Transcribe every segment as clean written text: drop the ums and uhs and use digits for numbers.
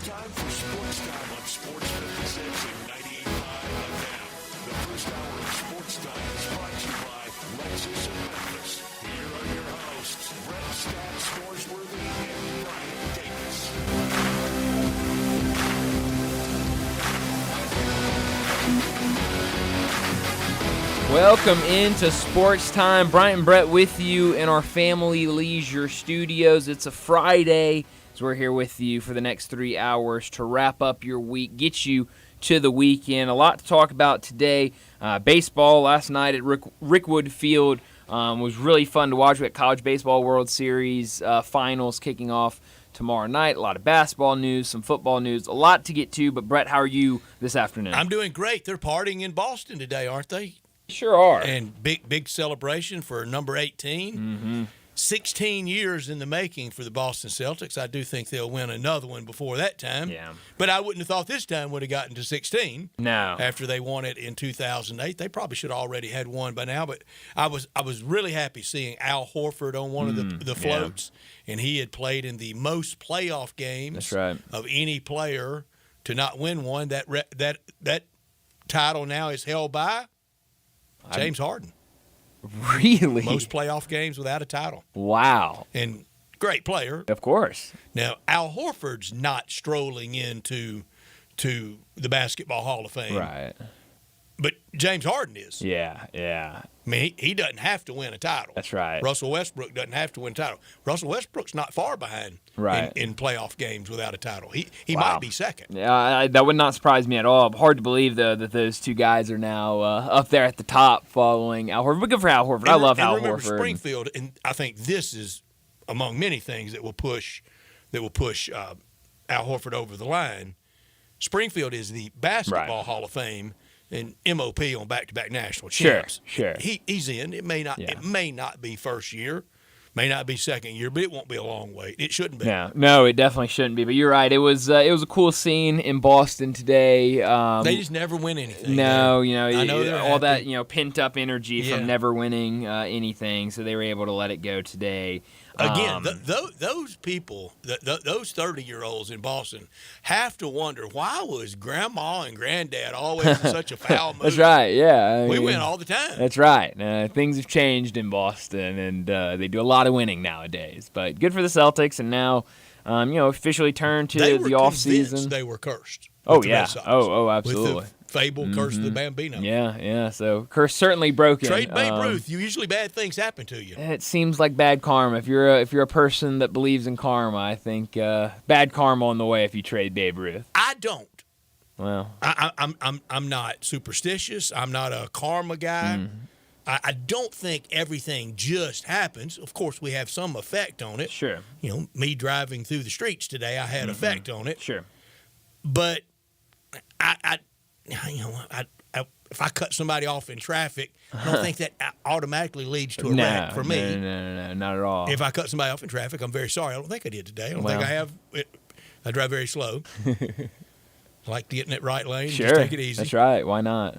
time for Sportstime on Sports 56 and 98.5 FM. The first hour of Sportstime is brought to you by Lexus of Memphis. Here are your hosts, Brett Stat Scoresworthy and Brian Davis. Welcome into Sports Time. Brian and Brett with you in our Family Leisure Studios. It's a Friday, so we're here with you for the next 3 hours to wrap up your week, get you to the weekend. A lot to talk about today. Baseball last night at Rickwood Field was really fun to watch. We had College Baseball World Series finals kicking off tomorrow night. A lot of basketball news, some football news, a lot to get to. But, Brett, how are you this afternoon? I'm doing great. They're partying in Boston today, aren't they? Sure are. And big celebration for number 18. Mm-hmm. 16 years in the making for the Boston Celtics. I do think they'll win another one before that time. Yeah. But I wouldn't have thought this time would have gotten to 16. No. After they won it in 2008. They probably should have already had one by now. But I was really happy seeing Al Horford on one of the floats. Yeah. And he had played in the most playoff games of any player to not win one. That title now is held by James Harden. Really? Most playoff games without a title. Wow. And great player. Of course. Now, Al Horford's not strolling into the Basketball Hall of Fame. Right. But James Harden is. Yeah. I mean, he doesn't have to win a title. That's right. Russell Westbrook doesn't have to win a title. Russell Westbrook's not far behind in playoff games without a title. He might be second. Yeah, that would not surprise me at all. Hard to believe, though, that those two guys are now up there at the top following Al Horford. But good for Al Horford. I love Al remember Horford. Springfield, and I think this is among many things that will push Al Horford over the line. Springfield is the Basketball Hall of Fame and MOP on back-to-back national champs. Sure. He's in. It may not be first year, may not be second year, but it won't be a long wait. It shouldn't be. No, it definitely shouldn't be. But you're right. It was a cool scene in Boston today. They just never win anything. No, I know all that pent up energy from never winning anything, so they were able to let it go today. Again, those people, those 30-year-olds in Boston, have to wonder, why was Grandma and Granddad always in such a foul mood? That's right, yeah. We win all the time. That's right. Things have changed in Boston, and they do a lot of winning nowadays. But good for the Celtics, and now, officially turned to the offseason. They were cursed. Oh, yeah. Oh, absolutely. With the fable curse of the Bambino. Yeah. So curse certainly broken. Trade Babe Ruth. Usually bad things happen to you. It seems like bad karma. If you're a person that believes in karma, I think bad karma on the way if you trade Babe Ruth. I don't. Well, I'm not superstitious. I'm not a karma guy. I don't think everything just happens. Of course, we have some effect on it. Sure. Me driving through the streets today, I had effect on it. Sure. But if I cut somebody off in traffic, I don't think that automatically leads to a wreck for me. No, not at all. If I cut somebody off in traffic, I'm very sorry. I don't think I did today. I don't think I have. I drive very slow. I like to get in that right lane. Sure. Just take it easy. That's right. Why not?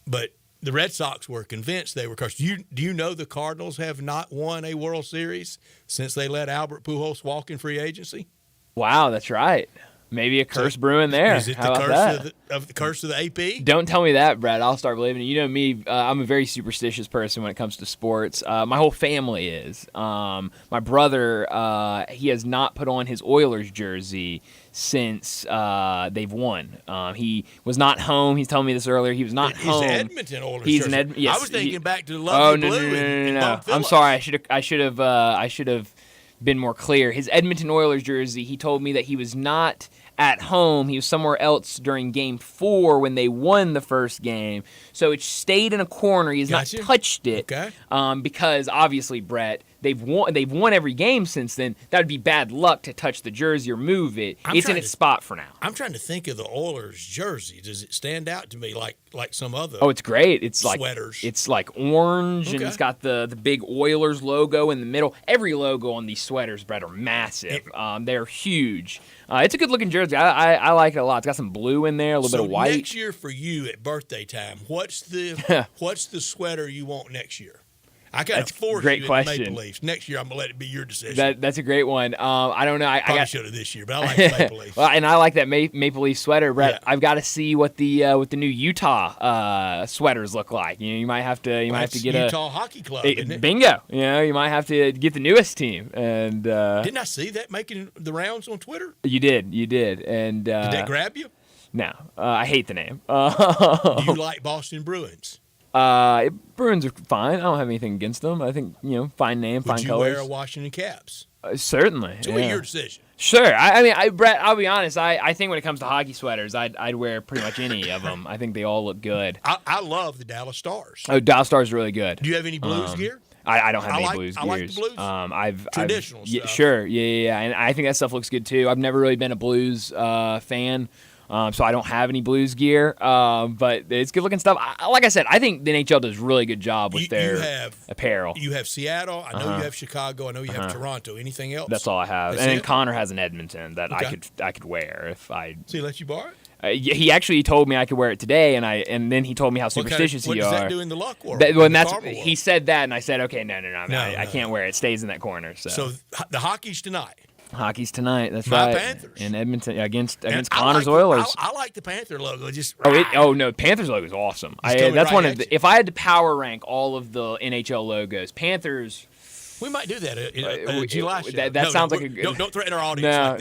But the Red Sox were convinced they were cursed. Do you know the Cardinals have not won a World Series since they let Albert Pujols walk in free agency? Wow, that's right. Maybe a curse brewing there. Is it How the about curse of the curse of the AP? Don't tell me that, Brad. I'll start believing it. You know me, I'm a very superstitious person when it comes to sports. My whole family is. My brother, he has not put on his Oilers jersey since they've won. He was not home. He's telling me this earlier. He was not home. He's an Edmonton Oilers He's jersey. Yes, I was thinking back to the lovely blue in Bob I'm Phillips. sorry. I should have been more clear. His Edmonton Oilers jersey, he told me that he was not at home. He was somewhere else during Game 4 when they won the first game. So it stayed in a corner. He has not touched it. Okay. Because obviously, Brett, they've won every game since then. That would be bad luck to touch the jersey or move it. It's in its spot for now. I'm trying to think of the Oilers jersey. Does it stand out to me like some other? Oh, it's great. It's sweaters. It's like orange, and it's got the big Oilers logo in the middle. Every logo on these sweaters, Brett, are massive. They're huge. It's a good-looking jersey. I like it a lot. It's got some blue in there, a little bit of white. So next year for you at birthday time, what's the sweater you want next year? I got to force great you question. into Maple Leafs. Next year, I'm going to let it be your decision. That's a great one. I don't know. I Probably got should have this year, but I like the Maple Leafs. well, and I like that Maple Leaf sweater, Brett. Yeah. I've got to see what the new Utah sweaters look like. You might have to get Utah Hockey Club, isn't it? bingo. You might have to get the newest team. And Didn't I see that making the rounds on Twitter? You did, and Did that grab you? No, I hate the name. Do you like Boston Bruins? Bruins are fine. I don't have anything against them. I think fine name, fine Would you colors. wear a Washington Caps? Certainly. It's your decision. Sure. I mean, Brett, I'll be honest. I think when it comes to hockey sweaters, I'd wear pretty much any of them. I think they all look good. I love the Dallas Stars. Oh, Dallas Stars are really good. Do you have any Blues gear? I don't have any Blues I gears. like the Blues. I've Traditional stuff. Sure. Yeah. And I think that stuff looks good too. I've never really been a Blues fan. So I don't have any Blues gear, but it's good-looking stuff. Like I said, I think the NHL does a really good job with their apparel. You have Seattle. I know you have Chicago. I know you have Toronto. Anything else? That's all I have. That's and then it? Connor has an Edmonton that I could wear if I. So he let you borrow it? He actually told me I could wear it today, and then he told me how superstitious what you does are. that do in the luck world? He said that, and I said, okay, no, I can't wear it. It stays in that corner. So the hockey's tonight. Hockey's tonight. That's My right. Panthers In Edmonton against And Connor's Oilers. I like the Panther logo. Just No, Panthers logo is awesome. That's one of the. If I had to power rank all of the NHL logos, Panthers. We might do that in a July show. That sounds like a good. Don't threaten our audience.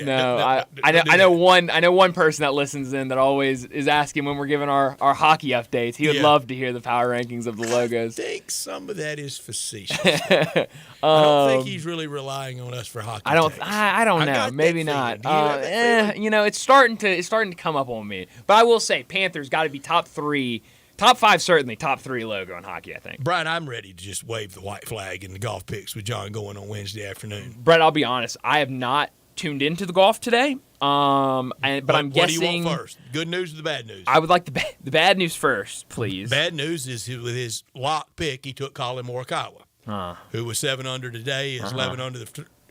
I know one person that listens in that always is asking when we're giving our hockey updates. He would love to hear the power rankings of the logos. I think some of that is facetious. I don't think he's really relying on us for hockey. I don't know. Maybe not. It's starting to come up on me. But I will say, Panthers got to be top 3. Top 5, certainly. Top 3 logo in hockey, I think. Brian, I'm ready to just wave the white flag in the golf picks with John going on Wednesday afternoon. Brett, I'll be honest. I have not tuned into the golf today. But I'm guessing. What do you want first? Good news or the bad news? I would like the bad news first, please. Bad news is with his lock pick, he took Colin Morikawa, who was 7 under today, is 11 under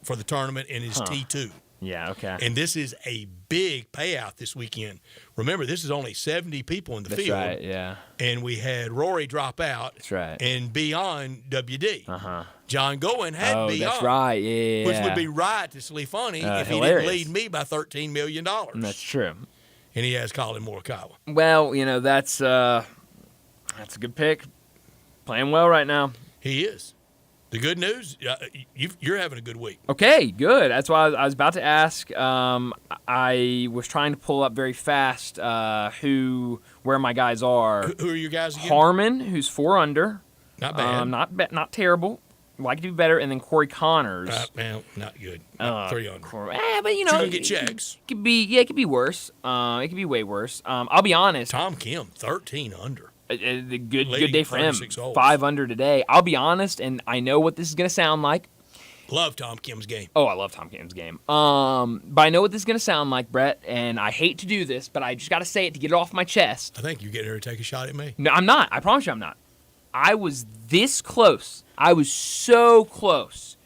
for the tournament, and is T2. Yeah, okay. And this is a big payout this weekend. Remember, this is only 70 people in the field. That's right, yeah. And we had Rory drop out. That's right. And Beyond WD. John Goen had Beyond. That's right, yeah. Which would be riotously funny if he hilarious. didn't lead me by $13 million. That's true. And he has Colin Morikawa. Well, that's a good pick. Playing well right now. He is. The good news, you're having a good week. Okay, good. That's why I was about to ask. I was trying to pull up very fast where my guys are. Who are your guys again? Harmon, who's 4 under. Not bad. Not terrible. Like to do better. And then Corey Connors. Well, not good. 3 under. But you're going to get checks. It could be worse. It could be way worse. I'll be honest. Tom Kim, 13 under. The good day for him. 5 under today. I'll be honest, and I know what this is going to sound like. Love Tom Kim's game. Oh, I love Tom Kim's game. But I know what this is going to sound like, Brett, and I hate to do this, but I just got to say it to get it off my chest. I think you're getting ready to take a shot at me. No, I'm not. I promise you I'm not. I was this close. I was so close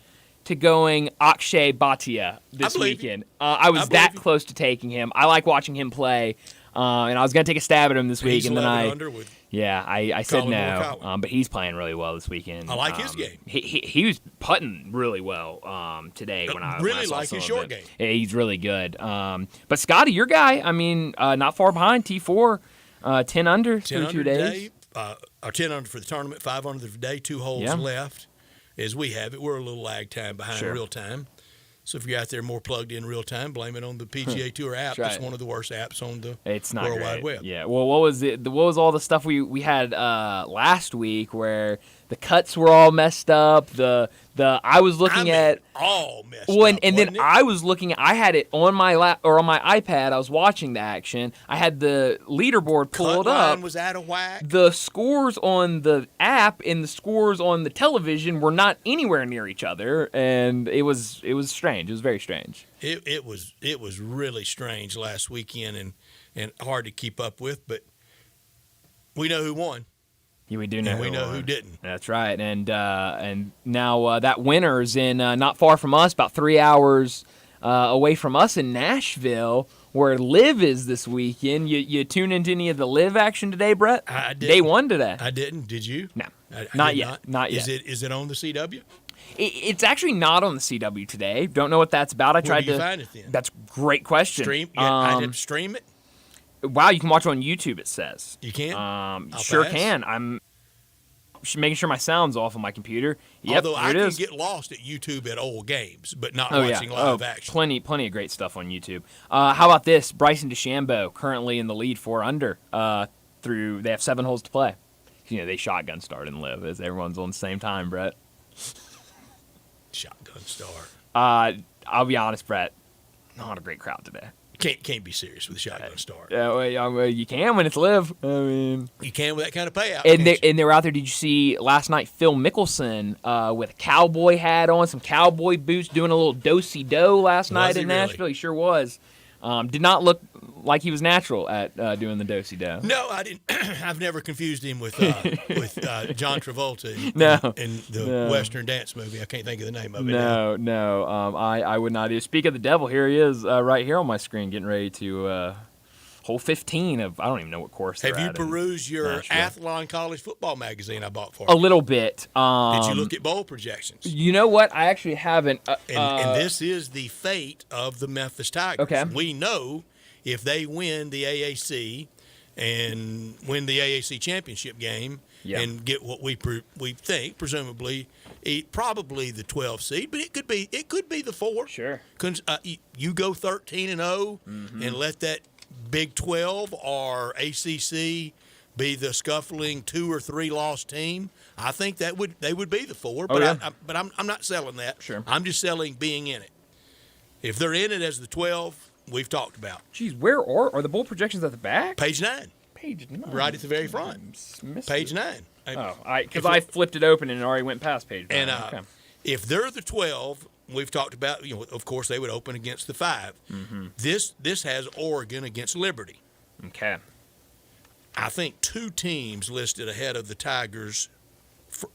to going Akshay Bhatia this weekend. I was that close to taking him. I like watching him play, and I was going to take a stab at him this week, and then I said no, but he's playing really well this weekend. I like his game. He was putting really well today when I saw like his short game. Yeah, he's really good. But Scotty, your guy, I mean, not far behind T4, 10 under through 2 days. 10 under for the tournament, 5 under for the day, 2 holes left. As we have it, we're a little lag time behind real time. So if you're out there more plugged in real time, blame it on the PGA Tour app. It's one of the worst apps on the World Wide Web. Yeah. Well, what was all the stuff we had last week where the cuts were all messed up? I was looking at all messed up. And then I was looking at. I had it on my on my iPad. I was watching the action. I had the leaderboard pulled up. Line was out of whack. The scores on the app and the scores on the television were not anywhere near each other, and it was strange. It was very strange. It was really strange last weekend and hard to keep up with, but we know who won. Yeah, we do know. And we know who didn't. That's right. And now that winner's in not far from us, about 3 hours away from us in Nashville, where Live is this weekend. You tune into any of the Live action today, Brett? I didn't. Day 1 today. I didn't. Did you? No. Not yet. Not yet. Is it on the CW? It's actually not on the CW today. Don't know what that's about. I tried to find it then? That's a great question. Stream? Yeah, I didn't stream it. Wow, you can watch it on YouTube. It says you can. Sure can. I'm making sure my sound's off on my computer. Yep, although I can get lost at YouTube at old games, but not watching live action. Plenty of great stuff on YouTube. How about this? Bryson DeChambeau currently in the lead 4 under. They have 7 holes to play. They shotgun start and live as everyone's on the same time, Brett. Shotgun start. I'll be honest, Brett. Not a great crowd today. Can't be serious with the shotgun start. You can when it's live. I mean, you can with that kind of payout. And they were out there. Did you see last night Phil Mickelson with a cowboy hat on, some cowboy boots, doing a little do-si-do last night in Nashville? Really? He sure was. Did not look like he was natural at doing the do-si-do. No, I didn't. I've never confused him with John Travolta in the Western dance movie. I can't think of the name of it. No. I would not either. Speak of the devil, here he is right here on my screen getting ready to hole 15 of, I don't even know what course they're at. Have you perused your Nashville. Athlon College Football magazine I bought for you? A little bit. Did you look at bowl projections? You know what? I actually haven't. And this is the fate of the Memphis Tigers. Okay. We know if they win the AAC and win the AAC championship game and get what we think, presumably, probably the 12 seed, but it could be the 4. Sure. You go 13-0 and let that Big 12 or ACC be the scuffling 2 or 3 loss team. I think they would be the 4, but I'm not selling that. Sure. I'm just selling being in it. If they're in it as the 12, we've talked about. Geez, where are the bowl projections at the back? Page 9. Page 9. Right at the very front. Page 9. Because I flipped it open and it already went past page 9. And if they're the 12, we've talked about, of course, they would open against the 5. Mm-hmm. This has Oregon against Liberty. Okay. I think 2 teams listed ahead of the Tigers,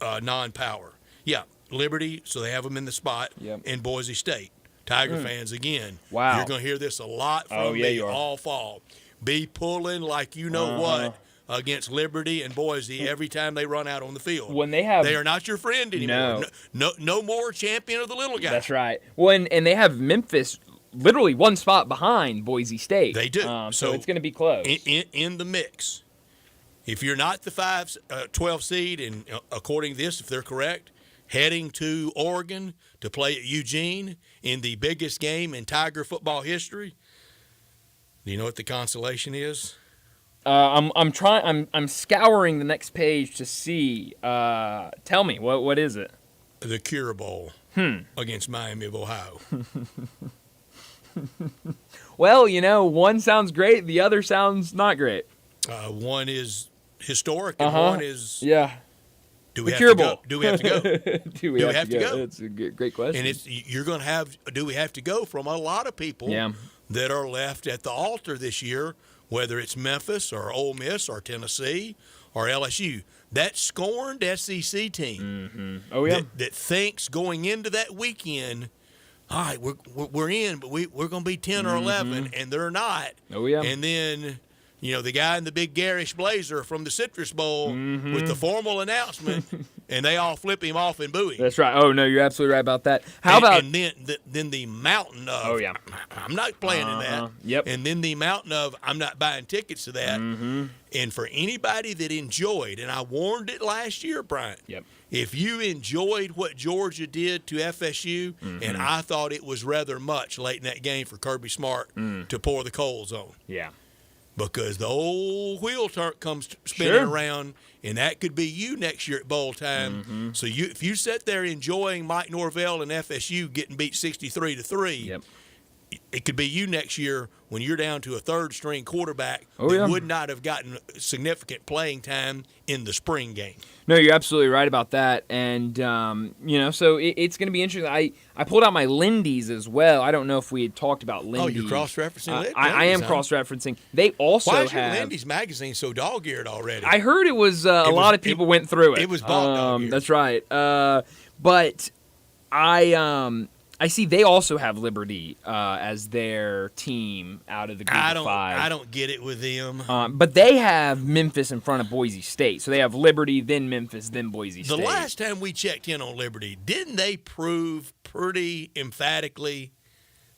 non-power. Yeah, Liberty, so they have them in the spot, and Boise State. Tiger fans, again, wow. You're going to hear this a lot from me all fall. Be pulling like you know what against Liberty and Boise every time they run out on the field. When they are not your friend anymore. No more champion of the little guy. That's right. And they have Memphis literally 1 spot behind Boise State. They do. So it's going to be close. In the mix. If you're not the 12 seed, and according to this, if they're correct, heading to Oregon to play at Eugene in the biggest game in Tiger football history, do you know what the consolation is? I'm scouring the next page to see. Tell me, what is it? The Cure Bowl against Miami of Ohio. Well, one sounds great, the other sounds not great. One is historic, and one is Do we have to go? Do we have to go? Do we have to go? That's a great question. And you're going to have. Do we have to go from a lot of people that are left at the altar this year? Whether it's Memphis or Ole Miss or Tennessee or LSU, that scorned SEC team that thinks going into that weekend, all right, we're in, but we're going to be 10 or 11, and they're not. Oh, yeah. And then, the guy in the big garish blazer from the Citrus Bowl with the formal announcement, and they all flip him off and boo him. That's right. Oh, no, you're absolutely right about that. How about – And then the mountain of I'm not playing in that. Yep. And then the mountain of I'm not buying tickets to that. And for anybody that enjoyed, and I warned it last year, Brian, if you enjoyed what Georgia did to FSU, and I thought it was rather much late in that game for Kirby Smart to pour the coals on. Yeah. Because the old wheel comes spinning around, and that could be you next year at bowl time. So if you sit there enjoying Mike Norvell and FSU getting beat 63-3, it could be you next year when you're down to a third-string quarterback that would not have gotten significant playing time in the spring game. No, you're absolutely right about that. And, so it's going to be interesting. I pulled out my Lindy's as well. I don't know if we had talked about Lindy's. Oh, you're cross-referencing Lindy's? I am cross-referencing. They also Why is your Lindy's magazine so dog-eared already? I heard it was a lot of people went through it. It was dog-eared. That's right. But I I see they also have Liberty as their team out of the group of 5. I don't get it with them. But they have Memphis in front of Boise State. So they have Liberty, then Memphis, then Boise State. The last time we checked in on Liberty, didn't they prove pretty emphatically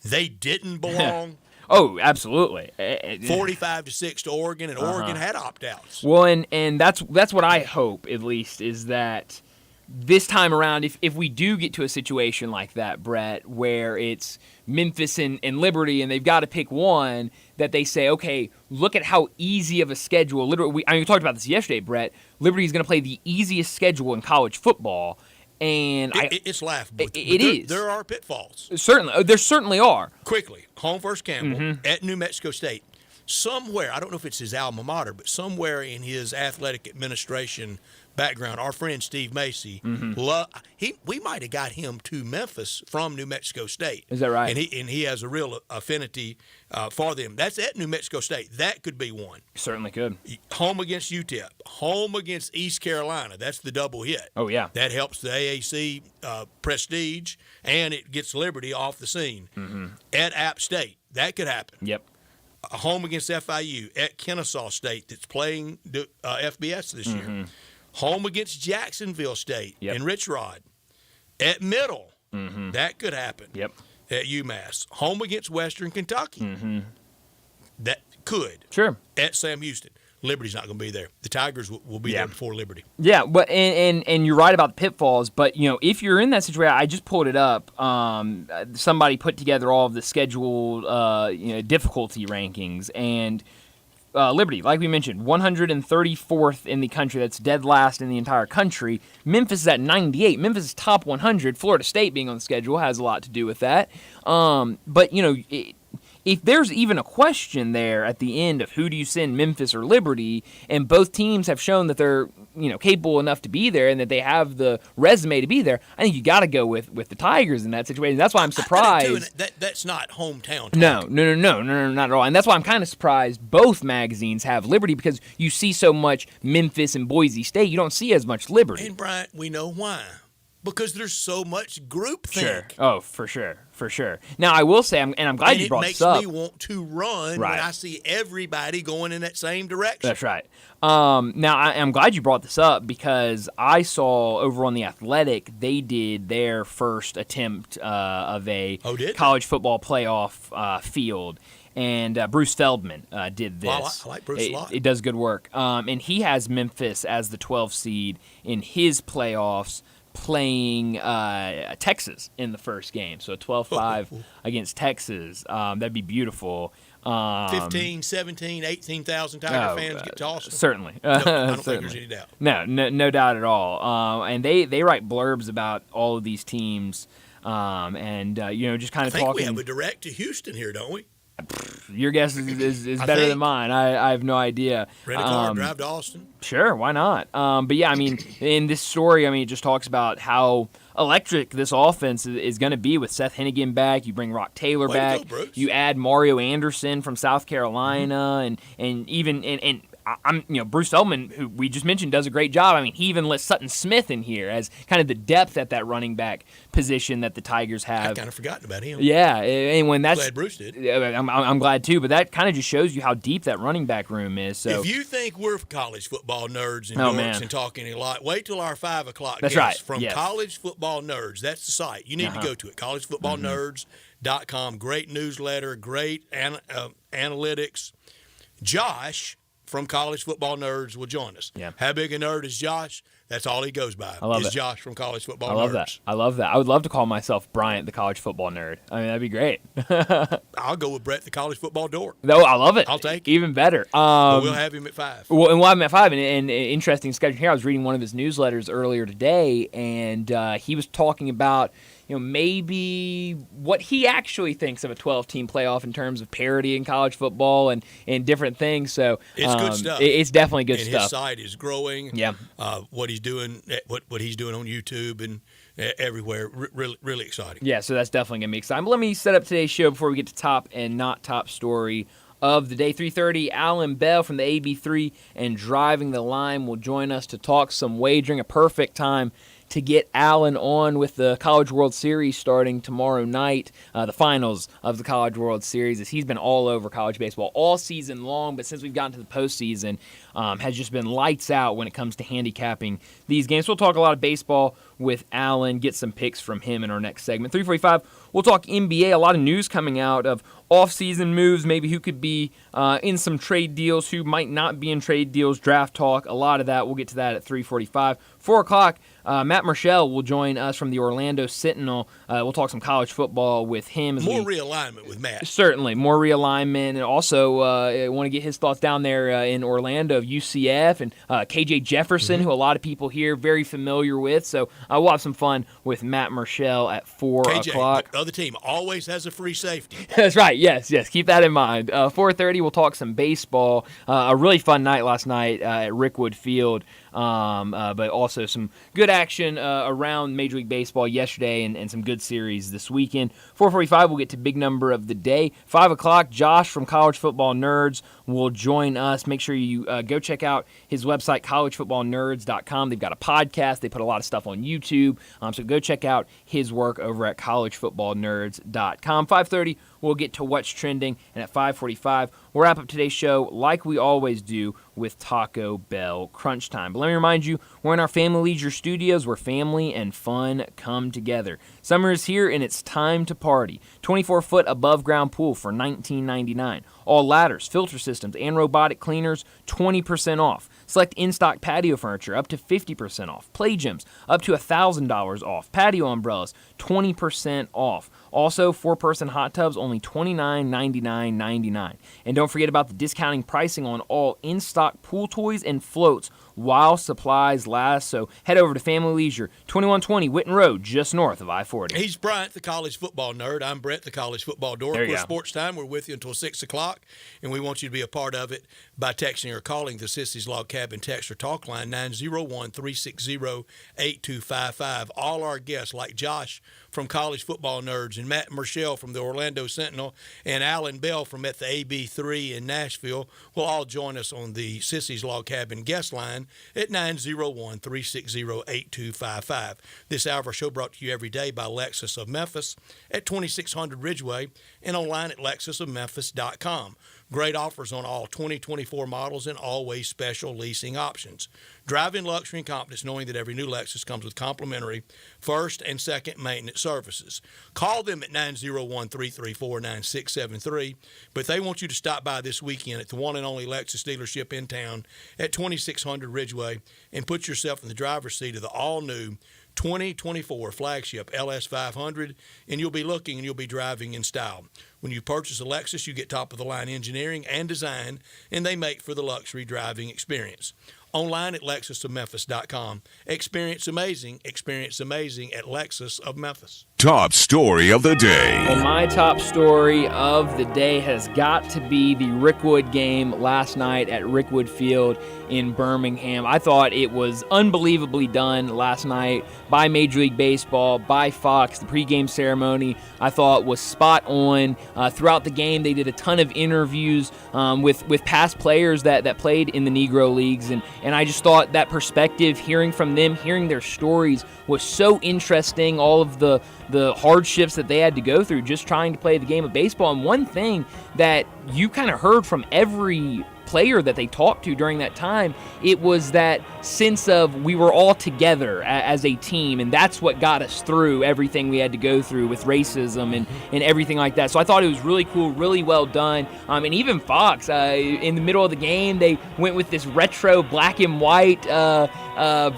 they didn't belong? Oh, absolutely. 45-6 to Oregon, and Oregon had opt-outs. Well, and that's what I hope, at least, is that this time around, if we do get to a situation like that, Brett, where it's Memphis and Liberty and they've got to pick one, that they say, okay, look at how easy of a schedule. We talked about this yesterday, Brett. Liberty is going to play the easiest schedule in college football. And it's laughable. It is. There are pitfalls. Certainly. There certainly are. Quickly, home versus Campbell at New Mexico State. Somewhere, I don't know if it's his alma mater, but somewhere in his athletic administration background, our friend Steve Macy, we might have got him to Memphis from New Mexico State. Is that right? And he has a real affinity for them. That's at New Mexico State. That could be one. Certainly could. Home against UTEP. Home against East Carolina. That's the double hit. Oh, yeah. That helps the AAC prestige, and it gets Liberty off the scene. At App State. That could happen. Yep. Home against FIU. At Kennesaw State, that's playing the FBS this year. Home against Jacksonville State and Rich Rod. At Middle, that could happen. Yep. At UMass. Home against Western Kentucky. That could. Sure. At Sam Houston. Liberty's not going to be there. The Tigers will be there before Liberty. Yeah, but and you're right about the pitfalls. But if you're in that situation, I just pulled it up. Somebody put together all of the scheduled difficulty rankings, and Liberty, like we mentioned, 134th in the country. That's dead last in the entire country. Memphis is at 98. Memphis is top 100. Florida State being on the schedule has a lot to do with that. But if there's even a question there at the end of who do you send, Memphis or Liberty, and both teams have shown that they're capable enough to be there and that they have the resume to be there, I think you got to go with the Tigers in that situation. That's why I'm surprised. That's not hometown. No, not at all. And that's why I'm kind of surprised both magazines have Liberty, because you see so much Memphis and Boise State. You don't see as much Liberty. And Bryant, we know why. Because there's so much groupthink. Sure. Oh, for sure. Now, I will say, I'm glad you brought this up. It makes me want to run when I see everybody going in that same direction. That's right. Now, I'm glad you brought this up, because I saw over on The Athletic, they did their first attempt of a college football playoff field. And Bruce Feldman did this. Well, I like Bruce a lot. It does good work. And he has Memphis as the 12th seed in his playoffs, playing Texas in the first game. So 12-5 against Texas. That'd be beautiful. 15, 17, 18,000 Tiger fans get tossed. Certainly. No, I don't think there's any doubt. No doubt at all. And they write blurbs about all of these teams. Just kind of talking. I think we have a direct to Houston here, don't we? Your guess is better than mine. I have no idea. Ready car, drive to Austin? Sure, why not? But yeah, in this story, it just talks about how electric this offense is going to be with Seth Hennigan back. You bring Rock Taylor back. To go, Bruce. You add Mario Anderson from South Carolina, and even Bruce Feldman, who we just mentioned, does a great job. He even let Sutton Smith in here as kind of the depth at that running back position that the Tigers have. I've kind of forgotten about him. Yeah, and when that's glad Bruce did. I'm glad too, but that kind of just shows you how deep that running back room is. So if you think we're college football nerds and dorks and talking a lot, wait till our 5 o'clock that's guest right. from Yes. College Football Nerds. That's the site. You need to go to it. collegefootballnerds.com. Great newsletter, great analytics. Josh from College Football Nerds will join us. Yeah. How big a nerd is Josh? That's all he goes by. I love it. Josh from College Football Nerds. I love that. I would love to call myself Bryant, the college football nerd. That'd be great. I'll go with Brett, the college football dork. No, I love it. I'll take it. Even better. We'll have him at 5. Well, and we'll have him at 5. And interesting schedule here. I was reading one of his newsletters earlier today, and he was talking about maybe what he actually thinks of a 12-team playoff in terms of parity in college football and different things. So it's good stuff. It's definitely good and stuff. His site is growing. Yeah. What he's doing, what he's doing on YouTube and everywhere, really exciting. Yeah, so that's definitely going to be exciting. But let me set up today's show before we get to top and not top story of the day. 3:30, Alan Bell from the AB3 and Driving the Line will join us to talk some wagering. A perfect time to get Allen on with the College World Series starting tomorrow night, the finals of the College World Series, as he's been all over college baseball all season long, but since we've gotten to the postseason, has just been lights out when it comes to handicapping these games. We'll talk a lot of baseball with Allen, get some picks from him in our next segment. 3:45, we'll talk NBA, a lot of news coming out of off-season moves, maybe who could be in some trade deals, who might not be in trade deals, draft talk, a lot of that. We'll get to that at 3:45. 4 o'clock, Matt Marshall will join us from the Orlando Sentinel. We'll talk some college football with him. More realignment with Matt. Certainly, more realignment. And also, I want to get his thoughts down there in Orlando of UCF and KJ Jefferson, who a lot of people here very familiar with. So we'll have some fun with Matt Marshall at 4 o'clock. The other team always has a free safety. That's right. Yes. Keep that in mind. 4:30, we'll talk some baseball. A really fun night last night at Rickwood Field. But also some good action around Major League Baseball yesterday and some good series this weekend. 4:45, we'll get to big number of the day. 5 o'clock, Josh from College Football Nerds will join us. Make sure you go check out his website, collegefootballnerds.com. They've got a podcast. They put a lot of stuff on YouTube. So go check out his work over at collegefootballnerds.com. 5:30, we'll get to what's trending. And at 5:45, we'll wrap up today's show like we always do with Taco Bell Crunch Time. But let me remind you, we're in our Family Leisure Studios where family and fun come together. Summer is here and it's time to party. 24-foot above-ground pool for $19.99. All ladders, filter systems, and robotic cleaners, 20% off. Select in-stock patio furniture, up to 50% off. Play gyms, up to $1,000 off. Patio umbrellas, 20% off. Also, 4-person hot tubs, only $29.99.99. And don't forget about the discounting pricing on all in-stock pool toys and floats while supplies last. So head over to Family Leisure, 2120 Witten Road, just north of I-40. He's Bryant, the college football nerd. I'm Brett, the college football dork. We're Sports Time. We're with you until 6 o'clock, and we want you to be a part of it by texting or calling the Sissy's Log Cabin text or talk line, 901-360-8255. All our guests, like Josh from College Football Nerds and Matt Marshall from the Orlando Sentinel and Alan Bell from at the AB3 in Nashville, will all join us on the Sissy's Log Cabin guest line at 901-360-8255. This hour of our show brought to you every day by Lexus of Memphis at 2600 Ridgeway and online at lexusofmemphis.com. Great offers on all 2024 models and always special leasing options. Drive in luxury and confidence knowing that every new Lexus comes with complimentary first and second maintenance services. Call them at 901-334-9673, but they want you to stop by this weekend at the one and only Lexus dealership in town at 2600 Ridgeway and put yourself in the driver's seat of the all-new 2024 flagship LS500, and you'll be looking and you'll be driving in style. When you purchase a Lexus, you get top-of-the-line engineering and design, and they make for the luxury driving experience. Online at lexusofmemphis.com. Experience amazing at Lexus of Memphis. Top story of the day. Well, my top story of the day has got to be the Rickwood game last night at Rickwood Field in Birmingham. I thought it was unbelievably done last night by Major League Baseball, by Fox. The pregame ceremony I thought was spot on. Throughout the game, they did a ton of interviews with past players that played in the Negro Leagues, and I just thought that perspective, hearing from them, hearing their stories, was so interesting. All of the hardships that they had to go through just trying to play the game of baseball. And one thing that you kind of heard from every player that they talked to during that time, it was that sense of we were all together as a team, and that's what got us through everything we had to go through with racism and everything like that. So I thought it was really cool, really well done. And even Fox, in the middle of the game, they went with this retro black and white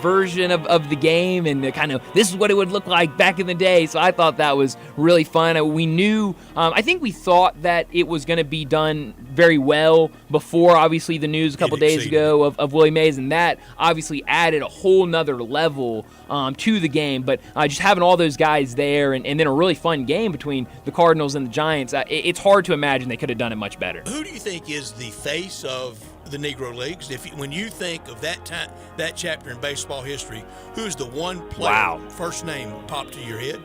version of the game, and kind of this is what it would look like back in the day. So I thought that was really fun. We knew, I think we thought that it was going to be done very well before, obviously, the news a couple days ago of Willie Mays, and that obviously added a whole nother level to the game. But just having all those guys there and then a really fun game between the Cardinals and the Giants, it's hard to imagine they could have done it much better. Who do you think is the face of the Negro Leagues? When you think of that time, that chapter in baseball history, who's the one player, first name popped to your head?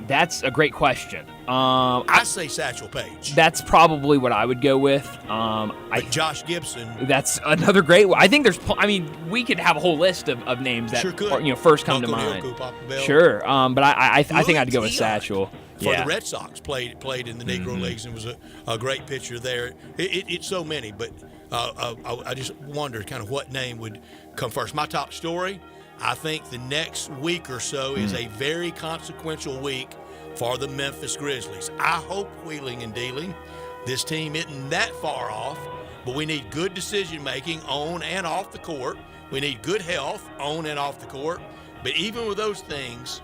That's a great question. I say Satchel Paige. That's probably what I would go with. But Josh Gibson. That's another great one. I think we could have a whole list of names that Sure could. are, first come to mind. Sure, but I think I'd go with Satchel. For the Red Sox, played in the Negro Leagues and was a great pitcher there. It's so many, but I just wondered kind of what name would come first. My top story, I think the next week or so is a very consequential week for the Memphis Grizzlies. I hope wheeling and dealing. This team isn't that far off, but we need good decision-making on and off the court. We need good health on and off the court. But even with those things,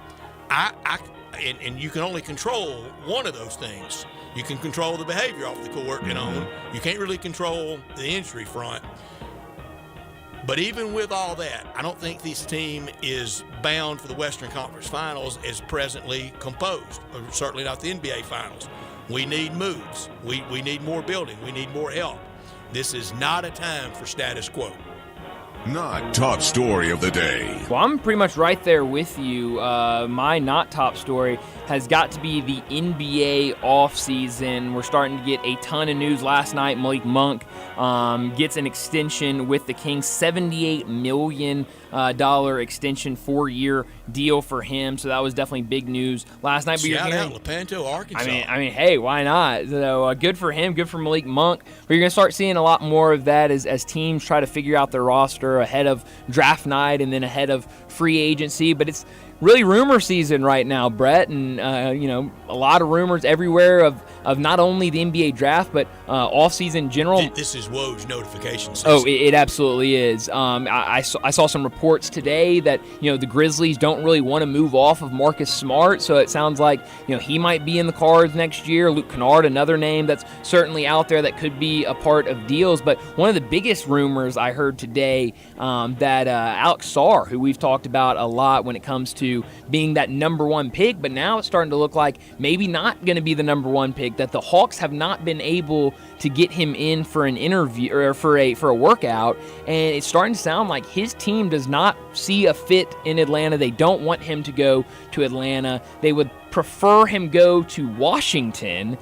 and you can only control one of those things. You can control the behavior off the court and on. You can't really control the injury front. But even with all that, I don't think this team is bound for the Western Conference Finals as presently composed, or certainly not the NBA Finals. We need moves. We need more building. We need more help. This is not a time for status quo. Not top story of the day. Well, I'm pretty much right there with you. My not top story has got to be the NBA offseason. We're starting to get a ton of news. Last night, Malik Monk gets an extension with the Kings, $78 million extension, 4-year deal for him. So that was definitely big news last night. Shout out Lepanto, Arkansas. I mean, hey, why not? So good for him, good for Malik Monk. But you're going to start seeing a lot more of that as teams try to figure out their roster ahead of draft night and then ahead of free agency. But it's really rumor season right now, Brett, and a lot of rumors everywhere of not only the NBA draft but offseason in general. This is Woj notification season. Oh, it absolutely is. I saw some reports today that the Grizzlies don't really want to move off of Marcus Smart, so it sounds like he might be in the cards next year. Luke Kennard, another name that's certainly out there that could be a part of deals. But one of the biggest rumors I heard today that Alex Sarr, who we've talked about a lot when it comes to being that number one pick, but now it's starting to look like maybe not going to be the number one pick, that the Hawks have not been able to get him in for an interview or for a workout, and it's starting to sound like his team does not see a fit in Atlanta. They don't want him to go to Atlanta. They would prefer him go to Washington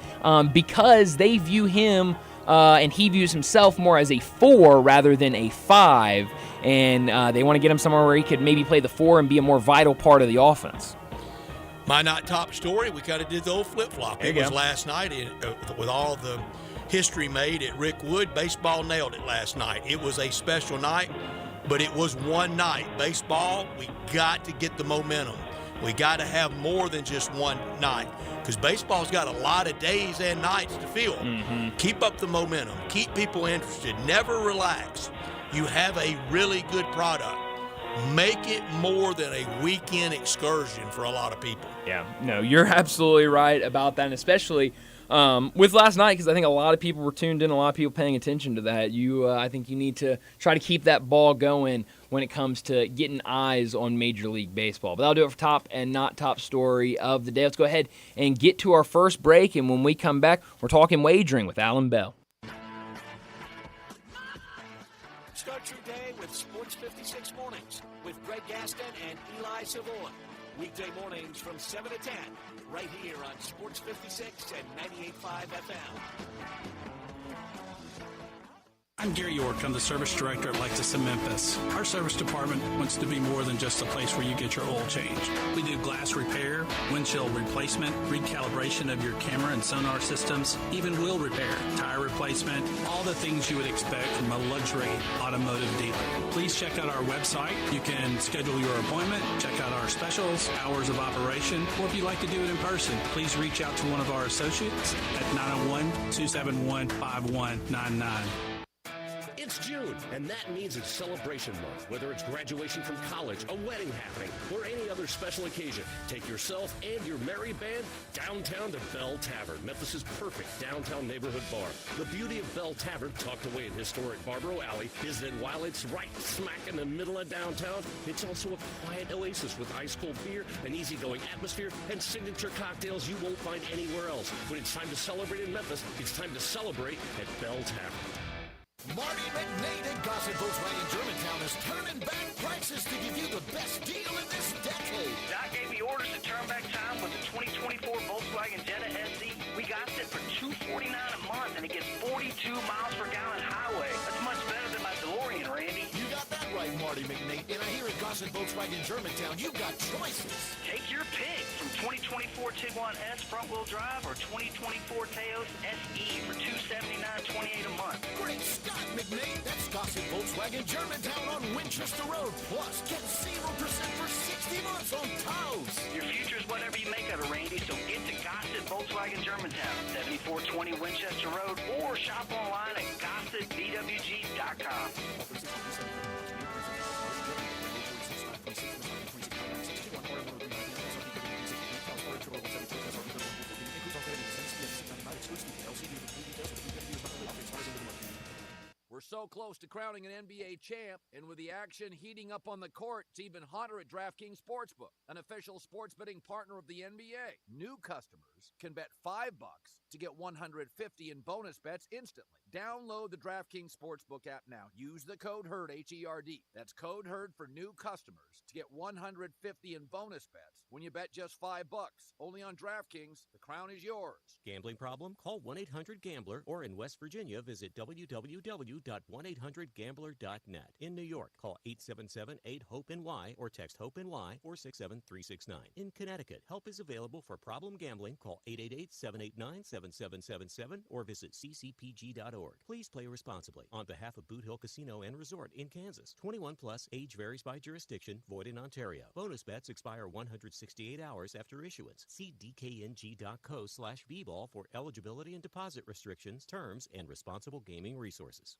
because they view him and he views himself more as a 4 rather than a 5. And they want to get him somewhere where he could maybe play the 4 and be a more vital part of the offense. My not top story, we kind of did the old flip-flop. It was last night with all the history made at Rick Wood. Baseball nailed it last night. It was a special night, but it was one night. Baseball, we got to get the momentum. We got to have more than just one night because baseball's got a lot of days and nights to fill. Keep up the momentum. Keep people interested. Never relax. You have a really good product. Make it more than a weekend excursion for a lot of people. Yeah, no, you're absolutely right about that, and especially with last night, because I think a lot of people were tuned in, a lot of people paying attention to that. I think you need to try to keep that ball going when it comes to getting eyes on Major League Baseball. But that'll do it for top and not top story of the day. Let's go ahead and get to our first break, and when we come back, we're talking wagering with Alan Bell. Start your day with Sports 56 Mornings with Greg Gaston and Eli Savoy. Weekday mornings from 7 to 10, right here on Sports 56 and 98.5 FM. I'm Gary York. I'm the service director at Lexus in Memphis. Our service department wants to be more than just a place where you get your oil changed. We do glass repair, windshield replacement, recalibration of your camera and sonar systems, even wheel repair, tire replacement, all the things you would expect from a luxury automotive dealer. Please check out our website. You can schedule your appointment, check out our specials, hours of operation, or if you'd like to do it in person, please reach out to one of our associates at 901-271-5199. It's June, and that means it's celebration month. Whether it's graduation from college, a wedding happening, or any other special occasion, take yourself and your merry band downtown to Bell Tavern, Memphis' perfect downtown neighborhood bar. The beauty of Bell Tavern, tucked away in historic Barbaro Alley, is that while it's right smack in the middle of downtown, it's also a quiet oasis with ice-cold beer, an easygoing atmosphere, and signature cocktails you won't find anywhere else. When it's time to celebrate in Memphis, it's time to celebrate at Bell Tavern. Marty McNade at Gossett Volkswagen Germantown is turning back prices to give you the best deal in this decade. Doc gave me orders to turn back time with the 2020 Gossett for $249 a month, and it gets 42 miles per gallon highway. That's much better than my DeLorean, Randy. You got that right, Marty McNate. And I hear at Gossett Volkswagen Germantown, you've got choices. Take your pick from 2024 Tiguan S front-wheel drive or 2024 Teos SE for $279.28 a month. Great Scott, McNate. That's Gossett Volkswagen Germantown on Winchester Road. Plus, get 0% for 60 months on Taos. Your future is whatever you make of it, Randy, so get to Gossett Volkswagen Germantown, 7420 Winchester Road, or shop online at GossettVWG.com. We're so close to crowning an NBA champ, and with the action heating up on the court, it's even hotter at DraftKings Sportsbook, an official sports betting partner of the NBA. New customers can bet $5 to get $150 in bonus bets instantly. Download the DraftKings Sportsbook app now. Use the code HERD, H-E-R-D. That's code HERD for new customers to get $150 in bonus bets when you bet just $5. Only on DraftKings. The crown is yours. Gambling problem? Call 1-800-GAMBLER, or in West Virginia, visit www.1800gambler.net. In New York, call 877-8-HOPE-NY or text HOPE-NY 467-369. In Connecticut, help is available for problem gambling. Call 888-789-7777 or visit ccpg.org. Please play responsibly. On behalf of Boot Hill Casino and Resort in Kansas, 21 plus, age varies by jurisdiction, void in Ontario. Bonus bets expire 168 hours after issuance. See dkng.co/bball for eligibility and deposit restrictions, terms, and responsible gaming resources.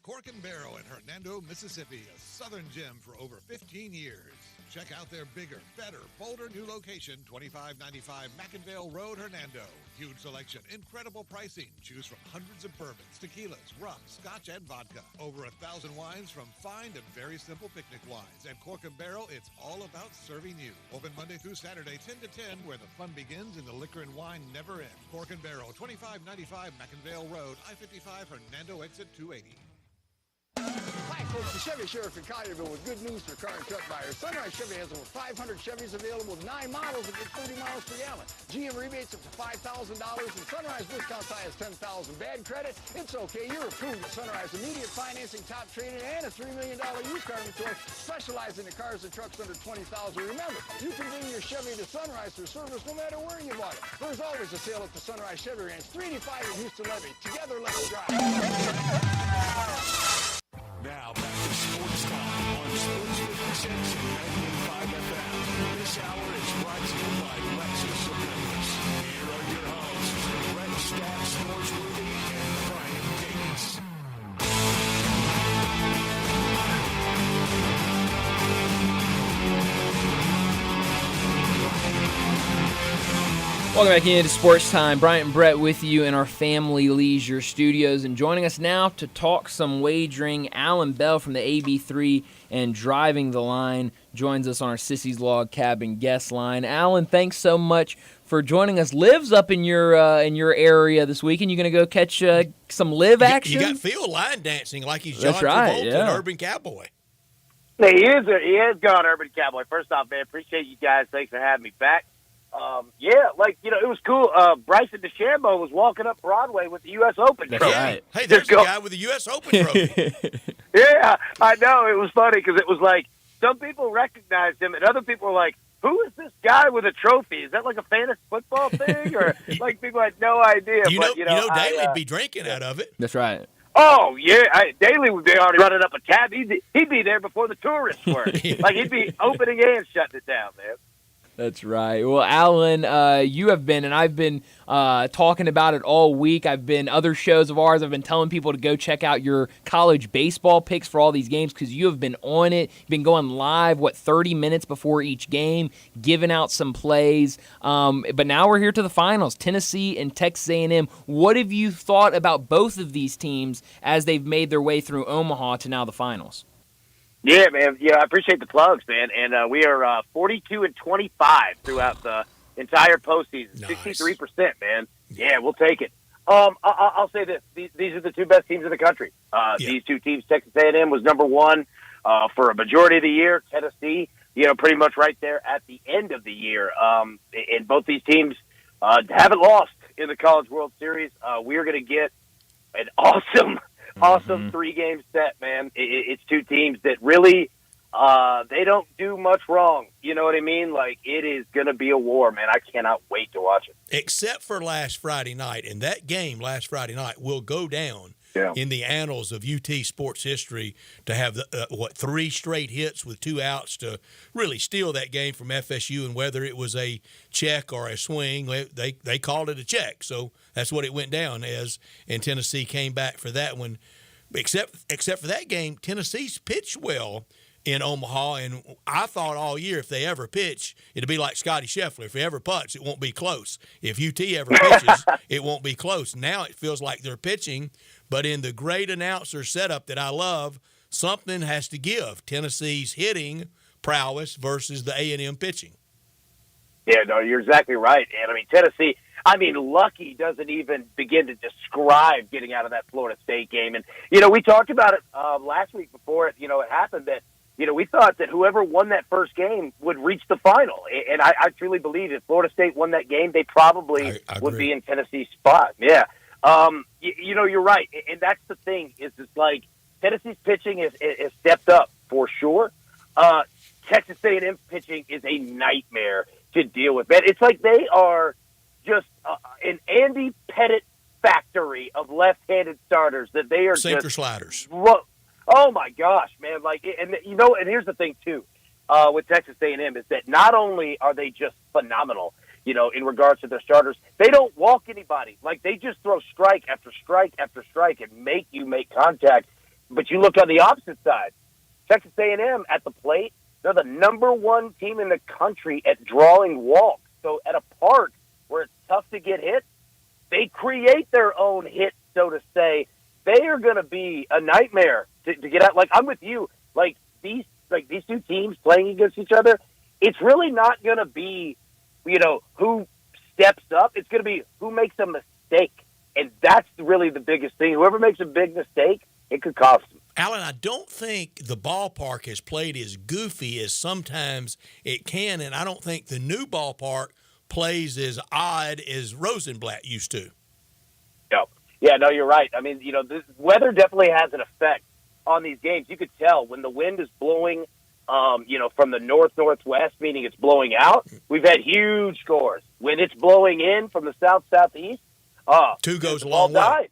Cork and Barrel in Hernando, Mississippi, a Southern gem for over 15 years. Check out their bigger, better, bolder new location, 2595 McInvale Road, Hernando. Huge selection, incredible pricing. Choose from hundreds of bourbons, tequilas, rum, scotch, and vodka. Over 1,000 wines from fine and very simple picnic wines. At Cork and Barrel, it's all about serving you. Open Monday through Saturday, 10 to 10, where the fun begins and the liquor and wine never end. Cork and Barrel, 2595 McInvale Road, I-55, Hernando, exit 280. Hi, folks. The Chevy Sheriff in Collierville with good news for car and truck buyers. Sunrise Chevy has over 500 Chevys available with 9 models that get 30 miles per gallon. GM rebates up to $5,000, and Sunrise discounts high as $10,000. Bad credit? It's okay. You're approved at Sunrise. Immediate financing, top training, and a $3 million used car inventory specializing in cars and trucks under $20,000. Remember, you can bring your Chevy to Sunrise for service no matter where you bought it. There's always a sale at the Sunrise Chevy Ranch, 385 in Houston Levy. Together, let's drive. Now back to Sports Time on Sports 56 and 98.5 FM. This hour is brought to you by Lexus of Memphis. Here are your hosts, Brett Stats, Norsworthy, and Brian Gates. Welcome back into Sports Time. Bryant and Brett with you in our Family Leisure Studios. And joining us now to talk some wagering, Alan Bell from the AB3 and Driving the Line joins us on our Sissy's Log Cabin guest line. Alan, thanks so much for joining us. Liv's up in your area this weekend. You going to go catch some Liv action? You got Phil line dancing like he's John right, Travolta and Urban Cowboy. He is gone Urban Cowboy. First off, man, appreciate you guys. Thanks for having me back. It was cool. Bryson DeChambeau was walking up Broadway with the U.S. Open trophy. Right. Hey, there's the guy with the U.S. Open trophy. Yeah, I know. It was funny because it was like some people recognized him and other people were like, who is this guy with a trophy? Is that like a fantasy football thing? Or like people had no idea. Daly'd be drinking out of it. That's right. Oh, yeah. Daly would be already running up a tab. He'd be there before the tourists were. Like, he'd be opening and shutting it down, man. That's right. Well, Alan, you have been, and I've been talking about it all week. Other shows of ours, I've been telling people to go check out your college baseball picks for all these games because you have been on it. You've been going live, 30 minutes before each game, giving out some plays. But now we're here to the finals, Tennessee and Texas A&M. What have you thought about both of these teams as they've made their way through Omaha to now the finals? Yeah, man. Yeah, I appreciate the plugs, man. And we are 42-25 throughout the entire postseason. Nice. 63%, man. Yeah, we'll take it. I'll say this: these are the two best teams in the country. These two teams, Texas A&M was number one for a majority of the year. Tennessee, pretty much right there at the end of the year. And both these teams haven't lost in the College World Series. We're going to get an awesome 3-game set, man. It's two teams that really they don't do much wrong. You know what I mean? Like, it is going to be a war, man. I cannot wait to watch it. Except for last Friday night. And that game last Friday night will go down in the annals of UT sports history to have, 3 straight hits with 2 outs to really steal that game from FSU. And whether it was a check or a swing, they called it a check. So that's what it went down as, and Tennessee came back for that one. Except for that game, Tennessee's pitched well in Omaha, and I thought all year if they ever pitch, it'll be like Scotty Scheffler. If he ever putts, it won't be close. If UT ever pitches, it won't be close. Now it feels like they're pitching, but in the great announcer setup that I love, something has to give. Tennessee's hitting prowess versus the A&M pitching. Yeah, no, you're exactly right. And, I mean, Tennessee, lucky doesn't even begin to describe getting out of that Florida State game. And, we talked about it last week before it happened that, we thought that whoever won that first game would reach the final. And I truly believe if Florida State won that game, they probably would be in Tennessee's spot. Yeah. You're right. And that's the thing is it's like Tennessee's pitching is stepped up for sure. Texas A&M pitching is a nightmare to deal with. Man, it's like they are just an Andy Pettit factory of left-handed starters that they are sinker sliders. Oh my gosh, man! And here's the thing too, with Texas A&M is that not only are they just phenomenal, in regards to their starters, they don't walk anybody. Like, they just throw strike after strike after strike and make you make contact. But you look on the opposite side, Texas A&M at the plate, they're the number 1 team in the country at drawing walks. So at a park where it's tough to get hit, they create their own hit, so to say. They are going to be a nightmare to get out. Like, I'm with you. Like these two teams playing against each other, it's really not going to be, who steps up. It's going to be who makes a mistake. And that's really the biggest thing. Whoever makes a big mistake, it could cost them. Alan, I don't think the ballpark has played as goofy as sometimes it can, and I don't think the new ballpark plays as odd as Rosenblatt used to. Yeah, no, you're right. I mean, the weather definitely has an effect on these games. You could tell when the wind is blowing, from the north-northwest, meaning it's blowing out, we've had huge scores. When it's blowing in from the south-southeast, 2 goes a long way. Died.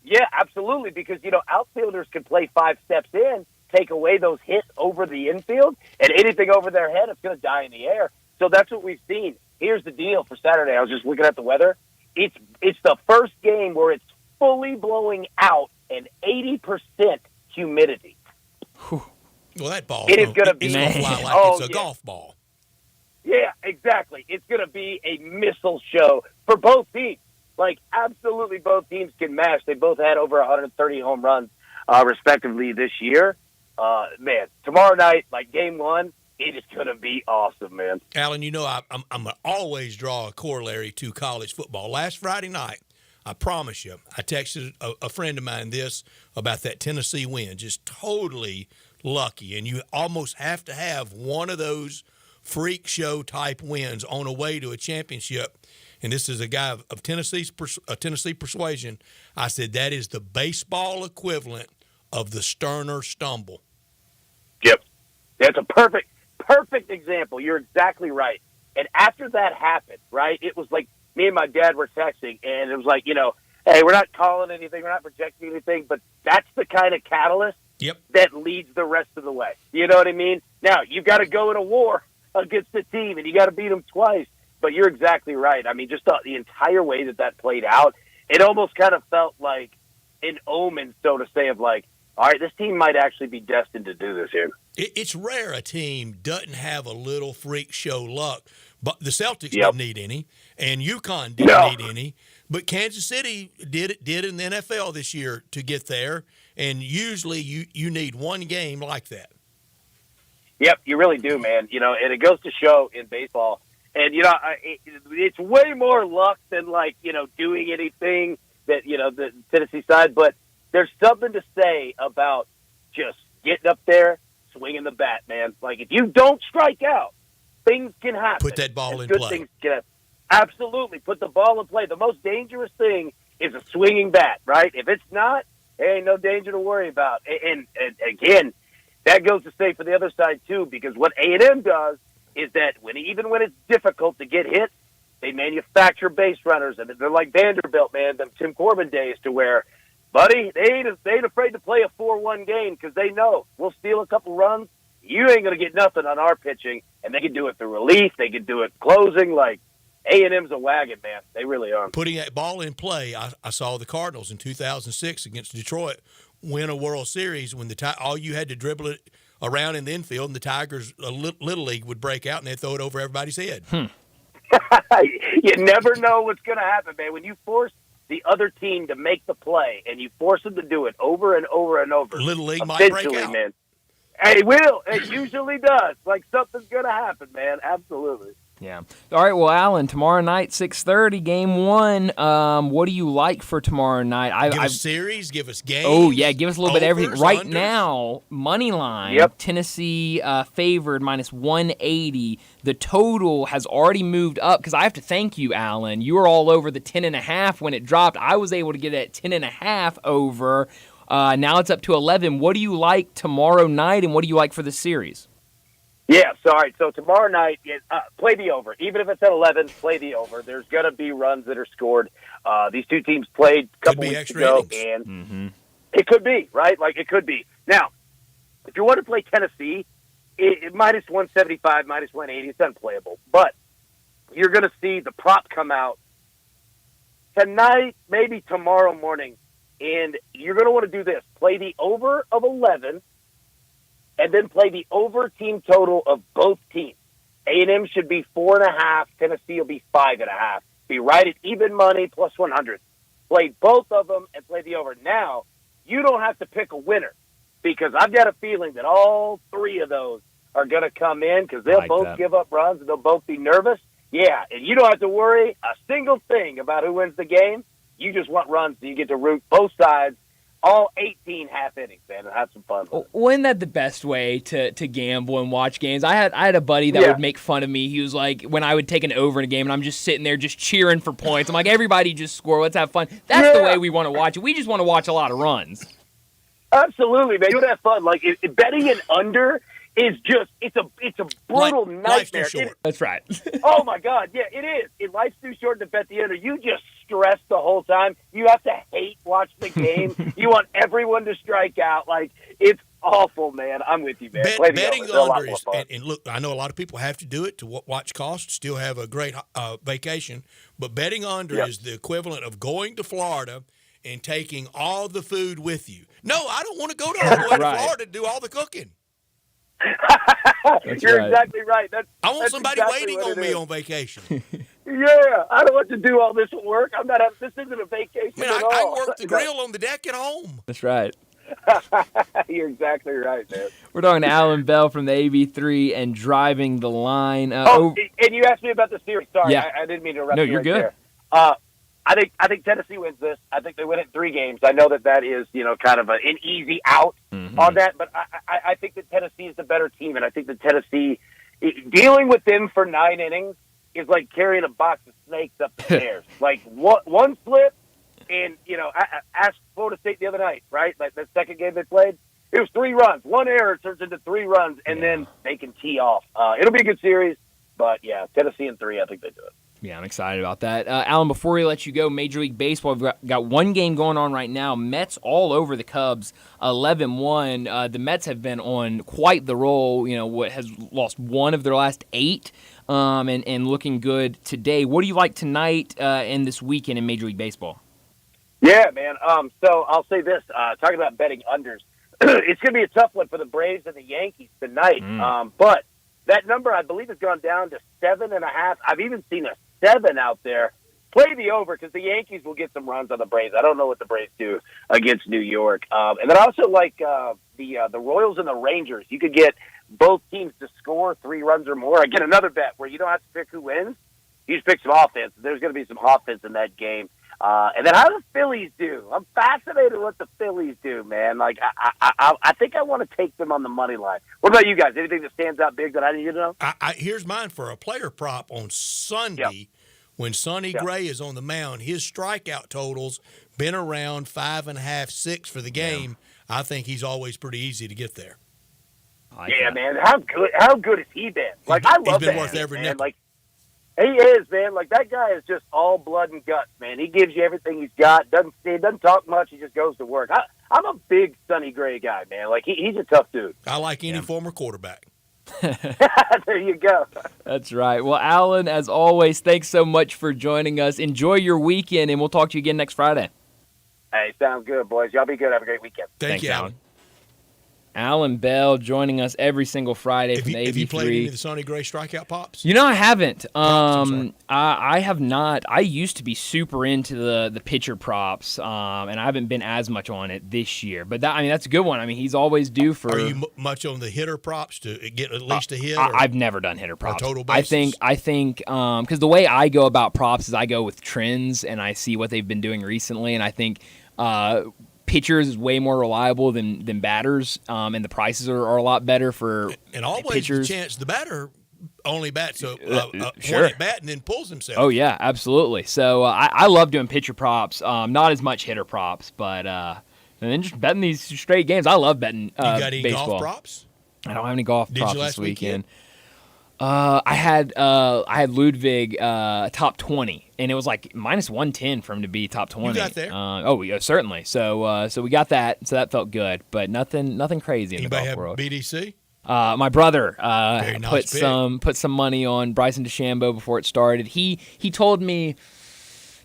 Yeah, absolutely, because, outfielders can play 5 steps in, take away those hits over the infield, and anything over their head, it's going to die in the air. So that's what we've seen. Here's the deal for Saturday. I was just looking at the weather. It's the first game where it's fully blowing out and 80% humidity. Well, that ball it is going to be fly like it's a golf ball. Yeah, exactly. It's going to be a missile show for both teams. Like, absolutely both teams can match. They both had over 130 home runs, respectively, this year. Man, tomorrow night, like game 1, it is going to be awesome, man. Alan, I'm going to always draw a corollary to college football. Last Friday night, I promise you, I texted a friend of mine this about that Tennessee win, just totally lucky. And you almost have to have one of those freak show type wins on a way to a championship. And this is a guy of Tennessee persuasion. I said that is the baseball equivalent of the Sterner stumble. Yep. That's a perfect example. You're exactly right. And after that happened, right, it was like me and my dad were texting, and it was like, hey, we're not calling anything, we're not projecting anything, but that's the kind of catalyst that leads the rest of the way. You know what I mean? Now, you've got to go in a war against the team, and you got to beat them twice. But you're exactly right. I mean, just the entire way that played out, it almost kind of felt like an omen, so to say, of like, all right, this team might actually be destined to do this here. It's rare a team doesn't have a little freak show luck. But the Celtics didn't need any, and UConn didn't need any. But Kansas City did in the NFL this year to get there, and usually you need one game like that. Yep, you really do, man. And it goes to show in baseball. And, it's way more luck than, doing anything that, the Tennessee side. But there's something to say about just getting up there, swinging the bat, man. Like, if you don't strike out, things can happen. Put that ball in play. Things can happen. Absolutely. Put the ball in play. The most dangerous thing is a swinging bat, right? If it's not, there ain't no danger to worry about. And again, that goes to say for the other side, too, because what A&M does is that even when it's difficult to get hits, they manufacture base runners. And they're like Vanderbilt, man, them Tim Corbin days, to where, buddy, they ain't afraid to play a 4-1 game because they know we'll steal a couple runs. You ain't going to get nothing on our pitching. And they can do it through relief. They can do it closing. Like, A&M's a wagon, man. They really are. Putting that ball in play, I saw the Cardinals in 2006 against Detroit win a World Series when all you had to dribble it around in the infield, and the Tigers, Little League, would break out, and they'd throw it over everybody's head. You never know what's going to happen, man. When you force the other team to make the play, and you force them to do it over and over and over, Little League might break out. Man, it will. It usually does. Like, something's going to happen, man. Absolutely. Yeah. All right, well, Alan, tomorrow night, 6:30, game 1. What do you like for tomorrow night? Give us series, give us games. Oh, yeah, give us a little bit of everything. Right unders. now, money line, Yep. Tennessee favored -180. The total has already moved up because I have to thank you, Alan. You were all over the 10.5 when it dropped. I was able to get it at 10.5 over. Now it's up to 11. What do you like tomorrow night, and what do you like for the series? Yeah, so tomorrow night, play the over. Even if it's at 11, play the over. There's going to be runs that are scored. These two teams played a couple weeks ago, and it could be, right? Like, it could be. Now, if you want to play Tennessee, it -175, -180, it's unplayable. But you're going to see the prop come out tonight, maybe tomorrow morning, and you're going to want to do this. Play the over of 11, and then play the over team total of both teams. A&M should be 4.5. Tennessee will be 5.5. Be right at even money plus 100. Play both of them and play the over. Now, you don't have to pick a winner because I've got a feeling that all three of those are going to come in because they'll both give up runs and they'll both be nervous. Yeah, and you don't have to worry a single thing about who wins the game. You just want runs, so you get to root both sides. All 18 half innings, man, and have some fun. Well, isn't that the best way to gamble and watch games? I had a buddy that would make fun of me. He was like, when I would take an over in a game, and I'm just sitting there just cheering for points. I'm like, everybody just score. Let's have fun. That's the way we want to watch it. We just want to watch a lot of runs. Absolutely, man. You want to have fun. Like, betting an under is just, it's a brutal nightmare. Life's too short. That's right. Oh, my God. Yeah, it is. Life's too short to bet the under. You just stress the whole time. You have to hate watch the game. You want everyone to strike out. Like, it's awful, man. I'm with you, man. Betting under is, and look, I know a lot of people have to do it to watch costs, still have a great vacation, but betting under is the equivalent of going to Florida and taking all the food with you. No, I don't want to go to Florida to do all the cooking. You're exactly right. I want somebody exactly waiting on me on vacation. Yeah, I don't want to do all this work. This isn't a vacation at all. I work the grill on the deck at home. That's right. You're exactly right, man. We're talking to Alan Bell from the AB3 and Driving the Line. And you asked me about the series. Sorry, yeah. I didn't mean to interrupt. No, you're good. There. I think Tennessee wins this. I think they win it in 3 games. I know that is, kind of an easy out on that, but I think that Tennessee is the better team, and I think that Tennessee, dealing with them for 9 innings is like carrying a box of snakes up the stairs. Like, one slip, and, I asked Florida State the other night, right? Like, the second game they played, it was 3 runs. One error turns into 3 runs, and then they can tee off. It'll be a good series, but, yeah, Tennessee in 3, I think they do it. Yeah, I'm excited about that. Alan, before we let you go, Major League Baseball, we've got one game going on right now. Mets all over the Cubs, 11-1. The Mets have been on quite the roll, what has lost 1 of their last 8 and looking good today. What do you like tonight and this weekend in Major League Baseball? Yeah, man. So I'll say this, talking about betting unders, it's going to be a tough one for the Braves and the Yankees tonight. But that number, I believe, has gone down to 7.5. I've even seen a 7 out there. Play the over because the Yankees will get some runs on the Braves. I don't know what the Braves do against New York. And then I also like the Royals and the Rangers. You could get both teams to score 3 runs or more. I get another bet where you don't have to pick who wins. You just pick some offense. There's going to be some offense in that game. And then how do the Phillies do? I'm fascinated what the Phillies do, man. Like, I think I want to take them on the money line. What about you guys? Anything that stands out big that I need to know? Here's mine for a player prop on Sunday. When Sonny Gray is on the mound, his strikeout totals been around 5.5, 6 for the game. I think he's always pretty easy to get there. Man. How good has he been? Like, I love he's been that worth kid, every man. nickel. Like, he is, man. Like, that guy is just all blood and guts, man. He gives you everything he's got. Doesn't talk much. He just goes to work. I'm a big Sonny Gray guy, man. Like, he's a tough dude. I like any former quarterback. There you go. That's right. Well, Alan, as always, thanks so much for joining us. Enjoy your weekend, and we'll talk to you again next Friday. Hey, sounds good, boys. Y'all be good. Have a great weekend. Thanks, you, Alan. Alan Bell joining us every single Friday from the 83. Have you played any of the Sonny Gray strikeout pops? You know, I haven't. I have not. I used to be super into the pitcher props, and I haven't been as much on it this year. But that's a good one. I mean, he's always due for. Are you much on the hitter props to get at least a hit? I've never done hitter props. Total bases? I think because the way I go about props is I go with trends and I see what they've been doing recently, and I think. Pitchers is way more reliable than batters, and the prices are a lot better for and always pitchers. The chance the batter only bats sure. one at bat and then pulls himself. Oh yeah, absolutely. So I love doing pitcher props, not as much hitter props, but and then just betting these straight games. I love betting. You got any baseball. golf props? I don't have any golf props you last this weekend. weekend? I had Ludwig top 20, and it was like -110 for him to be top 20. You got there? Yeah, certainly. So we got that. So that felt good, but nothing crazy in Anybody the golf have world. BDC? My brother Very nice put some money on Bryson DeChambeau before it started. He told me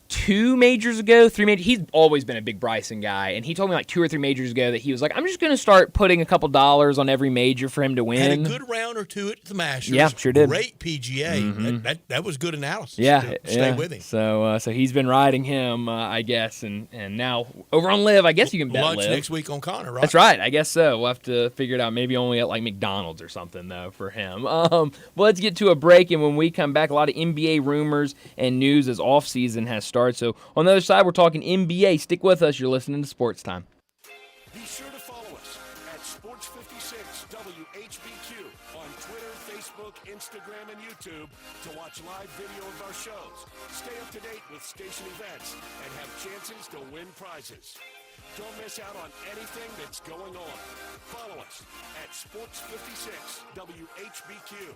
2 majors ago, 3 majors. He's always been a big Bryson guy, and he told me like 2 or 3 majors ago that he was like, I'm just going to start putting a couple dollars on every major for him to win. Had a good round or 2 at the Masters. Yeah, sure did. Great PGA. Mm-hmm. That was good analysis. Yeah, stay with him. So he's been riding him, I guess, and now over on Live, I guess you can bet lunch Live. next week on Connor, right? That's right. I guess so. We'll have to figure it out. Maybe only at like McDonald's or something though for him. Well, let's get to a break, and when we come back, a lot of NBA rumors and news as off season has started. So on the other side, we're talking NBA. Stick with us. You're listening to Sports Time. Be sure to follow us at Sports56 WHBQ on Twitter, Facebook, Instagram, and YouTube to watch live video of our shows. Stay up to date with station events and have chances to win prizes. Don't miss out on anything that's going on. Follow us at Sports56 WHBQ.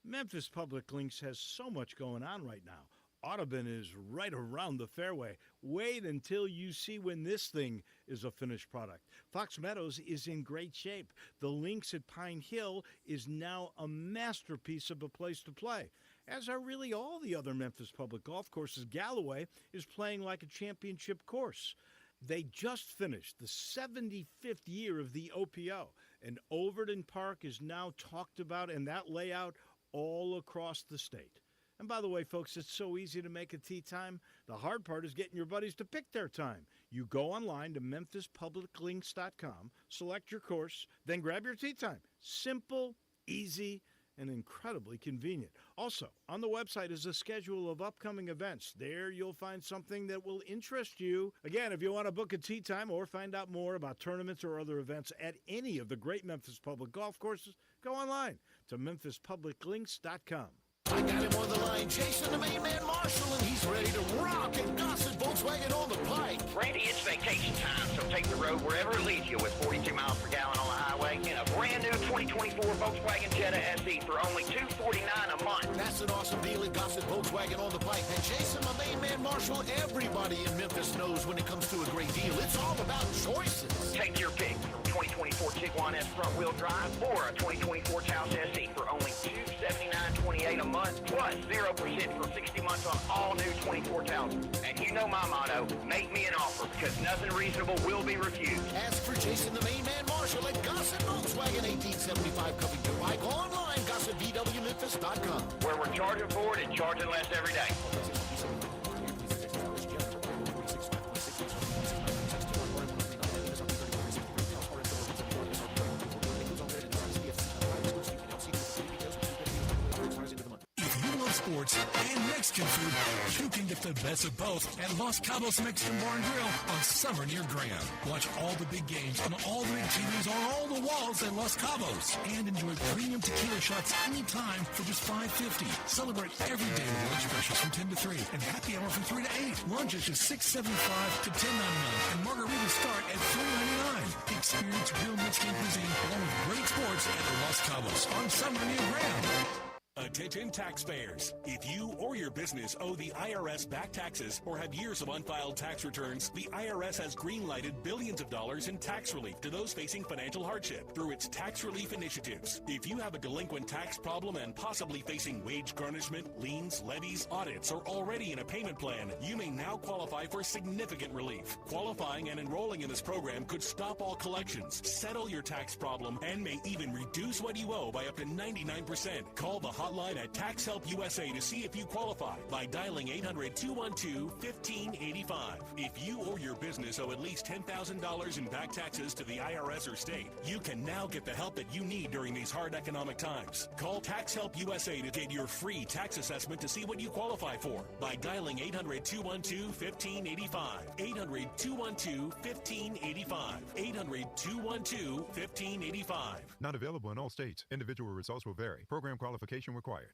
Memphis Public Links has so much going on right now. Audubon is right around the fairway. Wait until you see when this thing is a finished product. Fox Meadows is in great shape. The Links at Pine Hill is now a masterpiece of a place to play, as are really all the other Memphis public golf courses. Galloway is playing like a championship course. They just finished the 75th year of the OPO, and Overton Park is now talked about, and that layout all across the state. And by the way, folks, it's so easy to make a tee time. The hard part is getting your buddies to pick their time. You go online to memphispubliclinks.com, select your course, then grab your tee time. Simple, easy, and incredibly convenient. Also, on the website is a schedule of upcoming events. There you'll find something that will interest you. Again, if you want to book a tee time or find out more about tournaments or other events at any of the great Memphis public golf courses, go online to memphispubliclinks.com. I got him on the line, Jason, the main man Marshall, and he's ready to rock and gossip Volkswagen on the pike. Randy, it's vacation time, so take the road wherever it leads you with 42 miles per gallon on the highway in a brand new 2024 Volkswagen Jetta SE for only $249 a month. That's an awesome deal at Gossip Volkswagen on the pike. And Jason, my main man Marshall, everybody in Memphis knows when it comes to a great deal, it's all about choices. Take your pick from 2024 Tiguan S front-wheel drive or a 2024 Taos SE for only $279.28 a month, plus 0% for 60 months on all new 24 Taos. And you know my motto, make me an offer, because nothing reasonable will be refused. Ask for Jason, the main man Marshall at Gossip Volkswagen, 1875 Covington Pike. Online, gossipvwmemphis.com. Where we're charging for it and charging less every day. sports, and Mexican food, you can get the best of both at Los Cabos Mexican Bar and Grill on Summer near Graham. Watch all the big games on all the big TVs on all the walls at Los Cabos. And enjoy premium tequila shots anytime for just $5.50. Celebrate every day with lunch specials from 10 to 3 and happy hour from 3 to 8. Lunch is just $6.75 to $10.99 and margaritas start at $4.99. Experience real Mexican cuisine along with great sports at Los Cabos on Summer near Graham. Attention taxpayers. If you or your business owe the IRS back taxes or have years of unfiled tax returns, the IRS has green-lighted billions of dollars in tax relief to those facing financial hardship through its tax relief initiatives. If you have a delinquent tax problem and possibly facing wage garnishment, liens, levies, audits, or already in a payment plan, you may now qualify for significant relief. Qualifying and enrolling in this program could stop all collections, settle your tax problem, and may even reduce what you owe by up to 99%. Call the hotline at Tax Help USA to see if you qualify by dialing 800-212-1585. If you or your business owe at least $10,000 in back taxes to the IRS or state, you can now get the help that you need during these hard economic times. Call Tax Help USA to get your free tax assessment to see what you qualify for by dialing 800-212-1585. 800-212-1585. 800-212-1585. Not available in all states. Individual results will vary. Program qualification required.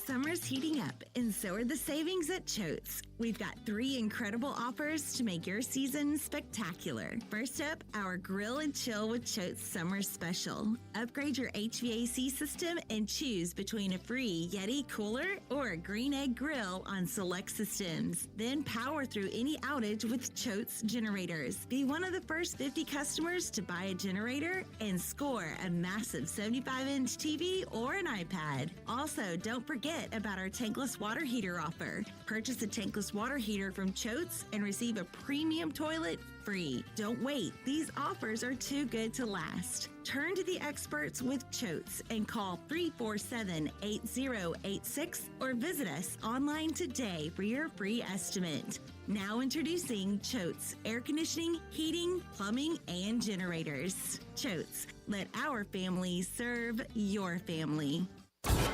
Summer's heating up, and so are the savings at Choate's. We've got 3 incredible offers to make your season spectacular. First up, our Grill and Chill with Choate's Summer Special. Upgrade your HVAC system and choose between a free Yeti cooler or a Green Egg grill on select systems. Then power through any outage with Choate's generators. Be one of the first 50 customers to buy a generator and score a massive 75-inch TV or an iPad. Also, don't forget about our tankless water heater offer. Purchase a tankless water heater from Choate's and receive a premium toilet free. Don't wait. These offers are too good to last. Turn to the experts with Choate's and call 347-8086 or visit us online today for your free estimate. Now introducing Choate's air conditioning, heating, plumbing, and generators. Choate's, let our family serve your family.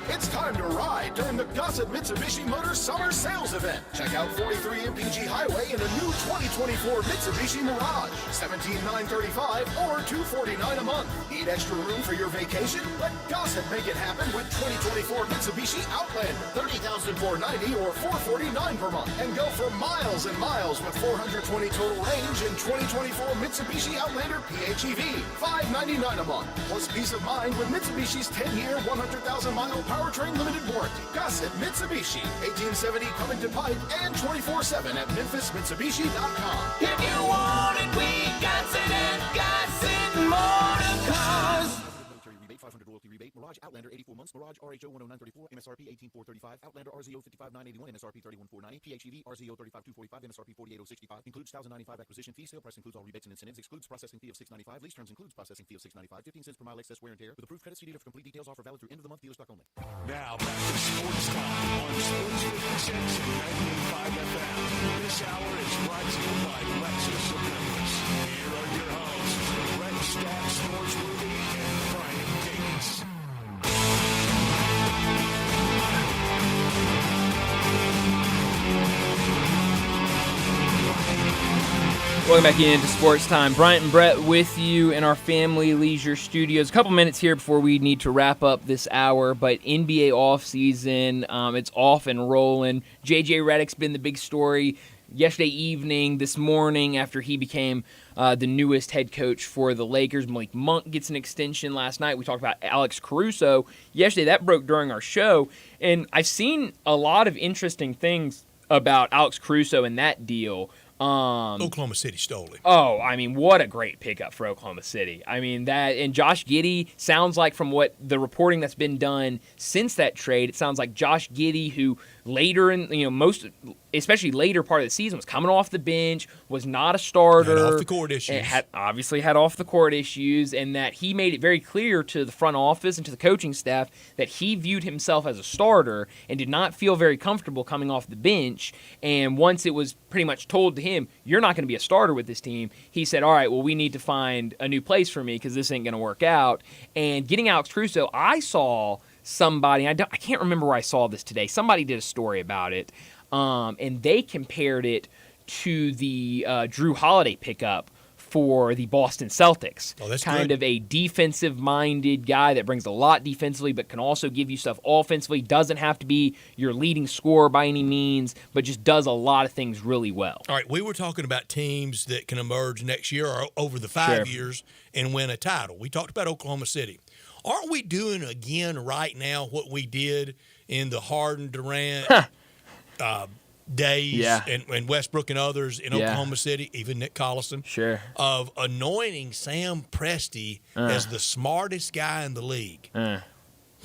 It's time to ride during the Gossett Mitsubishi Motors Summer Sales Event. Check out 43 MPG Highway in a new 2024 Mitsubishi Mirage. $17,935 or $249 a month. Need extra room for your vacation? Let Gossett make it happen with 2024 Mitsubishi Outlander. $30,490 or $449 per month. And go for miles and miles with 420 total range in 2024 Mitsubishi Outlander PHEV. $599 a month. Plus peace of mind with Mitsubishi's 10-year, 100,000-mile powertrain limited warranty. Gossett Mitsubishi, 1870 Covington Pike, and 24/7 at MemphisMitsubishi.com. If you want it, we got it at Gossett Motor Cars. Rebate, 500 royalty rebate. Mirage Outlander 84 months. Mirage RHO 10934. MSRP 18435. Outlander RZO 55981. MSRP 31490. PHEV RZO 35245. MSRP 48065. Includes 1095 acquisition fee. Sale price includes all rebates and incentives. Excludes processing fee of $695. Lease terms includes processing fee of $695. 15 cents per mile excess wear and tear. With approved credit CD for complete details. Offer valid through end of the month. Dealer stock only. Now back to Sports Time on Sports 56 and 98.5 FM. This hour is brought to you by Lexus of Memphis. Here are your hosts, Brett Stack, Sports Movie, and Brian Davis. Welcome back into Sports Time. Bryant and Brett with you in our Family Leisure Studios. A couple minutes here before we need to wrap up this hour, but NBA offseason, it's off and rolling. J.J. Redick's been the big story yesterday evening, this morning, after he became the newest head coach for the Lakers. Malik Monk gets an extension last night. We talked about Alex Caruso yesterday. That broke during our show, and I've seen a lot of interesting things about Alex Caruso and that deal. Oklahoma City stole him. Oh, I mean, what a great pickup for Oklahoma City. I mean, that, and Josh Giddey sounds like, from what the reporting that's been done since that trade, it sounds like Josh Giddey, who later in, especially later part of the season, was coming off the bench, was not a starter. Had off the court issues. Obviously had off the court issues, and that he made it very clear to the front office and to the coaching staff that he viewed himself as a starter and did not feel very comfortable coming off the bench. And once it was pretty much told to him, you're not going to be a starter with this team, he said, all right, well, we need to find a new place for me because this ain't going to work out. And getting Alex Caruso, I saw somebody. I can't remember where I saw this today. Somebody did a story about it, and they compared it to the Drew Holiday pickup for the Boston Celtics. Oh, that's kind good. of a defensive-minded guy that brings a lot defensively but can also give you stuff offensively. Doesn't have to be your leading scorer by any means, but just does a lot of things really well. All right, we were talking about teams that can emerge next year or over the 5 Sure. years and win a title. We talked about Oklahoma City. Aren't we doing again right now what we did in the Harden, Durant days and Westbrook and others in Oklahoma City, even Nick Collison, of anointing Sam Presti as the smartest guy in the league?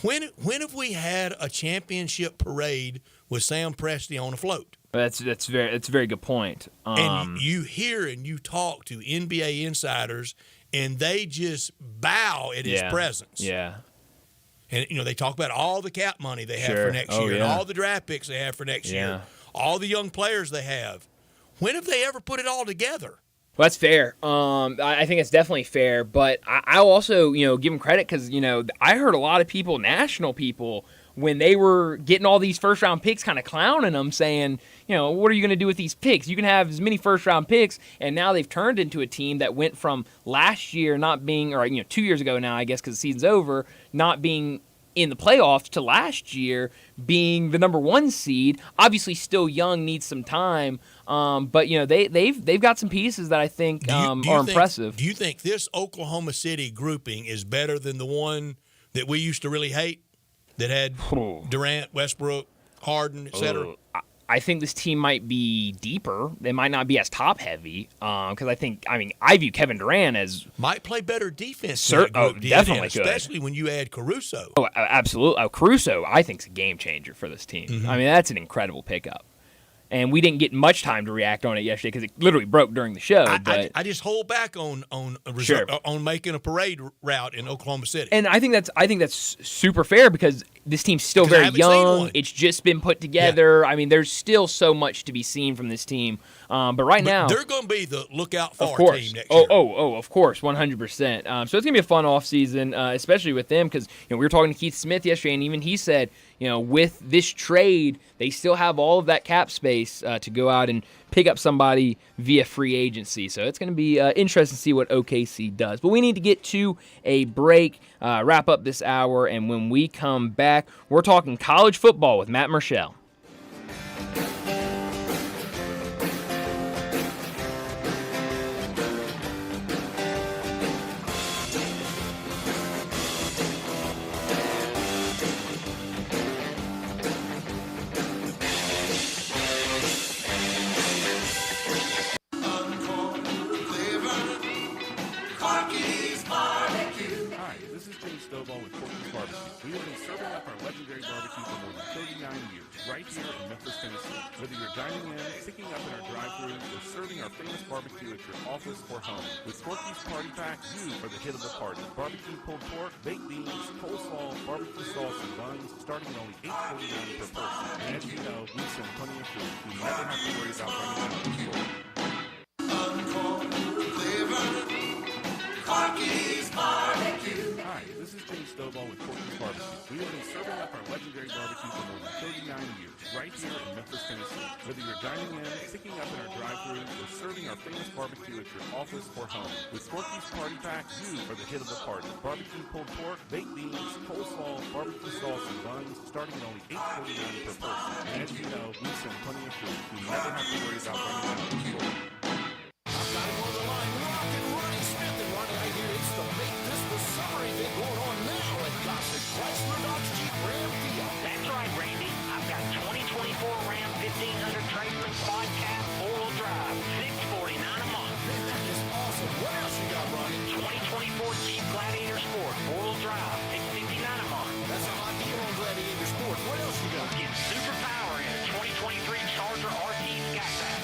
When have we had a championship parade with Sam Presti on a float? That's a very good point. And you hear and you talk to NBA insiders, and they just bow at his presence. Yeah. And, they talk about all the cap money they have for next year and all the draft picks they have for next year, all the young players they have. When have they ever put it all together? Well, that's fair. I think it's definitely fair, but I'll also, give him credit because, I heard a lot of people, national people, when they were getting all these first-round picks, kind of clowning them, saying, what are you going to do with these picks? You can have as many first-round picks, and now they've turned into a team that went from last year not being, or 2 years ago now, I guess, because the season's over, not being in the playoffs to last year being the number 1 seed. Obviously, still young, needs some time, but they've got some pieces that I think are impressive. Do you think this Oklahoma City grouping is better than the one that we used to really hate? That had Durant, Westbrook, Harden, etc. I think this team might be deeper. They might not be as top-heavy because I view Kevin Durant as might play better defense. Definitely, especially when you add Caruso. Oh, absolutely. Caruso, I think, is a game changer for this team. Mm-hmm. That's an incredible pickup. And we didn't get much time to react on it yesterday because it literally broke during the show. I just hold back on making a parade route in Oklahoma City. And I think that's super fair because this team's still very young. It's just been put together. Yeah. There's still so much to be seen from this team. But now they're going to be the lookout for team next year. Of course, 100%. So it's going to be a fun offseason, especially with them because we were talking to Keith Smith yesterday, and even he said, with this trade, they still have all of that cap space to go out and pick up somebody via free agency. So it's going to be interesting to see what OKC does. But we need to get to a break, wrap up this hour, and when we come back, we're talking college football with Matt Marshall. We have been serving up our legendary barbecue for more than 39 years, right here in Memphis, Tennessee. Whether you're dining in, picking up in our drive-thru, or serving our famous barbecue at your office or home, with Corky's Party Pack, you are the hit of the party. Barbecue pulled pork, baked beans, coleslaw, barbecue sauce, and buns, starting at only $8.49 per person. And as you know, we send plenty of food. You never have to worry about running out of the store. Uncorked flavor, Corky's Barbecue. Hi, this is James Stovall with Corky's Barbecue. We have been serving up our legendary barbecue for more than 39 years, right here in Memphis, Tennessee. Whether you're dining in, picking up in our drive-thru, or serving our famous barbecue at your office or home, with Corky's Party Pack, you are the hit of the party. Barbecue pulled pork, baked beans, coleslaw, barbecue sauce, and buns, starting at only $8.49 per person. And as you know, we send plenty of food. You never have to worry about running out of the store. I've got him on the line, rockin' Ronnie Smith, and Ronnie, I hear it's the Make This the Summer event going on now at Gossett Chrysler Dodge Jeep Ram Field. That's right, Randy. I've got 2024 Ram 1500 Traceman Quad Cab 4-wheel drive, $649 a month. Man, that is awesome. What else you got, Ronnie? 2024 Jeep Gladiator Sport 4-wheel drive, $659 a month. That's a hot deal on Gladiator Sport. What else you got? Get super power in a 2023 Charger RT Scat Pack,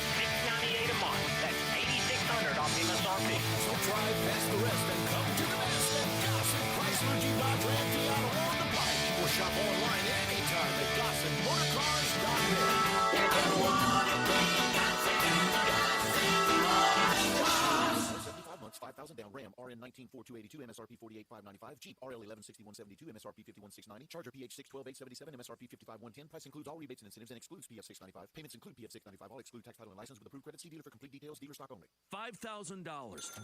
$698 a month. That's $8,600 off MSRP. So drive past the rest and come to the best at Gossett Chrysler Jeep Dodge Ram Field on the bike. Or shop online anytime at GossettMotorCars.net. RN 194282, MSRP 48595. Jeep RL 116172, MSRP 51690. Charger PH 612877, MSRP 55110. Price includes all rebates and incentives and excludes PF 695. Payments include PF 695. All exclude tax, title, and license with approved credit. See dealer for complete details. Dealer stock only. $5,000.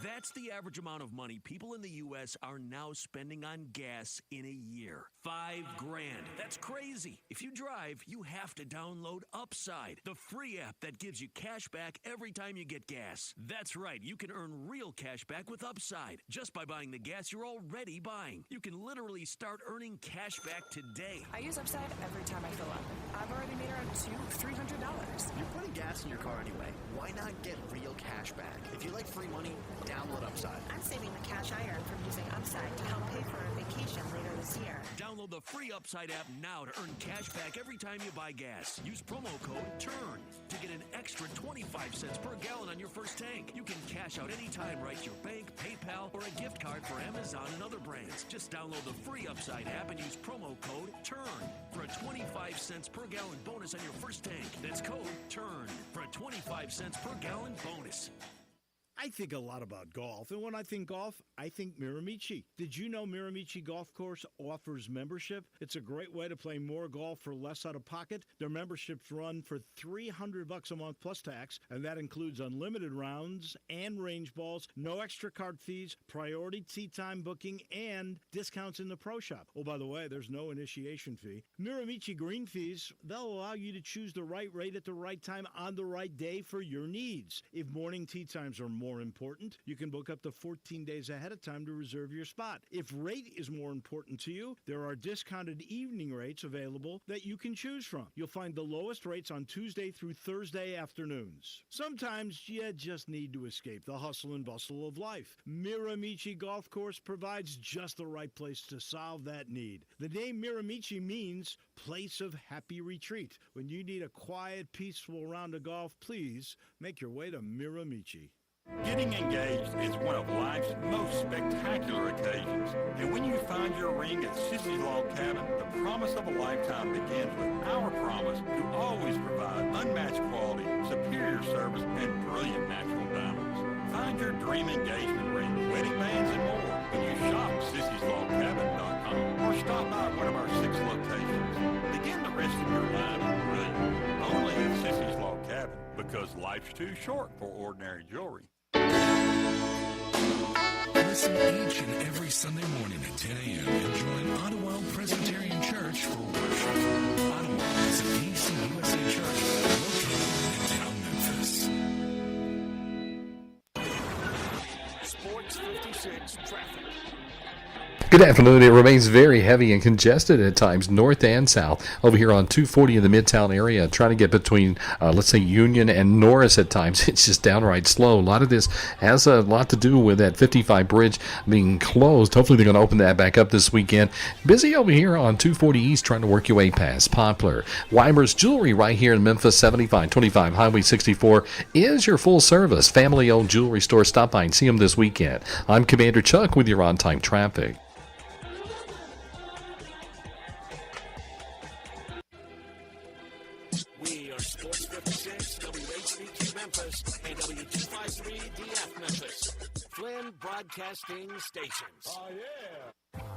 That's the average amount of money people in the U.S. are now spending on gas in a year. $5,000. That's crazy. If you drive, you have to download Upside, the free app that gives you cash back every time you get gas. That's right. You can earn real cash back with Upside just by buying the gas you're already buying. You can literally start earning cash back today. I use Upside every time I fill up. I've already made around $300. You're putting gas in your car anyway. Why not get real cash back? If you like free money, download Upside. I'm saving the cash I earn from using Upside to help pay for a vacation later this year. Download the free Upside app now to earn cash back every time you buy gas. Use promo code TURN to get an extra 25 cents per gallon on your first tank. You can cash out anytime right to your bank, PayPal, or a gift card for Amazon and other brands. Just download the free Upside app and use promo code TURN for a 25 cents per gallon bonus on your first tank. That's code TURN for a 25 cents per gallon bonus. I think a lot about golf, and when I think golf, I think Miramichi. Did you know Miramichi Golf Course offers membership? It's a great way to play more golf for less out of pocket. Their memberships run for $300 a month plus tax, and that includes unlimited rounds and range balls, no extra card fees, priority tee time booking, and discounts in the pro shop. Oh, by the way, there's no initiation fee. Miramichi green fees, they'll allow you to choose the right rate at the right time on the right day for your needs. If morning tee times are more important, you can book up to 14 days ahead of time to reserve your spot. If rate is more important to you, there are discounted evening rates available that you can choose from. You'll find the lowest rates on Tuesday through Thursday afternoons. Sometimes you just need to escape the hustle and bustle of life. Miramichi Golf Course provides just the right place to solve that need. The name Miramichi means place of happy retreat. When you need a quiet, peaceful round of golf, please make your way to Miramichi. Getting engaged is one of life's most spectacular occasions. And when you find your ring at Sissy's Log Cabin, the promise of a lifetime begins with our promise to always provide unmatched quality, superior service, and brilliant natural diamonds. Find your dream engagement ring, wedding bands, and more when you shop Sissy'sLogCabin.com or stop by one of our 6 locations. Begin the rest of your life brilliant, only at Sissy's Log Cabin, because life's too short for ordinary jewelry. Listen each and every Sunday morning at 10 a.m. and join Ottawa Presbyterian Church for worship. Ottawa is an ACUSA church located in town Memphis. Sports 56 traffic. Good afternoon. It remains very heavy and congested at times, north and south. Over here on 240 in the Midtown area, trying to get between, let's say, Union and Norris at times. It's just downright slow. A lot of this has a lot to do with that 55 bridge being closed. Hopefully they're going to open that back up this weekend. Busy over here on 240 East, trying to work your way past Poplar. Weimer's Jewelry right here in Memphis, 7525 Highway 64 is your full-service, family-owned jewelry store. Stop by and see them this weekend. I'm Commander Chuck with your on-time traffic. Sports 56, WHBQ Memphis, and W253 DF Memphis. Flynn Broadcasting Stations. Oh, yeah. Now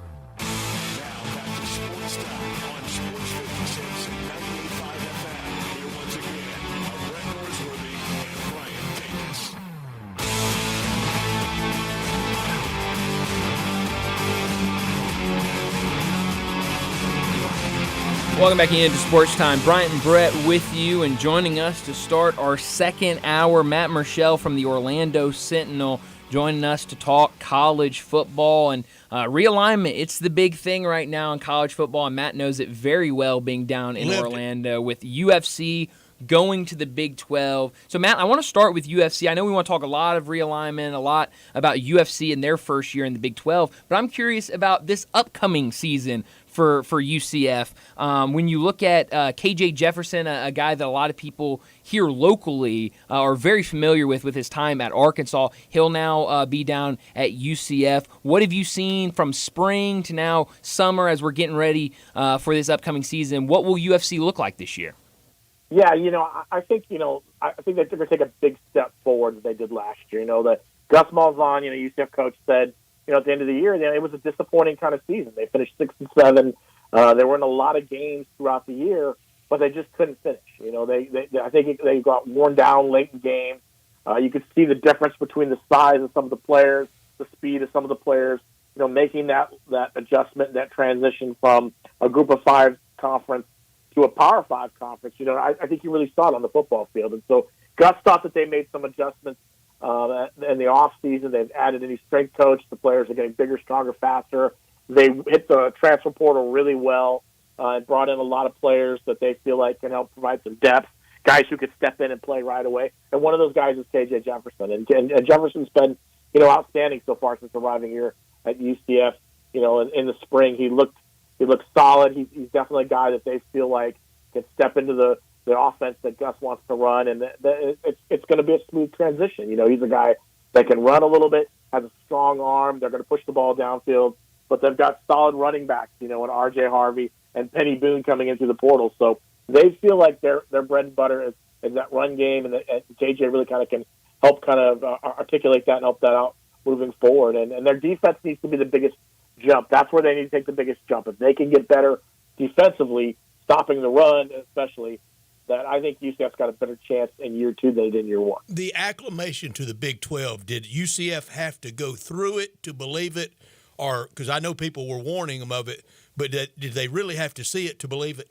back to Sports Time on Sports 56 and 98.5 FM. Here once again are Brett Norsworthy and Brian Davis. Welcome back into Sports Time. Bryant and Brett with you, and joining us to start our second hour, Matt Murschel from the Orlando Sentinel, joining us to talk college football and realignment. It's the big thing right now in college football, and Matt knows it very well, being down in Orlando with UFC going to the Big 12. So, Matt, I want to start with UFC. I know we want to talk a lot of realignment, a lot about UFC in their first year in the Big 12, but I'm curious about this upcoming season for UCF. When you look at KJ Jefferson, a guy that a lot of people here locally are very familiar with his time at Arkansas, he'll now be down at UCF. What have you seen from spring to now summer as we're getting ready for this upcoming season? What will UFC look like this year? Yeah, I think that they're going to take a big step forward that they did last year. That Gus Malzahn, UCF coach, said at the end of the year, it was a disappointing kind of season. They finished 6-7. They were in a lot of games throughout the year, but they just couldn't finish. I think they got worn down late in games. You could see the difference between the size of some of the players, the speed of some of the players. Making that adjustment, that transition from a Group of 5 conference to a Power 5 conference. I think you really saw it on the football field. And so Gus thought that they made some adjustments in the off season. They've added a new strength coach. The players are getting bigger, stronger, faster. They hit the transfer portal really well and brought in a lot of players that they feel like can help provide some depth, guys who could step in and play right away. And one of those guys is KJ Jefferson. And Jefferson's been, outstanding so far since arriving here at UCF. In the spring, he looked solid. He's definitely a guy that they feel like can step into the offense that Gus wants to run, and it's going to be a smooth transition. He's a guy that can run a little bit, has a strong arm. They're going to push the ball downfield, but they've got solid running backs, and R.J. Harvey and Penny Boone coming in through the portal. So they feel like their bread and butter is that run game, and JJ really kind of can help articulate that and help that out moving forward. And their defense needs to be the biggest jump. That's where they need to take the biggest jump. If they can get better defensively, stopping the run especially, that I think UCF's got a better chance in year 2 than they did in year 1. The acclimation to the Big 12, did UCF have to go through it to believe it? Or, because I know people were warning them of it, but did they really have to see it to believe it?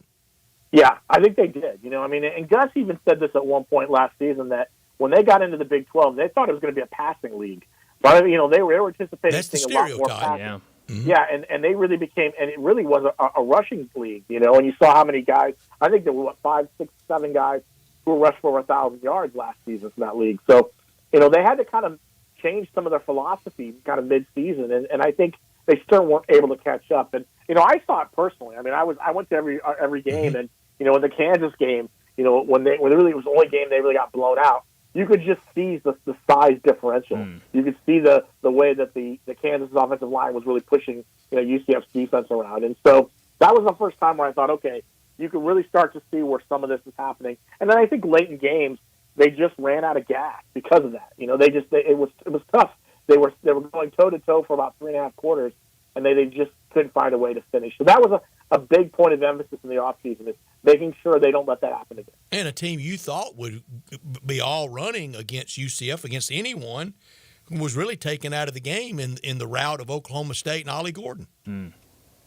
Yeah, I think they did. And Gus even said this at one point last season, that when they got into the Big 12, they thought it was going to be a passing league. But, they were anticipating seeing a lot more passing. Yeah. Mm-hmm. Yeah, and they really became, and it really was a rushing league, and you saw how many guys, I think there were 5, 6, 7 guys who rushed for 1,000 yards last season in that league. So, they had to kind of change some of their philosophy kind of mid-season, and I think they still weren't able to catch up. And, I saw it personally. I mean, I went to every game, and, in the Kansas game, when it was the only game they really got blown out, you could just see the size differential. You could see the way that the Kansas offensive line was really pushing UCF's defense around. And so that was the first time where I thought, okay, you could really start to see where some of this is happening. And then I think late in games, they just ran out of gas because of that. It was tough. They were going toe-to-toe for about 3.5 quarters, and they just couldn't find a way to finish. So that was a big point of emphasis in the offseason, is making sure they don't let that happen again. And a team you thought would be all running against UCF, against anyone, was really taken out of the game in the rout of Oklahoma State and Ollie Gordon.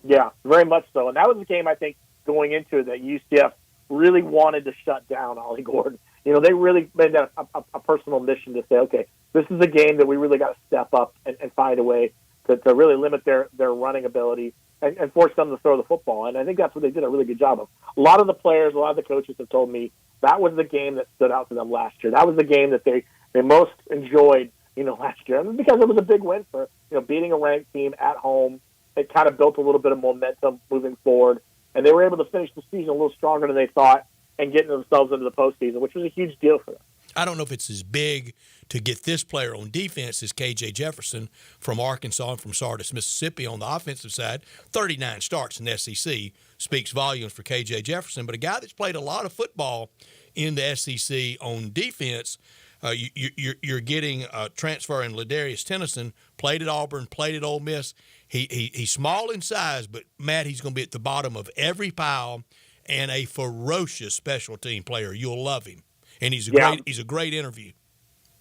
Yeah, very much so. And that was a game, I think, going into it, that UCF really wanted to shut down Ollie Gordon. They really made that a personal mission to say, okay, this is a game that we really got to step up and find a way to really limit their running ability and force them to throw the football. And I think that's what they did a really good job of. A lot of the players, a lot of the coaches have told me that was the game that stood out to them last year. That was the game that they most enjoyed, last year. And because it was a big win for, beating a ranked team at home. It kind of built a little bit of momentum moving forward. And they were able to finish the season a little stronger than they thought and getting themselves into the postseason, which was a huge deal for them. I don't know if it's as big to get this player on defense as KJ Jefferson from Arkansas and from Sardis, Mississippi on the offensive side. 39 starts in the SEC speaks volumes for KJ Jefferson, but a guy that's played a lot of football in the SEC on defense, you're getting a transfer in Ladarius Tennyson, played at Auburn, played at Ole Miss. He's small in size, but, Matt, he's going to be at the bottom of every pile and a ferocious special team player. You'll love him. And he's a great interview.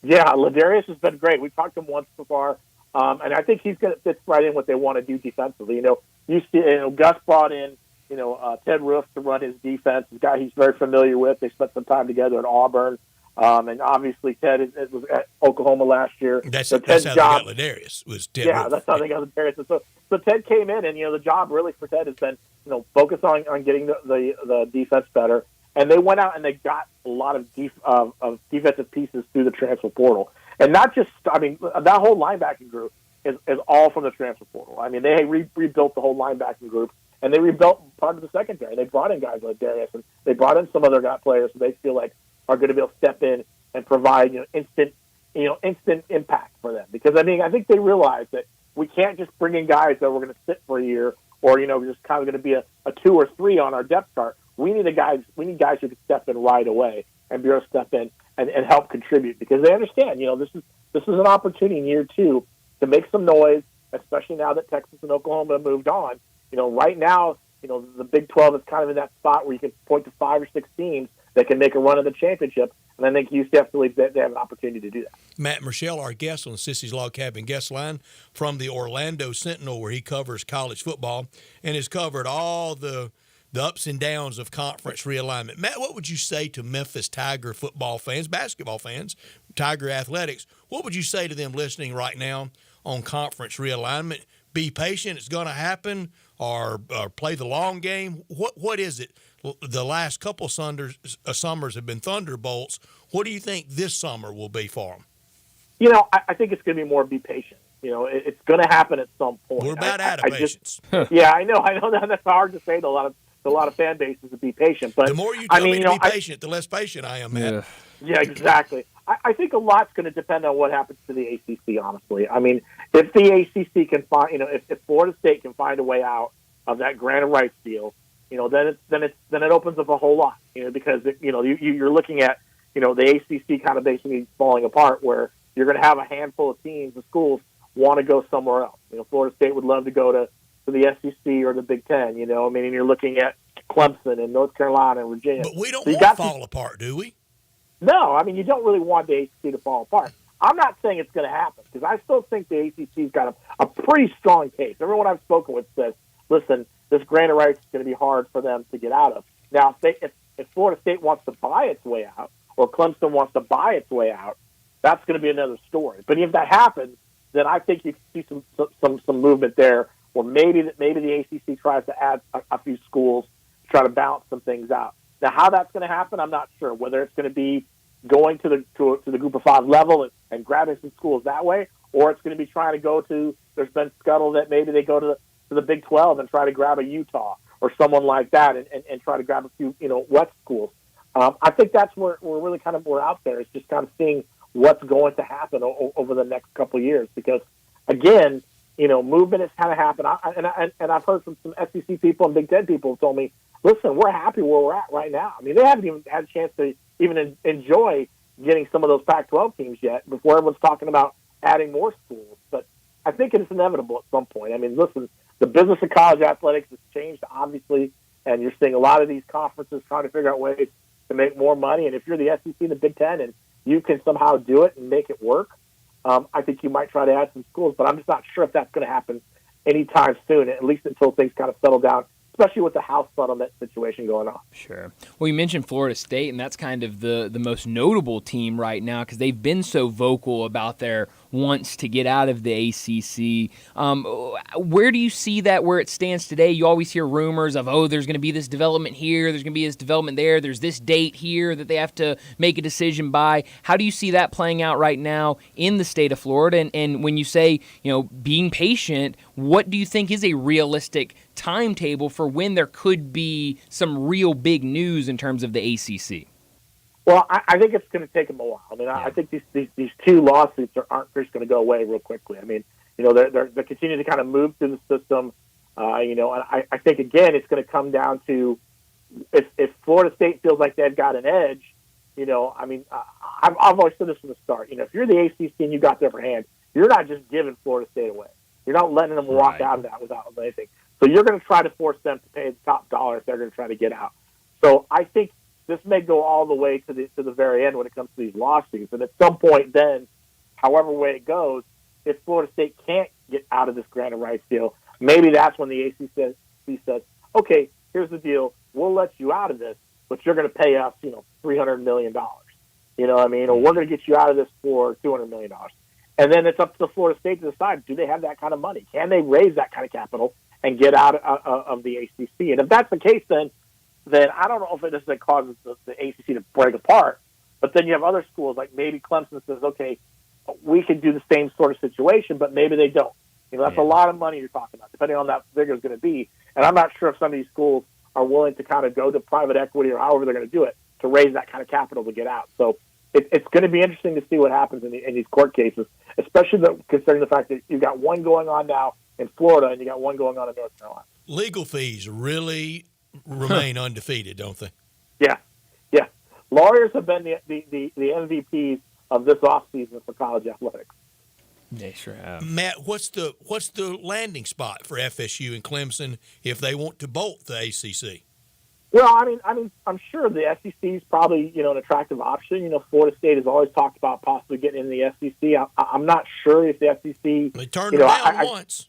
Yeah, Ladarius has been great. We've talked to him once before, and I think he's going to fit right in what they want to do defensively. Gus brought in, Ted Roof to run his defense. A guy he's very familiar with. They spent some time together at Auburn, and obviously Ted was at Oklahoma last year. That's how they got Ladarius. Was Ted Roof. That's how they got Ladarius. So Ted came in, and the job really for Ted has been focus on getting the defense better. And they went out and they got a lot of defensive pieces through the transfer portal. And not just, that whole linebacking group is all from the transfer portal. They rebuilt the whole linebacking group, and they rebuilt part of the secondary. They brought in guys like Darius, and they brought in some other players who they feel like are going to be able to step in and provide instant impact for them. Because, I think they realize that we can't just bring in guys that we're going to sit for a year or, just kind of going to be a 2 or 3 on our depth chart. We need guys who can step in right away and be able to step in and help contribute, because they understand, this is an opportunity in year 2 to make some noise especially now that Texas and Oklahoma have moved on. Right now, the Big 12 is kind of in that spot where you can point to 5 or 6 teams that can make a run of the championship, and I think UCF believes that they have an opportunity to do that. Matt Michelle, our guest on the Sissy's Log Cabin guest line from the Orlando Sentinel, where he covers college football and has covered all the ups and downs of conference realignment. Matt, what would you say to Memphis Tiger football fans, basketball fans, Tiger athletics? What would you say to them listening right now on conference realignment? Be patient, it's going to happen, or play the long game? What is it? The last couple summers have been thunderbolts. What do you think this summer will be for them? I think it's going to be more be patient. It's going to happen at some point. We're about out of patience. Yeah, I know that's hard to say to a lot of fan bases to be patient. But the more you tell me to be patient, the less patient I am, Matt. Yeah, exactly. I think a lot's going to depend on what happens to the ACC, honestly. I mean, if the ACC can find, if Florida State can find a way out of that grant of rights deal, then it opens up a whole lot, because you're looking at, the ACC kind of basically falling apart, where you're going to have a handful of teams and schools want to go somewhere else. Florida State would love to go to the SEC or the Big Ten. And you're looking at Clemson and North Carolina and Virginia. But we don't want to fall apart, do we? No, you don't really want the ACC to fall apart. I'm not saying it's going to happen, because I still think the ACC's got a pretty strong case. Everyone I've spoken with says, listen, this grant of rights is going to be hard for them to get out of. Now, if Florida State wants to buy its way out, or Clemson wants to buy its way out, that's going to be another story. But if that happens, then I think you can see some movement there, where maybe the ACC tries to add a few schools to try to balance some things out. Now, how that's going to happen, I'm not sure. Whether it's going to be going to the Group of 5 level and grabbing some schools that way, or it's going to be trying to go to. There's been scuttle that maybe they go to the Big 12 and try to grab a Utah or someone like that, and try to grab a few West schools. I think that's where we're really kind of out there. It's just kind of seeing what's going to happen over the next couple of years, because again, movement has kind of happened. And I've heard from some SEC people and Big Ten people who told me, listen, we're happy where we're at right now. They haven't even had a chance to even enjoy getting some of those Pac-12 teams yet, before everyone's talking about adding more schools. But I think it's inevitable at some point. Listen, the business of college athletics has changed, obviously, and you're seeing a lot of these conferences trying to figure out ways to make more money. And if you're the SEC and the Big Ten and you can somehow do it and make it work, I think you might try to add some schools. But I'm just not sure if that's going to happen anytime soon, at least until things kind of settle down, especially with the House settlement situation going on. Sure. Well, you mentioned Florida State, and that's kind of the most notable team right now, because they've been so vocal about their wants to get out of the ACC. Where do you see that where it stands today? You always hear rumors of, there's going to be this development here, there's going to be this development there, there's this date here that they have to make a decision by. How do you see that playing out right now in the state of Florida? And when you say, being patient, what do you think is a realistic timetable for when there could be some real big news in terms of the ACC? Well, I think it's going to take them a while. I think these two lawsuits aren't just going to go away real quickly. They're continuing to kind of move through the system. And I think, again, it's going to come down to if Florida State feels like they've got an edge, I've always said this from the start. If you're the ACC and you got the upper hand, you're not just giving Florida State away. You're not letting them walk out of that without anything. So you're going to try to force them to pay the top dollar if they're going to try to get out. So I think this may go all the way to the very end when it comes to these lawsuits. And at some point then, however way it goes, if Florida State can't get out of this grant of rights deal, maybe that's when the ACC says, okay, here's the deal. We'll let you out of this, but you're going to pay us, $300 million. Or we're going to get you out of this for $200 million. And then it's up to Florida State to decide, do they have that kind of money? Can they raise that kind of capital and get out of the ACC? And if that's the case, then I don't know if it necessarily causes the ACC to break apart, but then you have other schools, like maybe Clemson says, okay, we can do the same sort of situation, but maybe they don't. That's a lot of money you're talking about, depending on that figure is going to be. And I'm not sure if some of these schools are willing to kind of go to private equity or however they're going to do it to raise that kind of capital to get out. So it's going to be interesting to see what happens in these court cases, especially considering the fact that you've got one going on now in Florida and you got one going on in North Carolina. Legal fees really remain undefeated, don't they? Yeah. Lawyers have been the MVPs of this offseason for college athletics. They sure have. Matt, what's the landing spot for FSU and Clemson if they want to bolt the ACC? Well, I mean, I'm sure the SEC is probably, an attractive option. Florida State has always talked about possibly getting in the SEC. I'm not sure if the SEC. They turned them down once.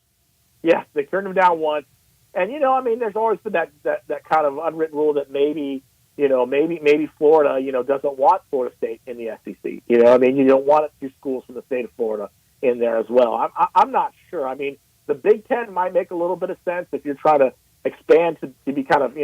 Yes, they turned them down once. And, there's always been that kind of unwritten rule that maybe Florida, doesn't want Florida State in the SEC. You don't want two schools from the state of Florida in there as well. I'm not sure. I mean, the Big Ten might make a little bit of sense if you're trying to expand to be kind of,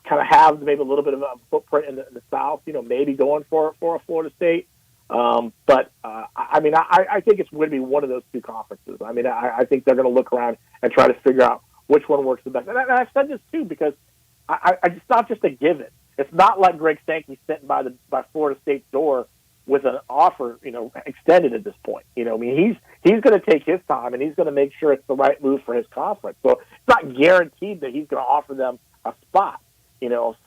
have maybe a little bit of a footprint in the South, maybe going for a Florida State. But I think it's going to be one of those two conferences. I mean, I think they're going to look around and try to figure out which one works the best. And I've said this too because it's not just a given. It's not like Greg Sankey's sitting by Florida State's door with an offer, extended at this point. He's going to take his time and he's going to make sure it's the right move for his conference. So it's not guaranteed that he's going to offer them a spot.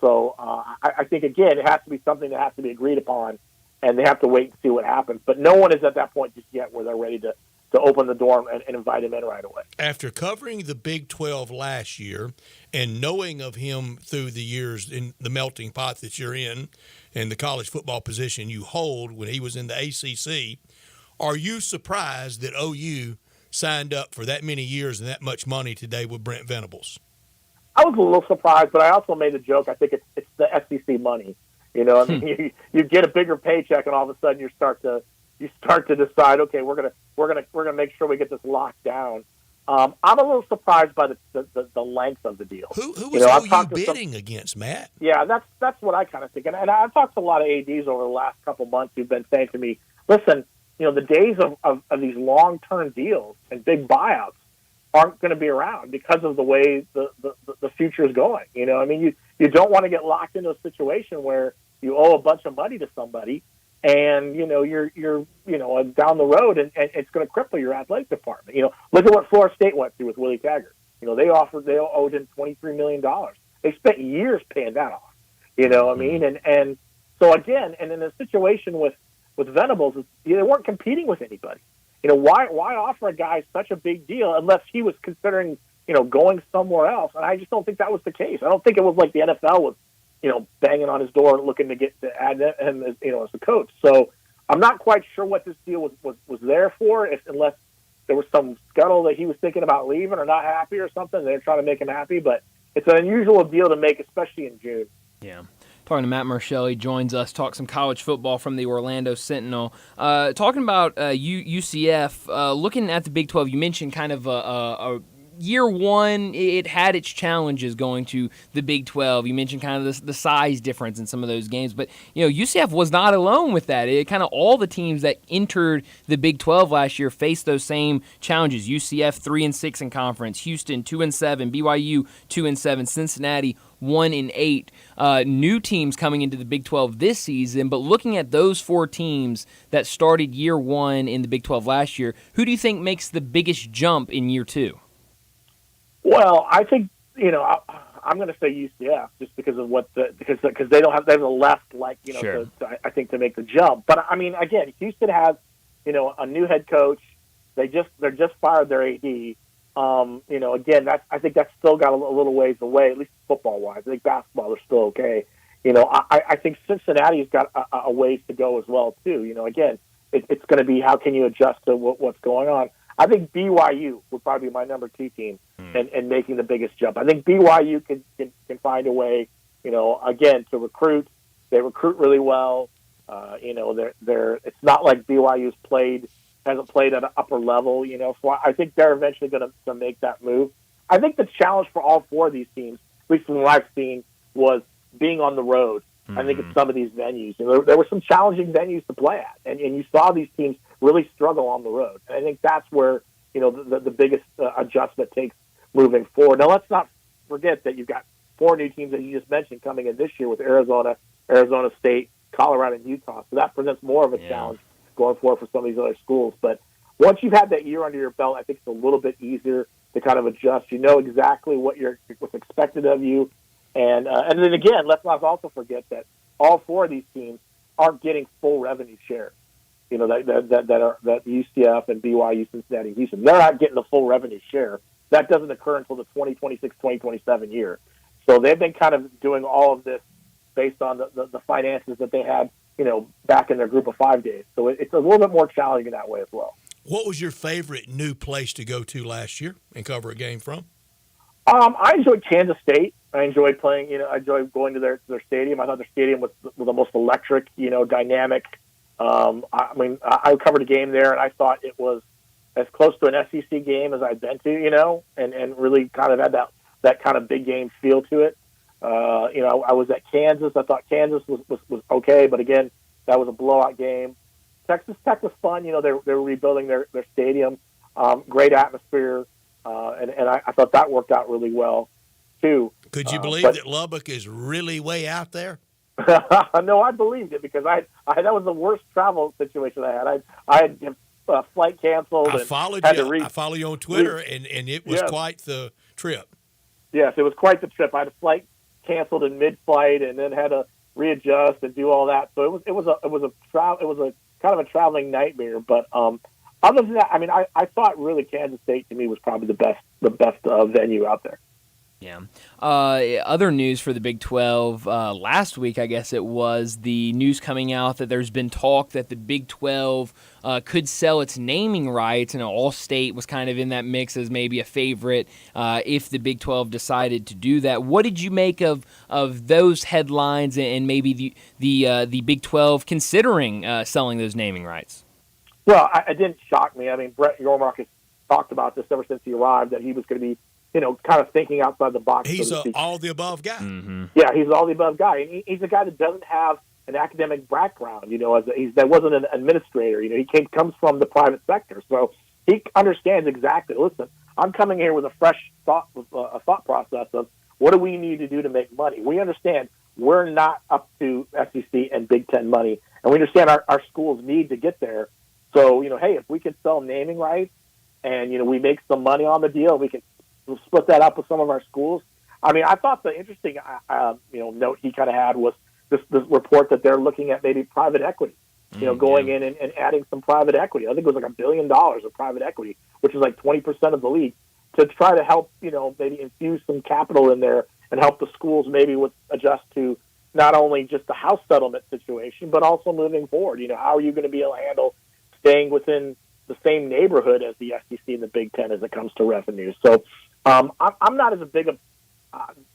So I think again it has to be something that has to be agreed upon, and they have to wait and see what happens. But no one is at that point just yet where they're ready to open the door and invite him in right away. After covering the Big 12 last year and knowing of him through the years in the melting pot that you're in and the college football position you hold when he was in the ACC, are you surprised that OU signed up for that many years and that much money today with Brent Venables? I was a little surprised, but I also made the joke. I think it's the SEC money. You get a bigger paycheck, and all of a sudden you start to decide, okay, we're gonna make sure we get this locked down. I'm a little surprised by the length of the deal. Who was OU bidding against, Matt? Yeah, that's what I kind of think, and I've talked to a lot of ADs over the last couple months who've been saying to me, listen, the days of these long-term deals and big buyouts aren't going to be around because of the way the future is going. You don't want to get locked into a situation where you owe a bunch of money to somebody and, you're down the road and it's going to cripple your athletic department. Look at what Florida State went through with Willie Taggart. They owed him $23 million. They spent years paying that off. And so again, and in a situation with Venables, they weren't competing with anybody. Why offer a guy such a big deal unless he was considering, going somewhere else? And I just don't think that was the case. I don't think it was like the NFL was, banging on his door looking to add him as, as a coach. So I'm not quite sure what this deal was there for, unless there was some scuttle that he was thinking about leaving or not happy or something. They're trying to make him happy, but it's an unusual deal to make, especially in June. Yeah. Talking to Matt Marshall, he joins us, talk some college football from the Orlando Sentinel. Talking about UCF, looking at the Big 12, you mentioned kind of a year one, it had its challenges going to the Big 12. You mentioned kind of the size difference in some of those games, but UCF was not alone with that. It kind of all the teams that entered the Big 12 last year faced those same challenges. UCF 3-6 in conference, Houston 2-7, BYU 2-7, Cincinnati 1-8. New teams coming into the Big 12 this season, but looking at those four teams that started year one in the Big 12 last year, who do you think makes the biggest jump in year two? Well, I think I'm going to say UCF just because of because they have the left sure. I think to make the jump. But I mean, again, Houston has a new head coach. They're just fired their AD. Again, I think that's still got a little ways away, at least football wise. I think basketball they're still okay. I think Cincinnati's got a ways to go as well too. Again, it's going to be how can you adjust to what's going on. I think BYU would probably be my number two team and making the biggest jump. I think BYU can find a way, again, to recruit. They recruit really well. It's not like BYU's hasn't played at an upper level, so I think they're eventually going to make that move. I think the challenge for all four of these teams, at least from what I've seen, was being on the road. I think at some of these venues. There were some challenging venues to play at, and you saw these teams really struggle on the road. And I think that's where the biggest adjustment takes moving forward. Now, let's not forget that you've got four new teams that you just mentioned coming in this year with Arizona State, Colorado, and Utah. So that presents more of a challenge going forward for some of these other schools. But once you've had that year under your belt, I think it's a little bit easier to kind of adjust. You know exactly what's expected of you. And then again, let's not also forget that all four of these teams aren't getting full revenue share. that UCF and BYU, Cincinnati, Houston, they're not getting the full revenue share. That doesn't occur until the 2026-2027 year. So they've been kind of doing all of this based on the finances that they had, back in their Group of 5 days. So it's a little bit more challenging in that way as well. What was your favorite new place to go to last year and cover a game from? I enjoyed Kansas State. I enjoyed playing. I enjoyed going to their stadium. I thought their stadium was the most electric, dynamic. I covered a game there, and I thought it was as close to an SEC game as I'd been to, and really kind of had that kind of big game feel to it. I was at Kansas. I thought Kansas was okay, but again, that was a blowout game. Texas Tech was fun. They're rebuilding their stadium. Great atmosphere, and I thought that worked out really well too. Could you believe that Lubbock is really way out there? No, I believed it because I that was the worst travel situation I had. I had a flight canceled. I follow you on Twitter, and it was quite the trip. Yes, it was quite the trip. I had a flight canceled in mid-flight, and then had to readjust and do all that. So it was a kind of a traveling nightmare. But other than that, I thought really Kansas State to me was probably the best venue out there. Yeah. Other news for the Big 12, last week, I guess it was, the news coming out that there's been talk that the Big 12 could sell its naming rights, and All-State was kind of in that mix as maybe a favorite if the Big 12 decided to do that. What did you make of those headlines and maybe the Big 12 considering selling those naming rights? Well, it didn't shock me. Brett Yormark has talked about this ever since he arrived, that he was going to be kind of thinking outside the box. He's an all-the-above guy. Mm-hmm. Yeah, he's an all-the-above guy. And he's a guy that doesn't have an academic background, that wasn't an administrator. He comes from the private sector. So he understands exactly, listen, I'm coming here with a fresh thought process of what do we need to do to make money? We understand we're not up to SEC and Big Ten money, and we understand our schools need to get there. So, hey, if we can sell naming rights and, we make some money on the deal, we can split that up with some of our schools. I thought the interesting, note he kind of had was this report that they're looking at maybe private equity, going in and adding some private equity. I think it was like $1 billion of private equity, which is like 20% of the league, to try to help, maybe infuse some capital in there and help the schools maybe adjust to not only just the house settlement situation, but also moving forward. How are you going to be able to handle staying within the same neighborhood as the SEC and the Big Ten as it comes to revenue? So I'm not as big of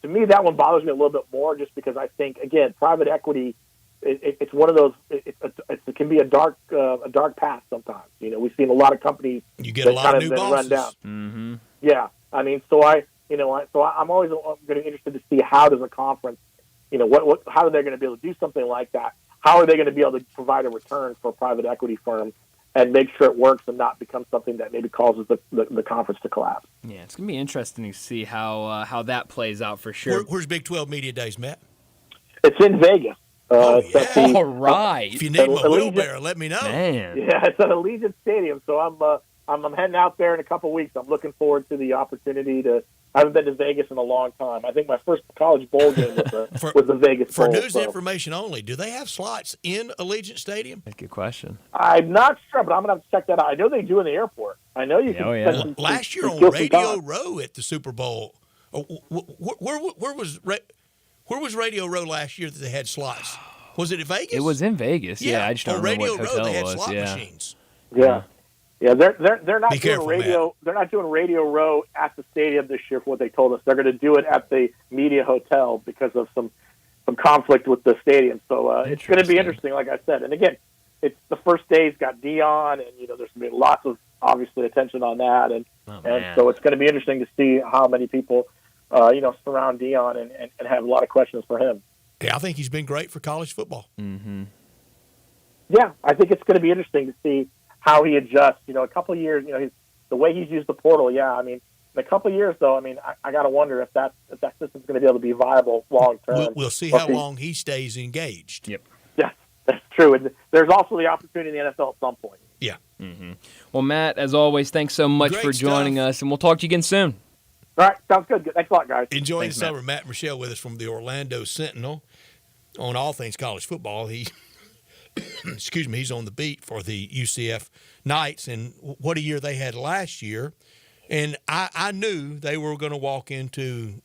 to me, that one bothers me a little bit more, just because I think, again, private equity, it's one of those. It can be a dark path sometimes. We've seen a lot of companies. You get a lot of new bosses. Run down. Mm-hmm. Yeah, so I'm always going to be interested to see how does a conference, how are they going to be able to do something like that? How are they going to be able to provide a return for a private equity firm and make sure it works and not become something that maybe causes the conference to collapse? Yeah, it's going to be interesting to see how that plays out for sure. Where's Big 12 Media Days, Matt? It's in Vegas. All right. If you need my wheelbarrow, let me know. Man. Yeah, it's at Allegiant Stadium, so I'm heading out there in a couple weeks. I'm looking forward to the opportunity to. I haven't been to Vegas in a long time. I think my first college bowl game was the Vegas For Bowl. news information only, do they have slots in Allegiant Stadium? That's a good question. I'm not sure, but I'm going to have to check that out. I know they do in the airport. I know you can. Well, last year on Radio Row at the Super Bowl, where was Radio Row last year that they had slots? Was it in Vegas? It was in Vegas. Yeah, I just don't remember Radio what hotel Row they had was. slot machines. Yeah. Yeah, they're not doing radio. Matt. They're not doing Radio Row at the stadium this year, for what they told us. They're going to do it at the Media Hotel because of some conflict with the stadium. So it's going to be interesting, like I said. And again, it's the first day's got Dion, and there's going to be lots of obviously attention on that, and so it's going to be interesting to see how many people surround Dion and have a lot of questions for him. Yeah, I think he's been great for college football. Mm-hmm. Yeah, I think it's going to be interesting to see how he adjusts. A couple of years, the way he's used the portal. Yeah, in a couple of years, though, I got to wonder if that system's going to be able to be viable long term. We'll see how long he stays engaged. Yep. Yeah, that's true. And there's also the opportunity in the NFL at some point. Yeah. Mm-hmm. Well, Matt, as always, thanks so much for joining us, and we'll talk to you again soon. All right, sounds good. Thanks a lot, guys. Enjoy the summer. Matt Michelle with us from the Orlando Sentinel on all things college football. excuse me, he's on the beat for the UCF Knights, and what a year they had last year. And I knew they were going to walk into,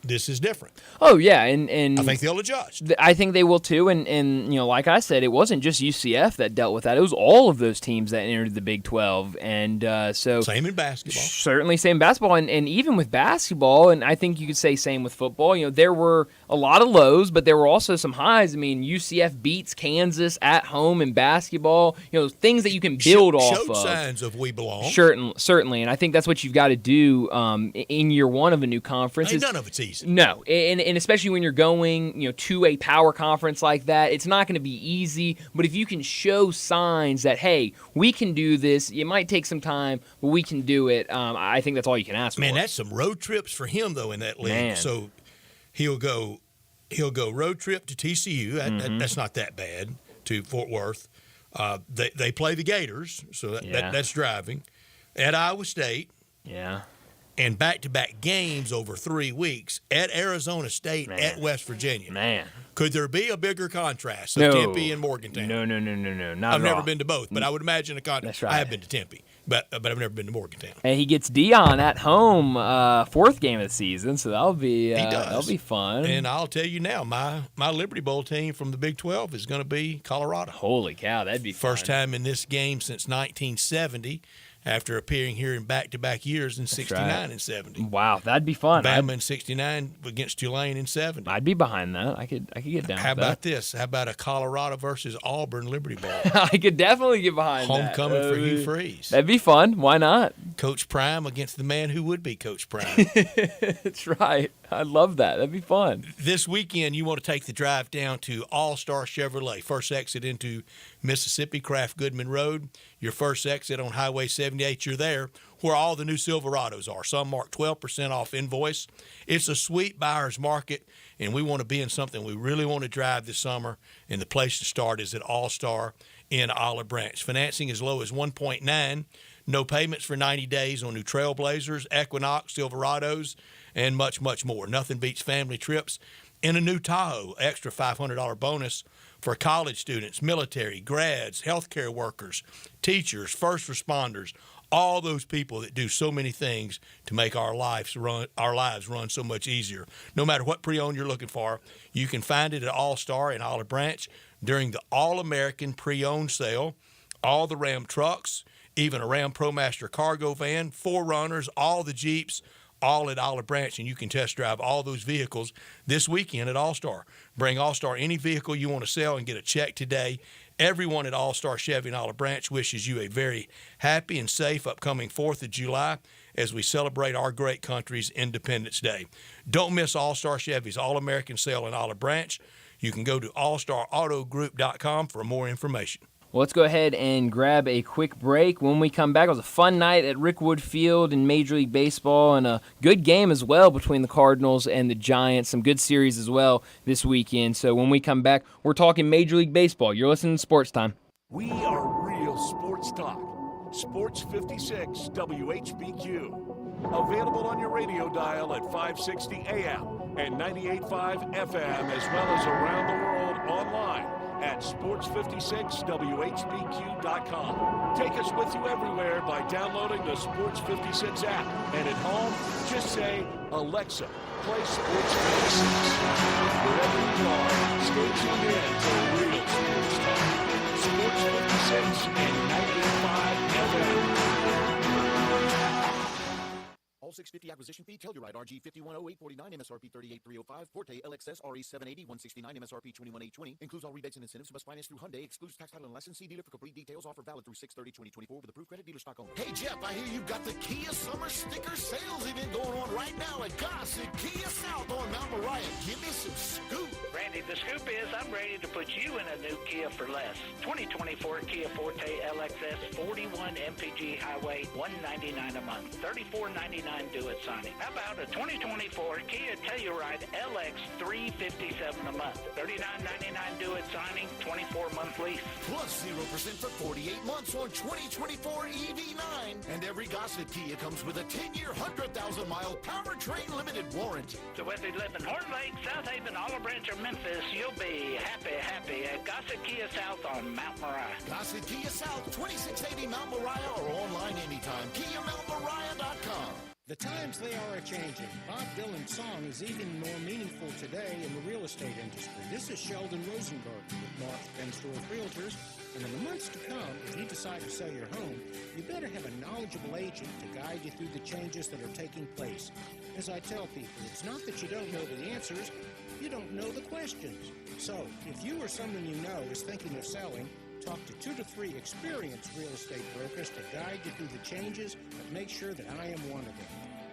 this is different. Oh, yeah, and I think they'll adjust. I think they will too, and like I said, it wasn't just UCF that dealt with that. It was all of those teams that entered the Big 12, and so same in basketball. Certainly same in basketball, and even with basketball, and I think you could say same with football. There were a lot of lows, but there were also some highs. I mean, UCF beats Kansas at home in basketball. Things that you can build off of. Showed signs of we belong. Certainly, and I think that's what you've got to do in year one of a new conference. None of it's easy. No, and especially when you're going to a power conference like that, it's not going to be easy. But if you can show signs that, hey, we can do this, it might take some time, but we can do it. I think that's all you can ask for. Man, that's some road trips for him though in that league. Man. So he'll go road trip to TCU. That's not that bad. To Fort Worth. They play the Gators, so that's driving. At Iowa State. Yeah. And back-to-back games over 3 weeks at Arizona State, at West Virginia. Man. Could there be a bigger contrast of Tempe and Morgantown? No. Not I've at never all. been to both, but I would imagine a contrast. That's right. I have been to Tempe, but I've never been to Morgantown. And he gets Dion at home, fourth game of the season, so that'll be fun. And I'll tell you now, my Liberty Bowl team from the Big 12 is going to be Colorado. Holy cow, that'd be first time in this game since 1970. After appearing here in back-to-back years in 69 and 70. Wow, that'd be fun. Bama in 69 against Tulane in 70. I'd be behind that. I could get down How with about that. this? How about a Colorado versus Auburn Liberty Bowl? I could definitely get behind that. Homecoming for Hugh Freeze. That'd be fun. Why not? Coach Prime against the man who would be Coach Prime. That's right. I love that. That'd be fun. This weekend, you want to take the drive down to All-Star Chevrolet. First exit into Mississippi, Kraft Goodman Road. Your first exit on Highway 78, you're there where all the new Silverados are. Some mark 12% off invoice. It's a sweet buyer's market, and we want to be in something we really want to drive this summer, and the place to start is at All-Star in Olive Branch. Financing as low as 1.9, no payments for 90 days on new Trailblazers, Equinox, Silverados, and much, much more. Nothing beats family trips in a new Tahoe. Extra $500 bonus for college students, military, grads, healthcare workers, teachers, first responders, all those people that do so many things to make our lives run so much easier. No matter what pre-owned you're looking for, you can find it at All-Star in Olive Branch during the All-American pre-owned sale. All the Ram trucks, even a Ram ProMaster cargo van, 4Runners, all the Jeeps, all at Olive Branch, and you can test drive all those vehicles this weekend at All-Star. Bring All-Star any vehicle you want to sell and get a check today. Everyone at All-Star Chevy in Olive Branch wishes you a very happy and safe upcoming 4th of July as we celebrate our great country's Independence Day. Don't miss All-Star Chevy's All-American sale in Olive Branch. You can go to allstarautogroup.com for more information. Well, let's go ahead and grab a quick break. When we come back, it was a fun night at Rickwood Field in Major League Baseball and a good game as well between the Cardinals and the Giants. Some good series as well this weekend. So when we come back, we're talking Major League Baseball. You're listening to Sports Time. We are real sports talk. Sports 56 WHBQ. Available on your radio dial at 560 AM and 98.5 FM, as well as around the world online at sports56whbq.com. Take us with you everywhere by downloading the Sports 56 app. And at home, just say, Alexa, play Sports 56. Wherever you are, stay tuned in to real sports talk. Sports 56 and 98.5 FM. All 650 acquisition fee, Telluride RG 510849, MSRP 38305, Forte LXS RE 780 169, MSRP 21820. Includes all rebates and incentives. Must finance through Hyundai. Excludes tax, title, and license. See dealer for complete details. Offer valid through 6/30/2024 with approved credit. Dealer stock only. Hey Jeff, I hear you've got the Kia Summer Sticker Sales event going on right now at Gossett Kia South on Mount Moriah. Give me some scoop. Randy, the scoop is I'm ready to put you in a new Kia for less. 2024 Kia Forte LXS 41 MPG Highway, $199 a month, $34.99 do-it signing. How about a 2024 Kia Telluride LX 357 a month? $39.99 do-it signing, 24-month lease. Plus 0% for 48 months on 2024 EV9. And every Gossett Kia comes with a 10-year, 100,000-mile powertrain limited warranty. So whether you live in Horn Lake, South Haven, Olive Branch, or Memphis, you'll be happy at Gossett Kia South on Mount Moriah. Gossett Kia South, 2680 Mount Moriah, or online anytime. KiaMountMoriah.com. The times they are a-changing. Bob Dylan's song is even more meaningful today in the real estate industry. This is Sheldon Rosenberg with North Benstorff Realtors. And in the months to come, if you decide to sell your home, you better have a knowledgeable agent to guide you through the changes that are taking place. As I tell people, it's not that you don't know the answers, you don't know the questions. So, if you or someone you know is thinking of selling, talk to 2 to 3 experienced real estate brokers to guide you through the changes, but make sure that I am one of them.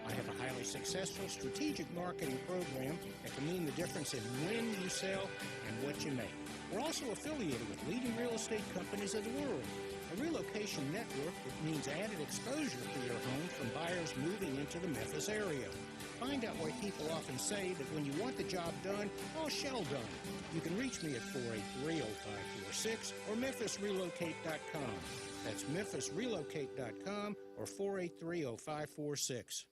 I have a highly successful strategic marketing program that can mean the difference in when you sell and what you make. We're also affiliated with leading real estate companies of the world. A relocation network that means added exposure for your home from buyers moving into the Memphis area. Find out why people often say that when you want the job done, all shell done. You can reach me at 483-0546 or MemphisRelocate.com. That's MemphisRelocate.com or 483-0546.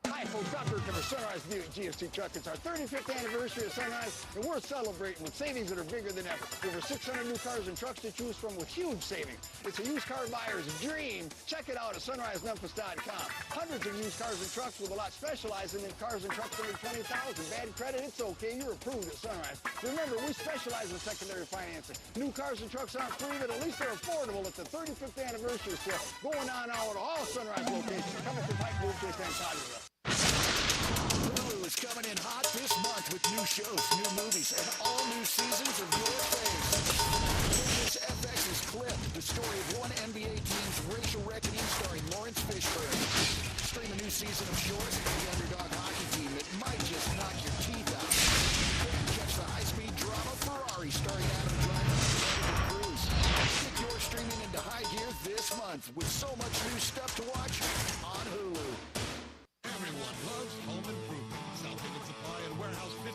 Hi, folks. I'm Dirk for Sunrise Buick GMC Truck. It's our 35th anniversary of Sunrise, and we're celebrating with savings that are bigger than ever. Over 600 new cars and trucks to choose from with huge savings. It's a used car buyer's dream. Check it out at sunrisememphis.com. Hundreds of used cars and trucks with a lot specializing in cars and trucks under $20,000. Bad credit, it's okay. You're approved at Sunrise. Remember, we specialize in secondary financing. New cars and trucks aren't free, but at least they're affordable at the 35th anniversary sale going on now at all Sunrise locations. Coming from Pike, Blue Chase, and Collierville. Hulu is coming in hot this month with new shows, new movies, and all new seasons of your faves. FX's Clip, the story of one NBA team's racial reckoning starring Lawrence Fishburne. Stream a new season of Short, the underdog hockey team that might just knock your teeth out. Catch the high-speed drama Ferrari starring Adam Driver and Cruise. Stick your streaming into high gear this month with so much new stuff to watch on Hulu. Everyone loves home improvement. South Haven Supply and Warehouse 51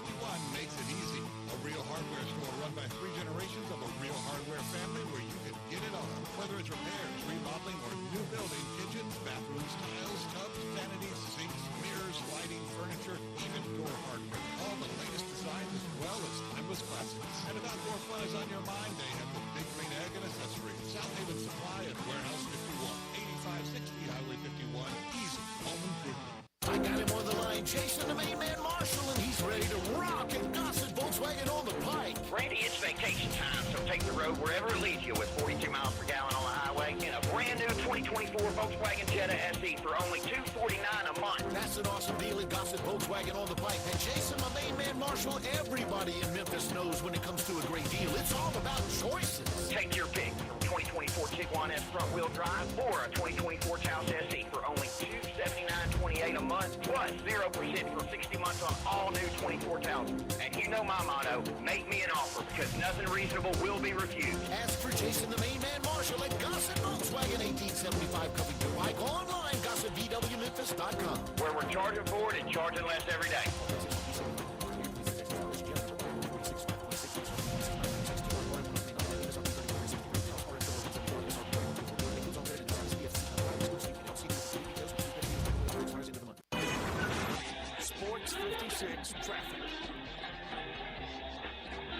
makes it easy. A real hardware store run by 3 generations of a real hardware family where you can get it all. Whether it's repairs, remodeling, or new building, kitchens, bathrooms, tiles, tubs, vanities, sinks, mirrors, lighting, furniture, even door hardware. All the latest designs as well as timeless classics. And if outdoor fun is on your mind, they have the big green egg and accessories. South Haven Supply and Warehouse 51, 8560 Highway 51. Easy home improvement. I got him on the line, Jason, the main man Marshall, and he's ready to rock and Gossett Volkswagen on the pike. Randy, it's vacation time, so take the road wherever it leads you with 42 miles per gallon on the highway in a brand new 2024 Volkswagen Jetta SE for only $249 a month. That's an awesome deal at Gossett Volkswagen on the pike. And Jason, my main man Marshall, everybody in Memphis knows when it comes to a great deal, it's all about choices. Take your pick from 2024 Tiguan S front-wheel drive or a 2024 Taos SE for only $279.28 a month, plus 0% for 60 months on all new 24 Taos. And you know my motto, make me an offer, because nothing reasonable will be refused. Ask for Jason, the main man Marshall, at Gossett Volkswagen, 1875 Covington Pike, online, GossettVWMemphis.com. Where we're charging for it and charging less every day. Sports 56 traffic.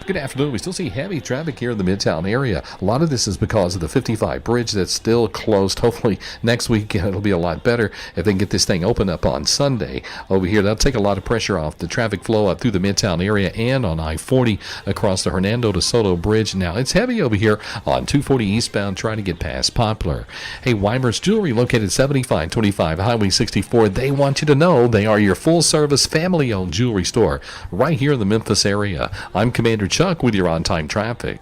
Good afternoon. We still see heavy traffic here in the Midtown area. A lot of this is because of the 55 bridge that's still closed. Hopefully next week it'll be a lot better if they can get this thing open up on Sunday. Over here, that'll take a lot of pressure off the traffic flow up through the Midtown area and on I-40 across the Hernando de Soto Bridge. Now, it's heavy over here on 240 eastbound trying to get past Poplar. Hey, Weimer's Jewelry, located 7525 Highway 64. They want you to know they are your full-service, family-owned jewelry store right here in the Memphis area. I'm Commander Chuck with your on-time traffic.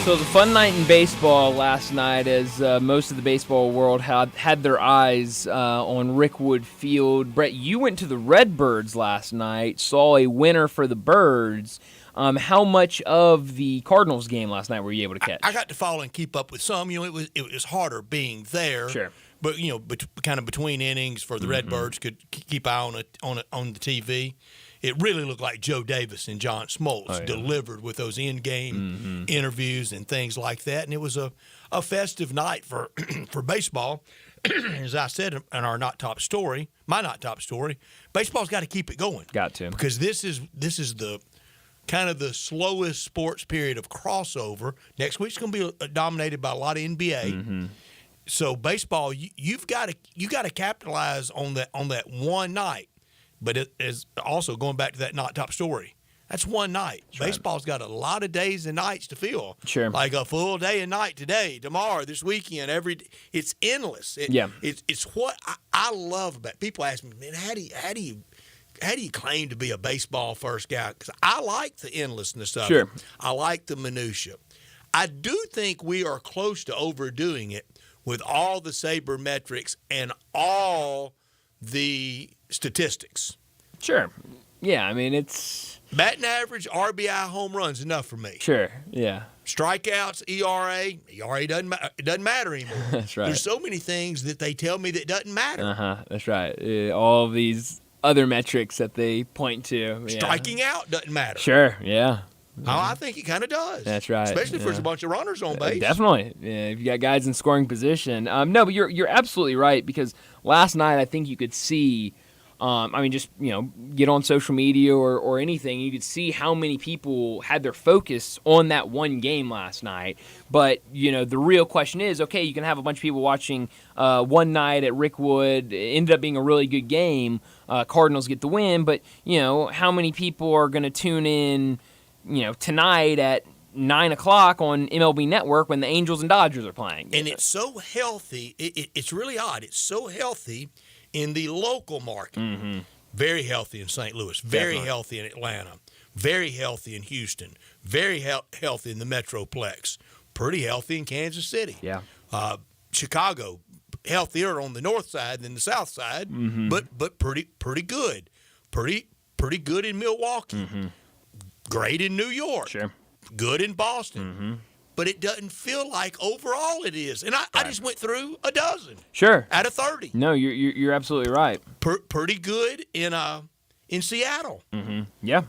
So the fun night in baseball last night, as most of the baseball world had their eyes on Rickwood Field. Brett, you went to the Redbirds last night, saw a winner for the Birds. How much of the Cardinals game last night were you able to catch? I got to follow and keep up with some. It was harder being there. Sure. But kind of between innings for the Redbirds, could keep eye on the TV. It really looked like Joe Davis and John Smoltz delivered with those in-game interviews and things like that. And it was a festive night for for baseball. As I said in our my not top story, baseball's got to keep it going. Got to. Because this is the kind of the slowest sports period of crossover. Next week's going to be dominated by a lot of NBA. So baseball, you've got to capitalize on that one night. But it is also going back to that not top story. That's one night. That's Baseball's got a lot of days and nights to fill. Sure. Like a full day and night today, tomorrow, this weekend. It's endless. It's what I love about it. People ask me, man, how do you claim to be a baseball first guy? Because I like the endlessness of it. I like the minutia. I do think we are close to overdoing it with all the sabermetrics and all the statistics. Sure. Yeah, I mean, it's batting average, RBI, home runs, enough for me. Sure. Yeah. Strikeouts, ERA doesn't matter anymore. That's right. There's so many things that they tell me that doesn't matter. That's right. All of these other metrics that they point to. Striking out doesn't matter. Sure. Yeah. I think it kind of does. That's right. Especially if there's a bunch of runners on base. Definitely. Yeah, if you got guys in scoring position. No, but you're absolutely right, because last night I think you could see, get on social media or anything, you could see how many people had their focus on that one game last night. But, the real question is, okay, you can have a bunch of people watching one night at Rickwood. It ended up being a really good game. Cardinals get the win. But, how many people are going to tune in tonight at 9 o'clock on MLB Network when the Angels and Dodgers are playing? And it's so healthy. It's really odd. It's so healthy in the local market. Very healthy in St. Louis. Very healthy in Atlanta. Very healthy in Houston. Very healthy in the Metroplex. Pretty healthy in Kansas City. Yeah. Chicago, healthier on the north side than the south side, but pretty good. Pretty good in Milwaukee. Great in New York. Sure. Good in Boston. But it doesn't feel like overall it is. And I just went through a dozen. Sure. Out of 30. No, you're absolutely right. Pretty good in Seattle. Yeah.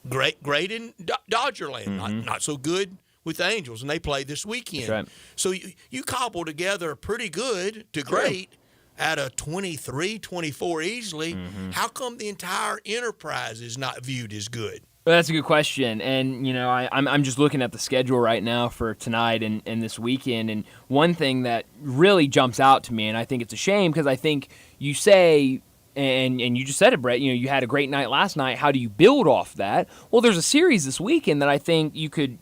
Great in Dodgerland. Not so good with the Angels, and they play this weekend. That's right. So you cobble together pretty good to great out of 23, 24 easily. How come the entire enterprise is not viewed as good? Well, that's a good question, and I'm just looking at the schedule right now for tonight and this weekend, and one thing that really jumps out to me, and I think it's a shame, because I think you say, and you just said it, Brett, you had a great night last night. How do you build off that? Well, there's a series this weekend that I think you could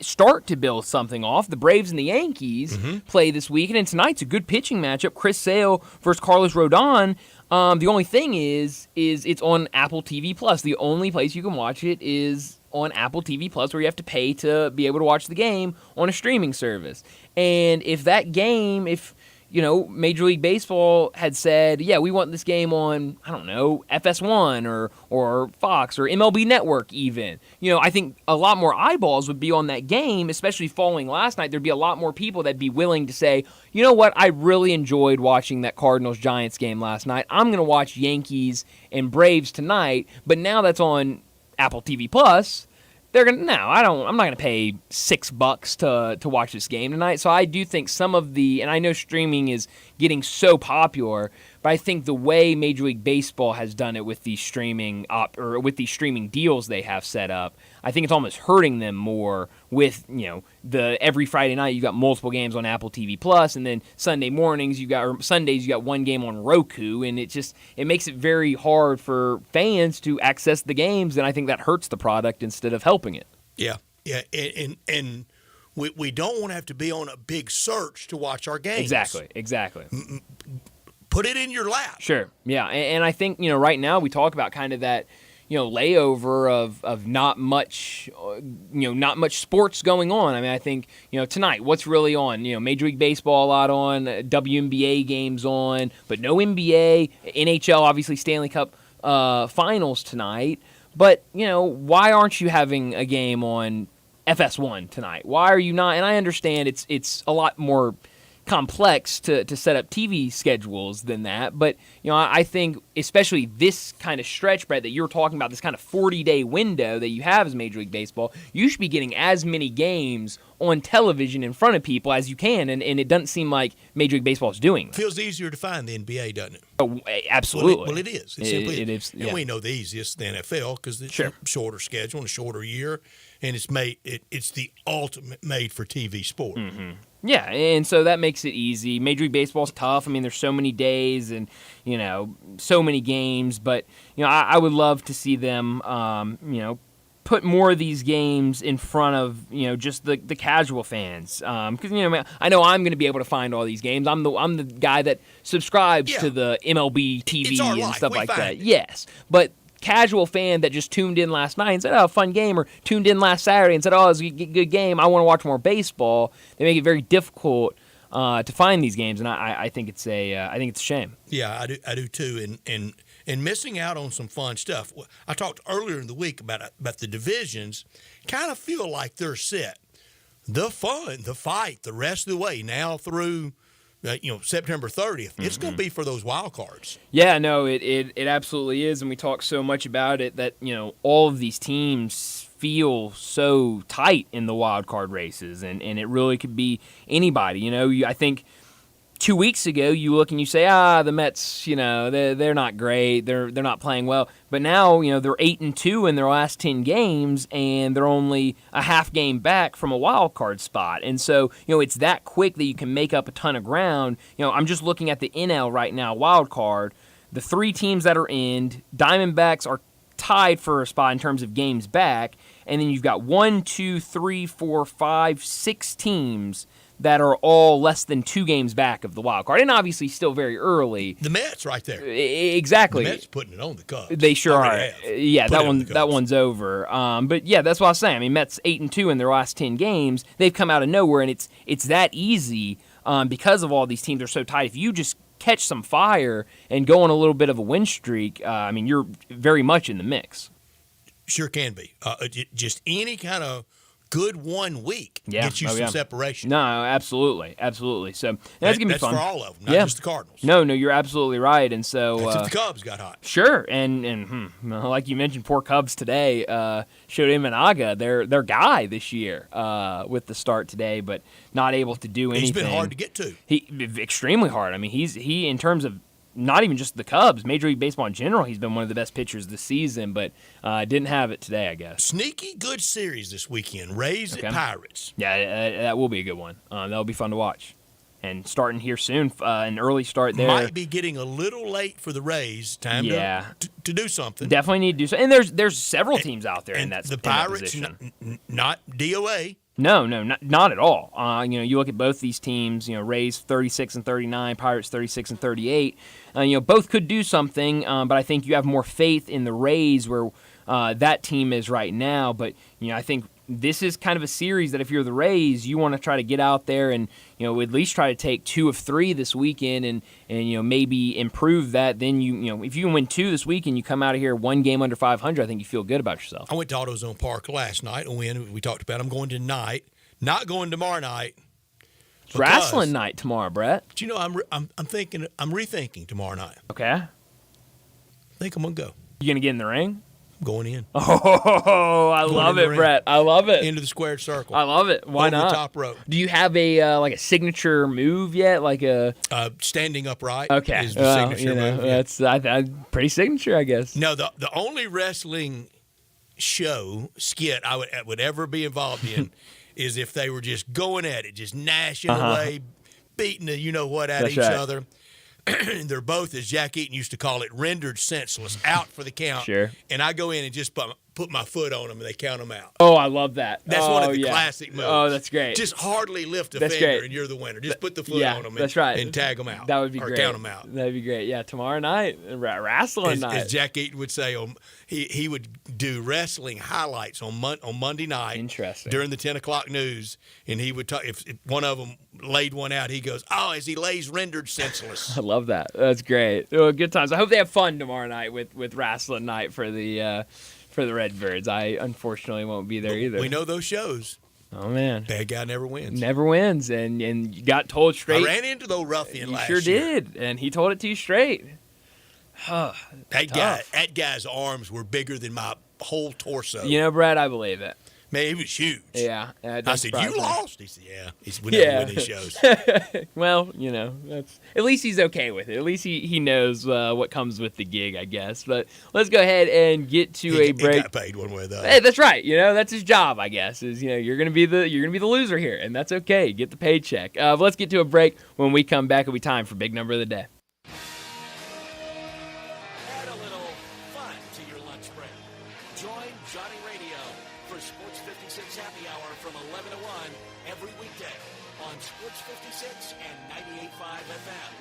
start to build something off. The Braves and the Yankees play this weekend, and tonight's a good pitching matchup. Chris Sale versus Carlos Rodon. The only thing is it's on Apple TV Plus. The only place you can watch it is on Apple TV Plus, where you have to pay to be able to watch the game on a streaming service. And if that game, Major League Baseball had said, yeah, we want this game on, I don't know, FS1 or Fox or MLB Network even, I think a lot more eyeballs would be on that game, especially following last night. There'd be a lot more people that'd be willing to say, you know what, I really enjoyed watching that Cardinals-Giants game last night. I'm going to watch Yankees and Braves tonight, but now that's on Apple TV Plus. I'm not going to pay $6 to watch this game tonight. So I do think and I know streaming is getting so popular, but I think the way Major League Baseball has done it with these streaming deals they have set up, I think it's almost hurting them more with, every Friday night you got multiple games on Apple TV Plus, and then Sundays you got one game on Roku, and it makes it very hard for fans to access the games, and I think that hurts the product instead of helping it. Yeah. And we don't want to have to be on a big search to watch our games. Exactly. Put it in your lap. Sure. Yeah. And I think, right now we talk about kind of that, layover of not much sports going on. I mean, I think tonight, what's really on? Major League Baseball a lot on, WNBA games on, but no NBA, NHL, obviously Stanley Cup finals tonight. But why aren't you having a game on FS1 tonight? Why are you not? And I understand it's a lot more complex to set up TV schedules than that. But, I think especially this kind of stretch, Brett, that you're talking about, this kind of 40-day window that you have as Major League Baseball, you should be getting as many games on television in front of people as you can, and it doesn't seem like Major League Baseball is doing that. Feels easier to find the NBA, doesn't it? Oh, absolutely. Well, it is. It simply is. And we know the easiest, the NFL, because it's a shorter schedule and a shorter year, and it's the ultimate made-for-TV sport. Mm-hmm. Yeah, and so that makes it easy. Major League Baseball's tough. I mean, there's so many days and, so many games. But, I would love to see them, put more of these games in front of, just the casual fans. Because, I know I'm going to be able to find all these games. I'm the guy that subscribes to the MLB TV and stuff like that. Yes, but casual fan that just tuned in last night and said, "Oh, fun game," or tuned in last Saturday and said, "Oh, it was a good game. I want to watch more baseball." They make it very difficult to find these games, and I think it's I think it's a shame. Yeah, I do too, and missing out on some fun stuff. I talked earlier in the week about the divisions. Kind of feel like they're set. The fun, the fight, the rest of the way now through. September 30th. It's going to be for those wild cards. Yeah, no, it absolutely is, and we talk so much about it that all of these teams feel so tight in the wild card races, and it really could be anybody. I think 2 weeks ago you look and you say, the Mets, they're not great, they're not playing well, but now they're 8-2 in their last 10 games, and they're only a half game back from a wild card spot, and so it's that quick that you can make up a ton of ground. I'm just looking at the NL right now, wild card, the 3 teams that are in, Diamondbacks are tied for a spot in terms of games back, and then you've got 1, 2, 3, 4, 5, 6 teams that are all less than 2 games back of the wild card, and obviously still very early. The Mets right there. Exactly. The Mets putting it on the Cubs. They sure are. Yeah, that one's over. But yeah, that's what I was saying. I mean, Mets 8-2 in their last 10 games. They've come out of nowhere, and it's that easy because of all these teams are so tight. If you just catch some fire and go on a little bit of a win streak, you're very much in the mix. Sure can be. Just any kind of good 1 week gets you some separation. No, absolutely. So that's going to be fun. That's for all of them, not just the Cardinals. No, you're absolutely right. And so that's if the Cubs got hot. Sure, and like you mentioned, poor Cubs today showed Imanaga, their guy this year with the start today, but not able to do anything. He's been hard to get to. Extremely hard. I mean, he in terms of not even just the Cubs, Major League Baseball in general, he's been one of the best pitchers this season, but didn't have it today, I guess. Sneaky good series this weekend. Rays at Pirates. Yeah, that will be a good one. That'll be fun to watch. And starting here soon, an early start there. Might be getting a little late for the Rays. Time to do something. Definitely need to do something. And there's several teams out there in that the Pirates, position. Not DOA. No, not at all. You look at both these teams. Rays 36-39, Pirates 36-38. Both could do something, but I think you have more faith in the Rays where that team is right now. But I think this is kind of a series that if you're the Rays, you want to try to get out there and at least try to take 2 of 3 this weekend and maybe improve that. Then if you win 2 this week and you come out of here 1 game under 500, I think you feel good about yourself. I went to AutoZone Park last night and we talked about it. I'm going tonight, not going tomorrow night. It's wrestling night tomorrow, Brett. But I'm thinking, I'm rethinking tomorrow night. Okay. I think I'm gonna go. You gonna get in the ring? I'm going in. Oh, I love it, Brett. I love it. Into the squared circle. I love it. Why not? Over the top rope. Do you have a like a signature move yet? Like a standing upright. Okay. Is the signature move. That's pretty signature, I guess. No, the only wrestling skit I would ever be involved in is if they were just going at it, just gnashing away, beating the at each other. They're both, as Jack Eaton used to call it, rendered senseless, out for the count. Sure. And I go in and just put my foot on them and they count them out. Oh, I love that. That's one of the classic moves. Oh, that's great. Just hardly lift a That's finger great. and you're the winner. Just put the foot on them and tag them out. That would be or great. count them out. That'd be great. Yeah, tomorrow night, wrestling night. As Jack Eaton would say, he would do wrestling highlights on Monday night. Interesting. During the 10 o'clock news, and he would talk. If one of them laid one out, he goes, "Oh, as he lays rendered senseless." I love that. That's great. Well, good times. I hope they have fun tomorrow night with wrestling night for the Redbirds. I unfortunately won't be there either. We know those shows. Oh man, bad guy never wins. Never wins, and you got told straight. I ran into the ruffian last year. year. You sure did, and he told it to you straight. That guy's arms were bigger than my whole torso. You know, Brad, I believe it. Man, he was huge. Yeah. I said, "You lost?" He said, "Yeah." We never win these shows. Well, that's at least he's okay with it. At least he knows what comes with the gig, I guess. But let's go ahead and get to a break. He got paid one way or the other. Hey, that's right. That's his job, I guess. Is you're gonna be the loser here, and that's okay. Get the paycheck. But let's get to a break. When we come back, it'll be time for Big Number of the Day. Add a little fun to your lunch break. Join Johnny Radio for Sports 56 Happy Hour from 11 to 1 every weekday on Sports 56 and 98.5 FM.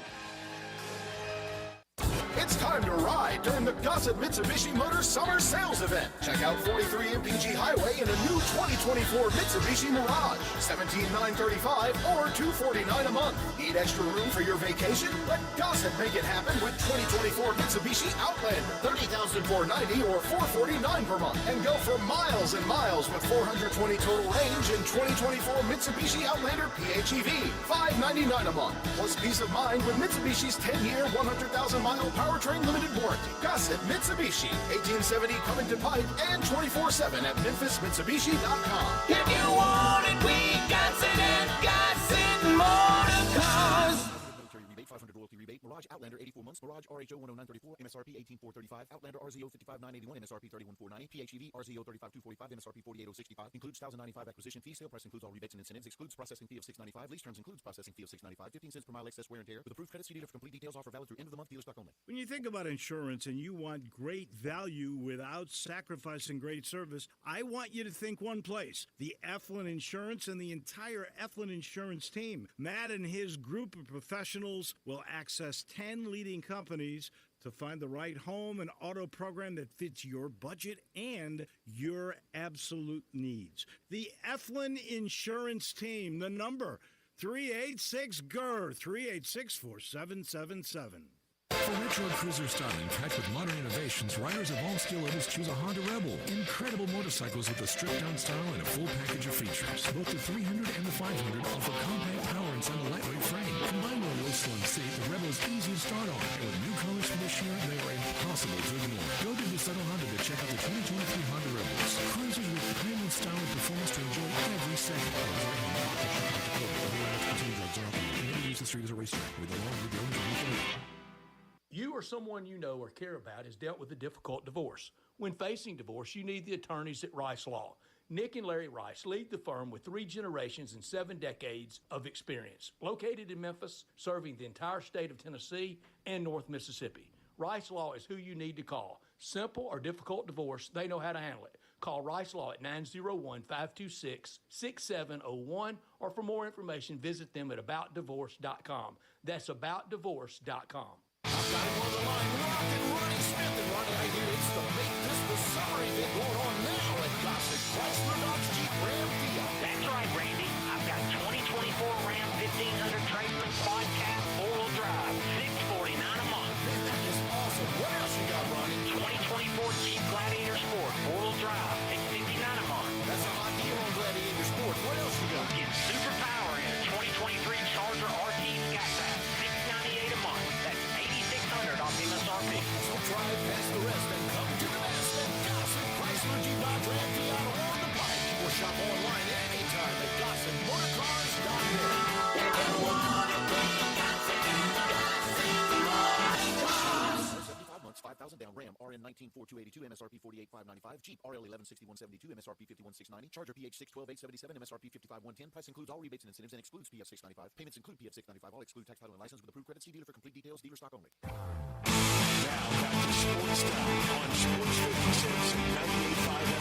It's time to ride during the Gossett Mitsubishi Motors Summer Sales Event. Check out 43 MPG Highway in a new 2024 Mitsubishi Mirage. $17,935 or $249 a month. Need extra room for your vacation? Let Gossett make it happen with 2024 Mitsubishi Outlander. $30,490 or $449 per month. And go for miles and miles with 420 total range in 2024 Mitsubishi Outlander PHEV. $599 a month. Plus peace of mind with Mitsubishi's 10-year, 100,000-mile powertrain limited warranty. Gossett Mitsubishi, 1870 Covington Pike, and 24/7 at MemphisMitsubishi.com. If you want it, we got it at Gossett Motor Cars. Rebate, 500 loyalty rebate. Mirage Outlander 84 months. Mirage RHO 10934. MSRP 18435. Outlander RZO 55981. MSRP 31490. PHEV RZO 35245. MSRP 48065. Includes 1095 acquisition fee. Sale price includes all rebates and incentives. Excludes processing fee of $695. Lease terms includes processing fee of $695. 15 cents per mile excess wear and tear. With approved credit, see dealer for complete details. Offer valid through end of the month. Dealer stock only. When you think about insurance and you want great value without sacrificing great service, I want you to think one place: the Eflin Insurance and the entire Eflin Insurance team. Matt and his group of professionals will access 10 leading companies to find the right home and auto program that fits your budget and your absolute needs. The Eflin Insurance team, the number 386-GER, 386-4777. For retro cruiser styling packed with modern innovations, riders of all skill levels choose a Honda Rebel. Incredible motorcycles with a stripped-down style and a full package of features. Both the 300 and the 500 offer compact power inside a lightweight frame. Combined with a low slung seat, the Rebel is easy to start on. And with new colors for this year, they are impossible to ignore. Go to Desato Honda to check out the 2023 Honda Rebels. Cruisers with premium style and performance to enjoy every second. Use the street as a racetrack with the law with the owners of You or someone you know or care about has dealt with a difficult divorce. When facing divorce, you need the attorneys at Rice Law. Nick and Larry Rice lead the firm with 3 generations and 7 decades of experience. Located in Memphis, serving the entire state of Tennessee and North Mississippi. Rice Law is who you need to call. Simple or difficult divorce, they know how to handle it. Call Rice Law at 901-526-6701, or for more information, visit them at aboutdivorce.com. That's aboutdivorce.com. I've got him on the line, rockin', Ronnie Smith, and Ronnie, I hear it's the Make This the Summer event going on now at Gossett Chrysler Dodge Jeep Ram Fiat. That's right, Randy. I've got 2024 Ram 1500 Tradesman Quad Cab 4-wheel drive, $649 a month. Man, that is awesome. What else you got, Ronnie? 2024 Jeep Gladiator Sport 4-wheel drive, $659 a month. That's a hot deal on Gladiator Sport. What else you got? Get super power in a 2023 Charger RT Skypack, $698 a month. That's $8,600 off MSRP. So drive past the rest and come to the best at Gossett Chrysler Jeep Dodge Ram Fiat on the bike. Or shop online anytime at GossettMotorCars.net. If you want it, we got it at Gossett Motorcars. 75 months, 5,000 down. Ram RN 194282, MSRP 48,595. Jeep RL 116172, MSRP 51690. Charger PH 612877, MSRP 55110. Price includes all rebates and incentives and excludes PF 695. Payments include PF 695. All exclude tax, title, and license with approved credit. See dealer for complete details. Dealer stock only. Now back to Sportstime on Sports 56 and 98.5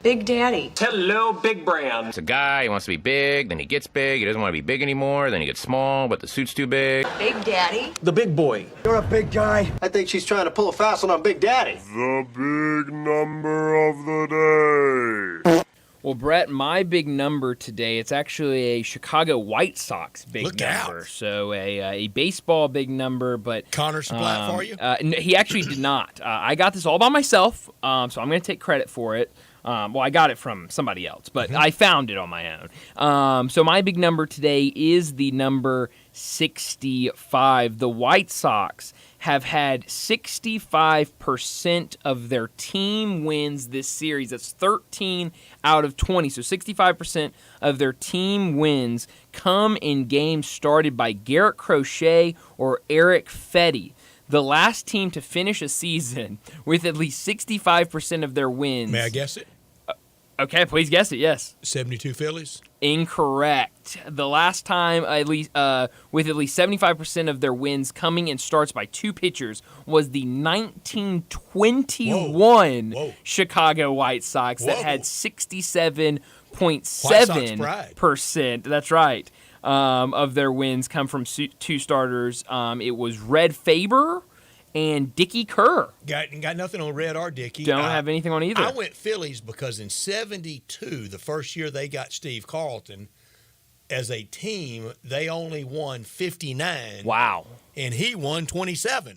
Big Daddy. Hello, Big Brand. It's a guy, he wants to be big, then he gets big, he doesn't want to be big anymore, then he gets small, but the suit's too big. Big Daddy. The big boy. You're a big guy. I think she's trying to pull a fast one on Big Daddy. The big number of the day. Well, Brett, my big number today, it's actually a Chicago White Sox big number. So a baseball big number, but Connor supply for you? He actually did not. I got this all by myself, so I'm going to take credit for it. Well, I got it from somebody else, but I found it on my own. So my big number today is the number 65. The White Sox have had 65% of their team wins this series. That's 13 out of 20. So 65% of their team wins come in games started by Garrett Crochet or Eric Fetty. The last team to finish a season with at least 65% of their wins. May I guess it? Okay, please guess it, yes. 72 Phillies? Incorrect. The last time with at least 75% of their wins coming in starts by two pitchers was the 1921 Chicago White Sox that had 67.7%. That's right. Of their wins come from two starters. It was Red Faber and Dickie Kerr. Got nothing on Red or Dickie. Don't have anything on either. I went Phillies because in 72, the first year they got Steve Carlton, as a team, they only won 59. Wow. And he won 27.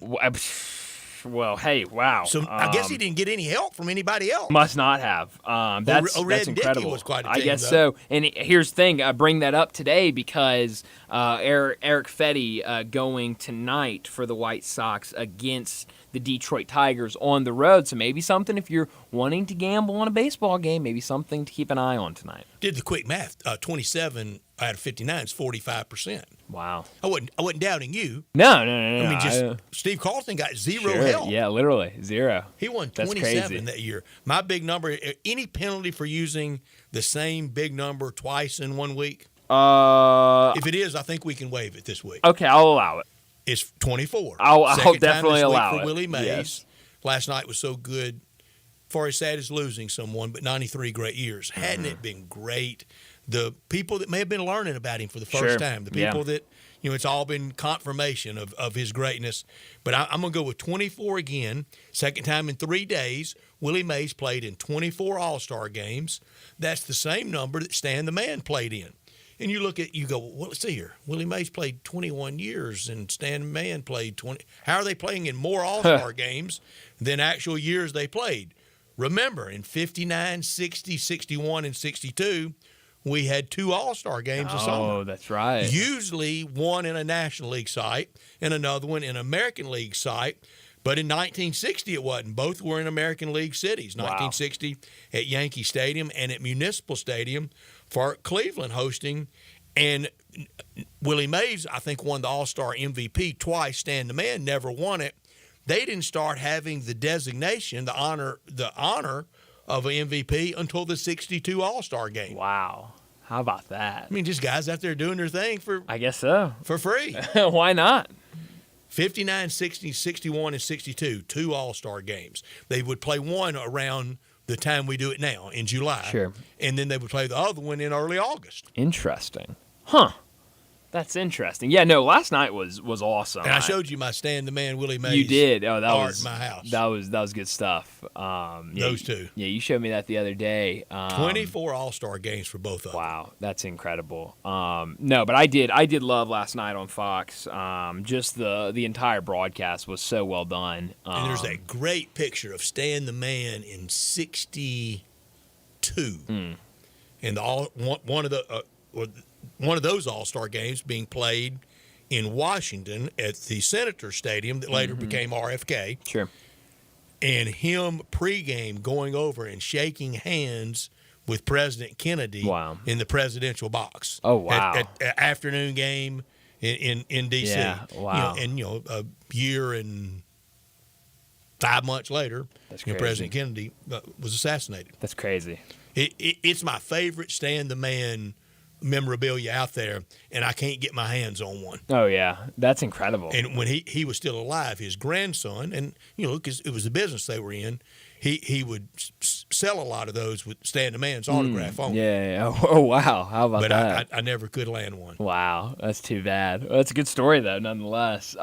Well, hey, wow. So I guess he didn't get any help from anybody else. Must not have. That's incredible. Was quite a I team, guess though. so. And here's the thing. I bring that up today because Eric Fetty going tonight for the White Sox against the Detroit Tigers on the road. So maybe something, if you're wanting to gamble on a baseball game, maybe something to keep an eye on tonight. Did the quick math. 27 out of 59 is 45%. Wow. I wasn't doubting you. No. I mean, Steve Carlton got zero Sure. help. Yeah, literally zero. He won That's 27 crazy. that year. My big number, any penalty for using the same big number twice in 1 week? If it is, I think we can waive it this week. Okay, I'll allow it. It's 24. I'll Second definitely time this allow week for it. Willie Mays. Yes. Last night was so good. For as sad as losing someone, but 93 great years. Hadn't it been great? The people that may have been learning about him for the first time, the people that, it's all been confirmation of his greatness. But I'm going to go with 24 again. Second time in 3 days. Willie Mays played in 24 All-Star games. That's the same number that Stan the Man played in. And you go, well, let's see here. Willie Mays played 21 years and Stan the Man played 20. How are they playing in more All-Star games than actual years they played? Remember, in 59, 60, 61, and 62, we had 2 All-Star games a summer. Oh, that's right. Usually one in a National League site and another one in an American League site. But in 1960, it wasn't. Both were in American League cities. 1960 at Yankee Stadium and at Municipal Stadium for Cleveland hosting. And Willie Mays, I think, won the All-Star MVP twice. Stan the Man never won it. They didn't start having the designation, the honor of an MVP until the 62 All-Star game. Wow. How about that? I mean, just guys out there doing their thing I guess so. For free. Why not? 59, 60, 61, and 62, 2 All-Star games. They would play one around the time we do it now in July. Sure. And then they would play the other one in early August. Interesting. Huh. That's interesting. Yeah, no, last night was awesome. And I showed you my Stan the Man Willie Mays. You did. Oh, that art was in my house. That was good stuff. Those two. Yeah, you showed me that the other day. 24 All-Star games for both of them. Wow, that's incredible. No, but I did love last night on Fox. Just the entire broadcast was so well done. And there's that great picture of Stan the Man in 62. And one of those All-Star games being played in Washington at the Senator Stadium that later became RFK. Sure. And him pregame going over and shaking hands with President Kennedy in the presidential box. Oh, wow. At afternoon game in D.C. Yeah, wow. And a year and 5 months later, President Kennedy was assassinated. That's crazy. It's my favorite Stan the Man memorabilia out there, and I can't get my hands on one. Oh yeah, that's incredible. And when he was still alive, his grandson, and because it was the business they were in, he would sell a lot of those with Stan the Man's autograph on. Yeah. Oh wow, how about that? But I never could land one. Wow, that's too bad. Well, that's a good story though, nonetheless.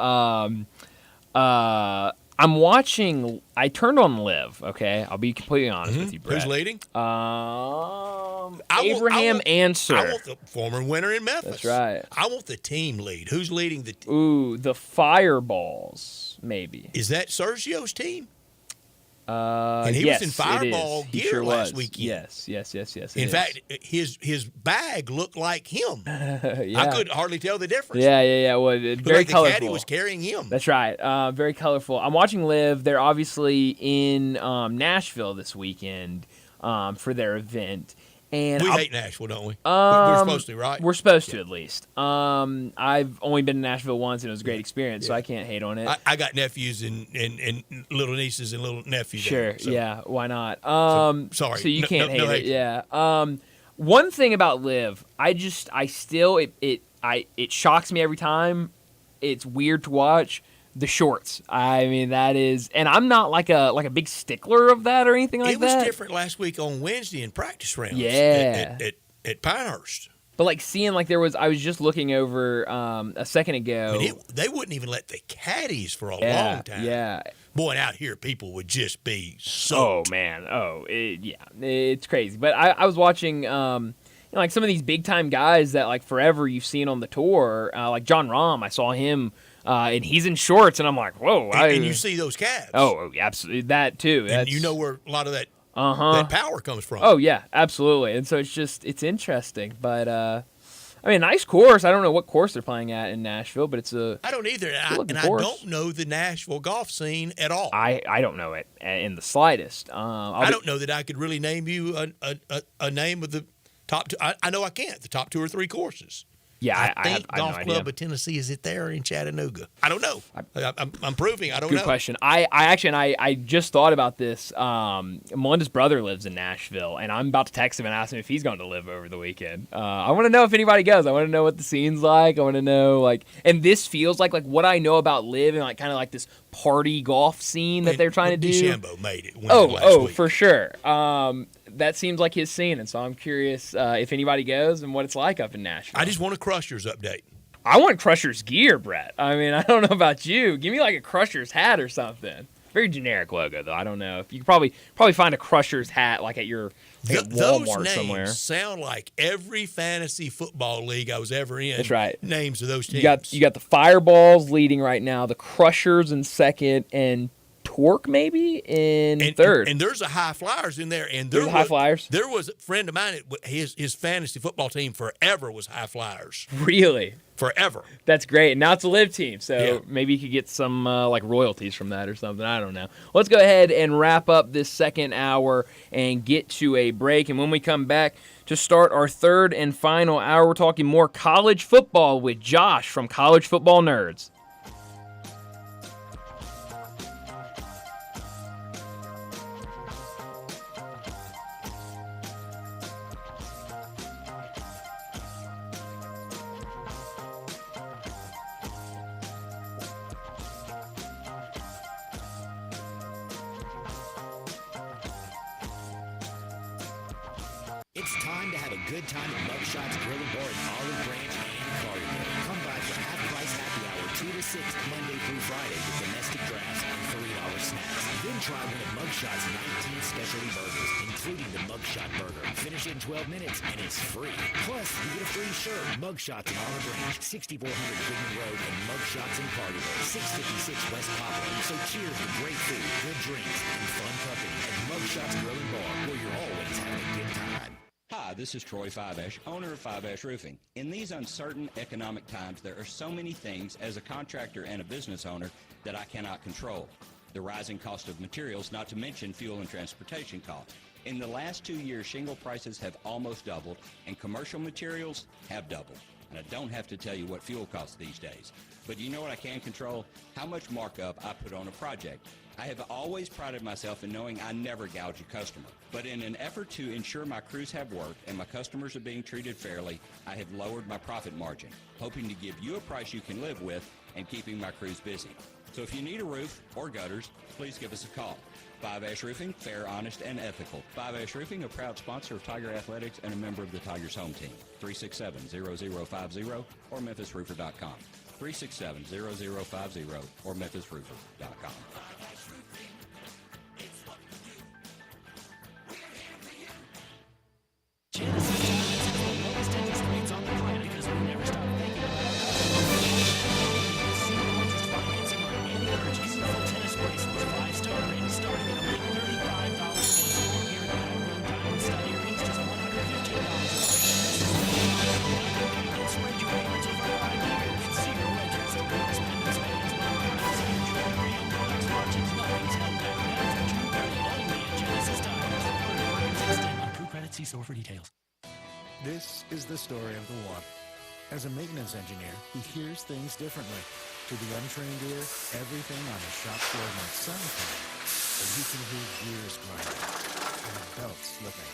I'm watching. I turned on Live. Okay, I'll be completely honest with you, Brett. Who's leading? Abraham Answer. I want the former winner in Memphis. That's right. I want the team lead. Who's leading the team? Ooh, the Fireballs, maybe. Is that Sergio's team? And he was in Fireball gear last weekend. Yes. In fact, his bag looked like him. Yeah. I could hardly tell the difference. Yeah. Well, very like colorful. The caddy was carrying him. That's right. Very colorful. I'm watching Live. They're obviously in Nashville this weekend for their event. And we hate Nashville, don't we? We're supposed to, right? We're supposed to, at least. I've only been to Nashville once, and it was a great experience, so I can't hate on it. I got nephews and little nieces and little nephews. Sure, there, so. yeah, why not? Sorry. So you can't hate it, hate. yeah. One thing about Live, it shocks me every time. It's weird to watch. The shorts. I mean, that is, and I'm not like a big stickler of that or anything like that. It was different last week on Wednesday in practice rounds. Yeah. At Pinehurst. But like seeing I was just looking over a second ago. I mean, they wouldn't even let the caddies for a long time. Yeah. Boy, and out here people would just be soaked. Oh man. It's crazy. But I was watching. Like some of these big time guys that like forever you've seen on the tour, like John Rahm. I saw him. And he's in shorts, and I'm like, whoa. And you see those calves. Oh, absolutely. That, too. And you know where a lot of that power comes from. Oh, yeah, absolutely. And so it's interesting. But, I mean, nice course. I don't know what course they're playing at in Nashville, but it's a I don't either. I don't know the Nashville golf scene at all. I don't know it in the slightest. I don't know that I could really name you a name of the top two. I know I can't. The top 2 or 3 courses. Yeah, I think Golf no Club idea. of Tennessee, is it there in Chattanooga? I don't know. I'm proving I don't Good know. Good question. I just thought about this. Melinda's brother lives in Nashville, and I'm about to text him and ask him if he's going to Live over the weekend. I want to know if anybody goes. I want to know what the scene's like. I want to know, and this feels like what I know about Live and kind of like this party golf scene that they're trying to do. DeChambeau made it. Last week. For sure. That seems like his scene, and so I'm curious if anybody goes and what it's like up in Nashville. I just want a Crushers update. I want Crushers gear, Brett. I mean, I don't know about you. Give me like a Crushers hat or something. Very generic logo, though. I don't know if you could probably find a Crushers hat like at your Walmart those names somewhere. Sound like every fantasy football league I was ever in. That's right. Names of those teams. You got the Fireballs leading right now, the Crushers in second, and Torque maybe in third. And there's a High Flyers in there. And there's High Flyers. There was a friend of mine. His fantasy football team forever was High Flyers. Really? Forever. That's great. And now it's a Live team, so maybe you could get some like royalties from that or something. I don't know. Let's go ahead and wrap up this second hour and get to a break. And when we come back to start our third and final hour, we're talking more college football with Josh from College Football Nerds. It's time to have a good time at Mugshot's Grill and Bar in Olive Branch and Carterville. Come by for half-price happy hour 2 to 6 Monday through Friday with domestic drafts and $3 snacks. Then try one of Mugshot's 19 specialty burgers, including the Mugshot Burger. Finish it in 12 minutes, and it's free. Plus, you get a free shirt. Mugshots in Olive Branch, 6400 Goodman Road, and Mugshots in Carterville, 656 West Poplar. So cheers to great food, good drinks, and fun company at Mugshot's Grill and Bar, where you're always having a good time. Hi, this is Troy Fiveash, owner of Fiveash Roofing. In these uncertain economic times, there are so many things as a contractor and a business owner that I cannot control. The rising cost of materials, not to mention fuel and transportation costs. In the last 2 years, shingle prices have almost doubled, and commercial materials have doubled. And I don't have to tell you what fuel costs these days. But you know what I can control? How much markup I put on a project. I have always prided myself in knowing I never gouge a customer. But in an effort to ensure my crews have work and my customers are being treated fairly, I have lowered my profit margin, hoping to give you a price you can live with and keeping my crews busy. So if you need a roof or gutters, please give us a call. 5 Roofing, fair, honest, and ethical. 5 Roofing, a proud sponsor of Tiger Athletics and a member of the Tigers home team. 367-0050 or MemphisRoofer.com. 367-0050 or MemphisRoofer.com. See store for details. This is the story of the one. As a maintenance engineer, he hears things differently. To the untrained ear, everything on the shop floor might sound fine, but he can hear gears grinding and a belt slipping.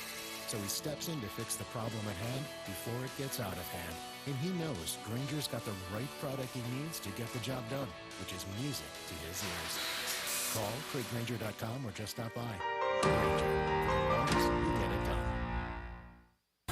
So he steps in to fix the problem at hand before it gets out of hand. And he knows Granger's got the right product he needs to get the job done, which is music to his ears. Call, clickgranger.com, or just stop by. Granger. Once you get it done.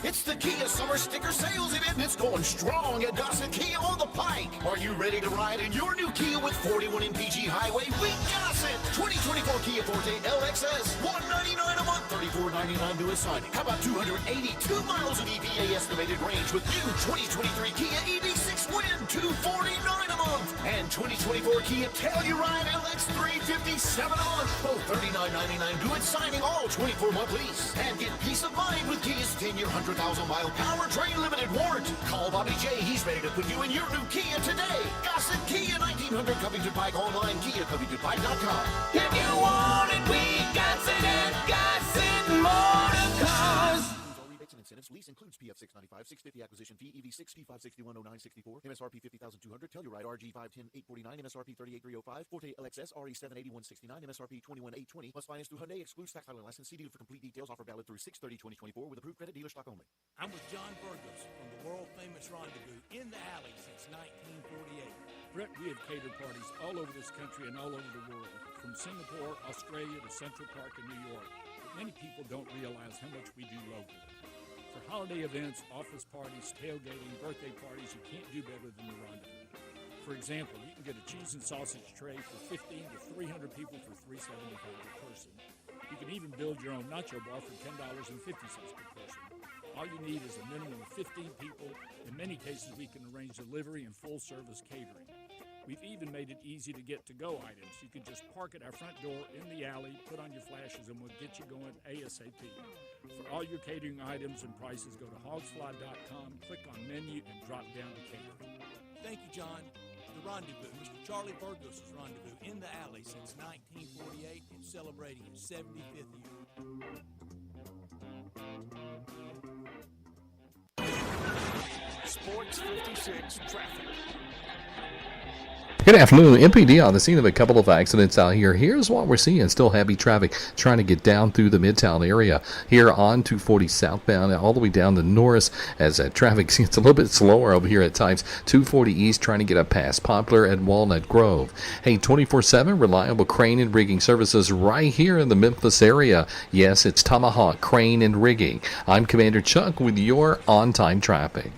It's the Kia Summer Sticker Sales Event. It's going strong at Gossett Kia on the Pike. Are you ready to ride in your new Kia with 41 MPG Highway? We Gossett! 2024 Kia Forte LXS, $199 a month, $34.99 to a signing. How about 282 miles of EPA estimated range with new 2023 Kia EV6 Win, $249 a month. And 2024 Kia Telluride LX 357 a month, both $39.99 due at signing, all 24-month lease. And get peace of mind with Kia's 10-year 100,000-mile powertrain limited warranty. Call Bobby J. He's ready to put you in your new Kia today. Gossett Kia, 1900 Covington Pike, online, KiaCovingtonPike.com. If you want it, we got it at Gossett Motor Cars. Rebates and incentives. Lease includes PF 695, 650 acquisition fee, EV6 P561 0964, MSRP 50,200, Telluride RG 510 849, MSRP 38305, Forte LXS RE 78169, MSRP 21820. Must finance through Hyundai. Excludes tax title and license. See dealer for complete details. Offer valid through 6/30/2024 with approved credit, dealer stock only. I'm with John Burgos from the world-famous Rendezvous in the Alley since 1948. Brett, we have catered parties all over this country and all over the world, from Singapore, Australia to Central Park in New York. But many people don't realize how much we do locally. For holiday events, office parties, tailgating, birthday parties, you can't do better than the Rendezvous. For example, you can get a cheese and sausage tray for 15 to 300 people for $3.75 per person. You can even build your own nacho bar for $10.50 per person. All you need is a minimum of 15 people. In many cases, we can arrange delivery and full-service catering. We've even made it easy to get to-go items. You can just park at our front door in the alley, put on your flashes, and we'll get you going ASAP. For all your catering items and prices, go to hogsfly.com, click on menu, and drop down to catering. Thank you, John. The Rendezvous, Mr. Charlie Burgos' Rendezvous in the Alley since 1948 and celebrating its 75th year. Sports 56 traffic. Good afternoon. MPD on the scene of a couple of accidents out here. Here's what we're seeing. Still heavy traffic trying to get down through the Midtown area. Here on 240 southbound all the way down to Norris as traffic gets a little bit slower over here at times. 240 east trying to get up past Poplar and Walnut Grove. Hey, 24/7 reliable crane and rigging services right here in the Memphis area. Yes, it's Tomahawk Crane and Rigging. I'm Commander Chuck with your on-time traffic.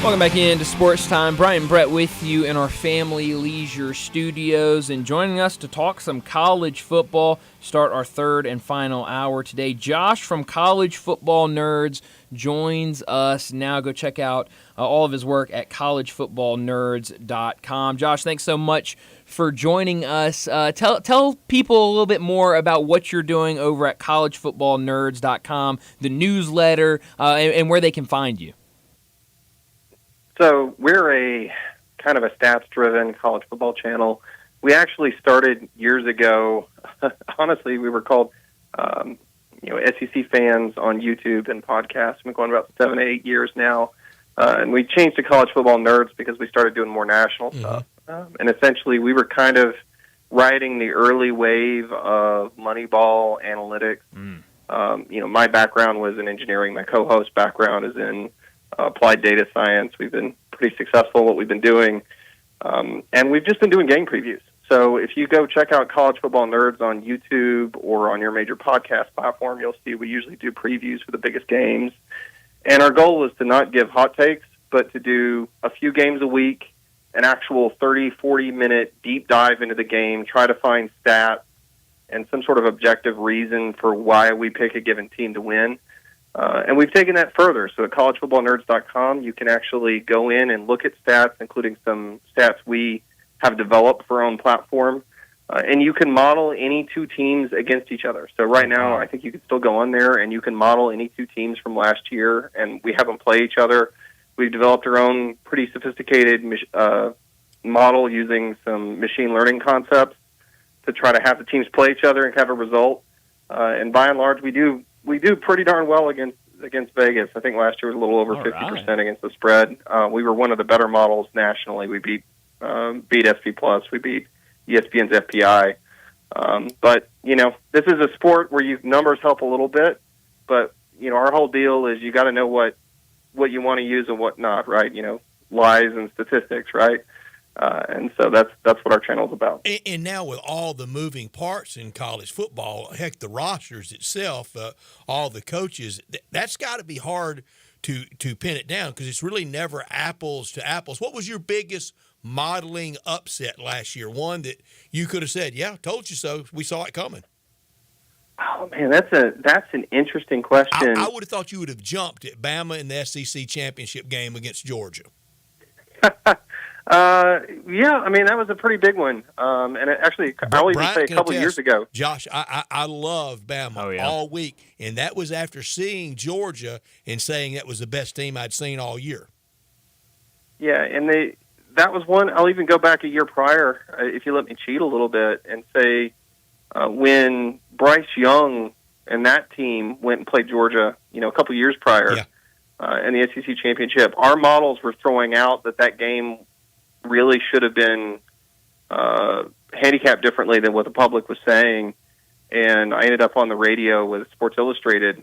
Welcome back into Sports Time. Brian and Brett with you in our Family Leisure Studios, and joining us to talk some college football. Start our third and final hour today. Josh from College Football Nerds joins us now. Go check out all of his work at collegefootballnerds.com. Josh, thanks so much for joining us. Tell people a little bit more about what you're doing over at collegefootballnerds.com, the newsletter, and where they can find you. So we're a kind of a stats-driven college football channel. We actually started years ago. Honestly, we were called, SEC fans on YouTube and podcasts. We've been going about 7 to 8 years now, and we changed to College Football Nerds because we started doing more national stuff. And essentially, we were kind of riding the early wave of Moneyball analytics. My background was in engineering. My co-host background is in applied data science. We've been pretty successful in what we've been doing, and we've just been doing game previews. So if you go check out College Football Nerds on YouTube or on your major podcast platform, you'll see we usually do previews for the biggest games. And our goal is to not give hot takes, but to do a few games a week, an actual 30, 40-minute deep dive into the game, try to find stats and some sort of objective reason for why we pick a given team to win. And we've taken that further. So at collegefootballnerds.com, you can actually go in and look at stats, including some stats we have developed for our own platform. And you can model any two teams against each other. So right now, I think you can still go on there and you can model any two teams from last year, and we have them play each other. We've developed our own pretty sophisticated model using some machine learning concepts to try to have the teams play each other and have a result. And by and large, we do pretty darn well against Vegas. I think last year was a little over 50% against the spread. We were one of the better models nationally. We beat SP Plus. We beat ESPN's FPI. But this is a sport where numbers help a little bit. But our whole deal is you got to know what you want to use and what not, right? Lies and statistics, right? And so that's what our channel is about. And now with all the moving parts in college football, heck, the rosters itself, all the coaches, that's got to be hard to pin it down because it's really never apples to apples. What was your biggest modeling upset last year? One that you could have said, "Yeah, told you so. We saw it coming." Oh man, that's an interesting question. I would have thought you would have jumped at Bama in the SEC championship game against Georgia. Yeah, I mean, that was a pretty big one. And actually, I'll even say a couple years ago. Josh, I loved Bama all week, and that was after seeing Georgia and saying that was the best team I'd seen all year. Yeah, and that was one. I'll even go back a year prior, if you let me cheat a little bit, and say when Bryce Young and that team went and played Georgia, a couple years prior in the SEC championship, our models were throwing out that game really should have been handicapped differently than what the public was saying. And I ended up on the radio with Sports Illustrated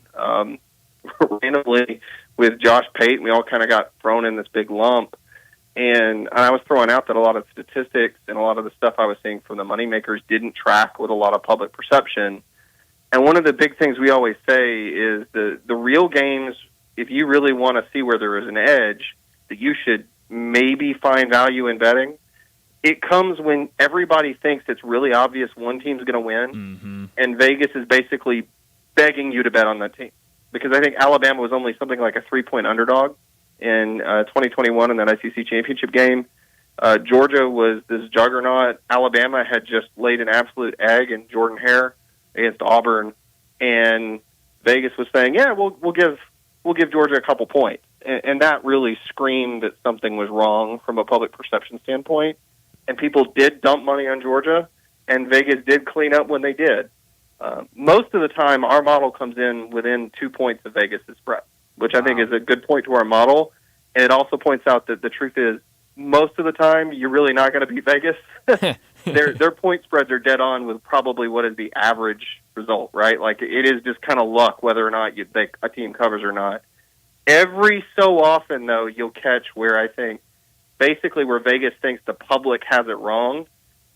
randomly with Josh Pate, and we all kind of got thrown in this big lump. And I was throwing out that a lot of statistics and a lot of the stuff I was seeing from the moneymakers didn't track with a lot of public perception. And one of the big things we always say is the real games, if you really want to see where there is an edge, that you should maybe find value in betting, it comes when everybody thinks it's really obvious one team's going to win, and Vegas is basically begging you to bet on that team. Because I think Alabama was only something like a 3-point underdog in 2021 in that SEC championship game. Georgia was this juggernaut. Alabama had just laid an absolute egg in Jordan Hare against Auburn, and Vegas was saying, "Yeah, we'll give Georgia a couple points." And that really screamed that something was wrong from a public perception standpoint. And people did dump money on Georgia, and Vegas did clean up when they did. Most of the time, our model comes in within 2 points of Vegas' spread, which I think is a good point to our model. And it also points out that the truth is, most of the time, you're really not going to beat Vegas. Their point spreads are dead on with probably what is the average result, right? Like, it is just kind of luck whether or not a team covers or not. Every so often, though, you'll catch where I think basically where Vegas thinks the public has it wrong,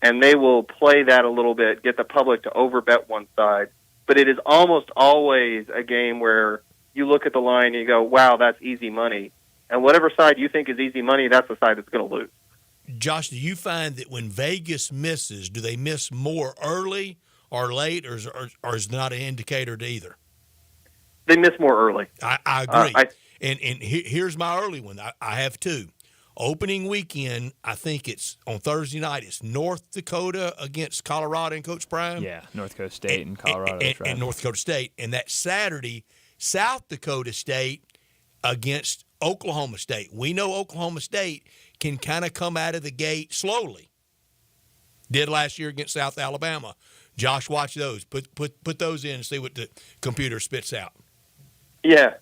and they will play that a little bit, get the public to overbet one side. But it is almost always a game where you look at the line and you go, wow, that's easy money. and whatever side you think is easy money, that's the side that's going to lose. Josh, do you find that when Vegas misses, do they miss more early or late, or is it not an indicator to either? They miss more early. I agree. And here's my early one. I have two. Opening weekend, I think it's on Thursday night. It's North Dakota against Colorado and Coach Prime. Yeah, North Dakota State and Colorado. And North Dakota State. And that Saturday, South Dakota State against Oklahoma State. We know Oklahoma State can kind of come out of the gate slowly. Did last year against South Alabama. Josh, watch those. Put those in and see what the computer spits out. Yeah.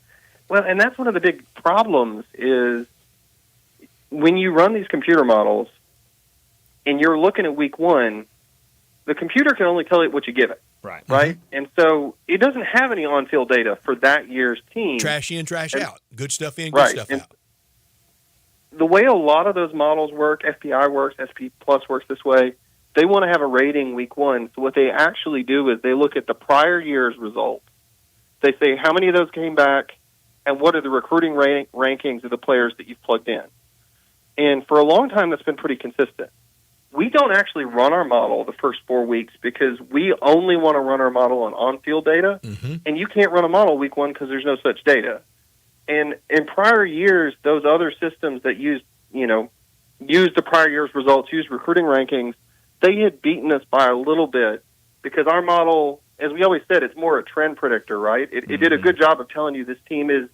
Well, and that's one of the big problems is when you run these computer models and you're looking at week one, the computer can only tell you what you give it. Right. Right? Mm-hmm. And so it doesn't have any on-field data for that year's team. Trash in, trash out. Good stuff in, right. Good stuff and out. The way a lot of those models work, FPI works, SP Plus works this way, they want to have a rating week one. So what they actually do is they look at the prior year's results. They say how many of those came back and what are the recruiting rankings of the players that you've plugged in. And for a long time, that's been pretty consistent. We don't actually run our model the first 4 weeks because we only want to run our model on-field data, and you can't run a model week one because there's no such data. And in prior years, those other systems that used the prior year's results, used recruiting rankings, they had beaten us by a little bit because our model, as we always said, it's more a trend predictor, right? It did a good job of telling you this team is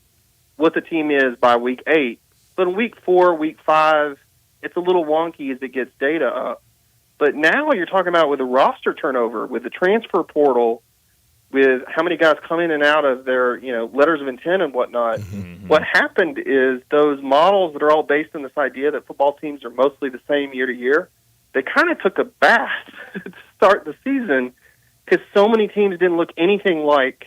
what the team is by week 8. But in week 4, week 5, it's a little wonky as it gets data up. But now you're talking about with the roster turnover, with the transfer portal, with how many guys come in and out of their letters of intent and whatnot. What happened is those models that are all based on this idea that football teams are mostly the same year to year, they kind of took a bath to start the season because so many teams didn't look anything like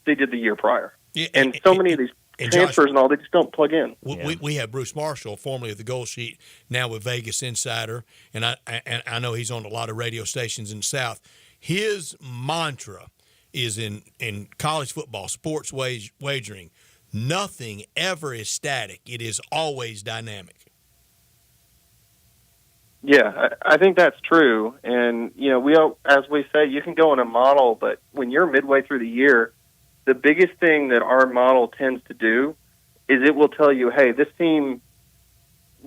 they did the year prior. Yeah, and so many of these transfers Josh, and all, they just don't plug in. We have Bruce Marshall, formerly of the Gold Sheet, now with Vegas Insider, and I know he's on a lot of radio stations in the South. His mantra is in college football, sports wagering, nothing ever is static. It is always dynamic. Yeah, I think that's true. And, as we say, you can go in a model, but when you're midway through the year, the biggest thing that our model tends to do is it will tell you, hey, this team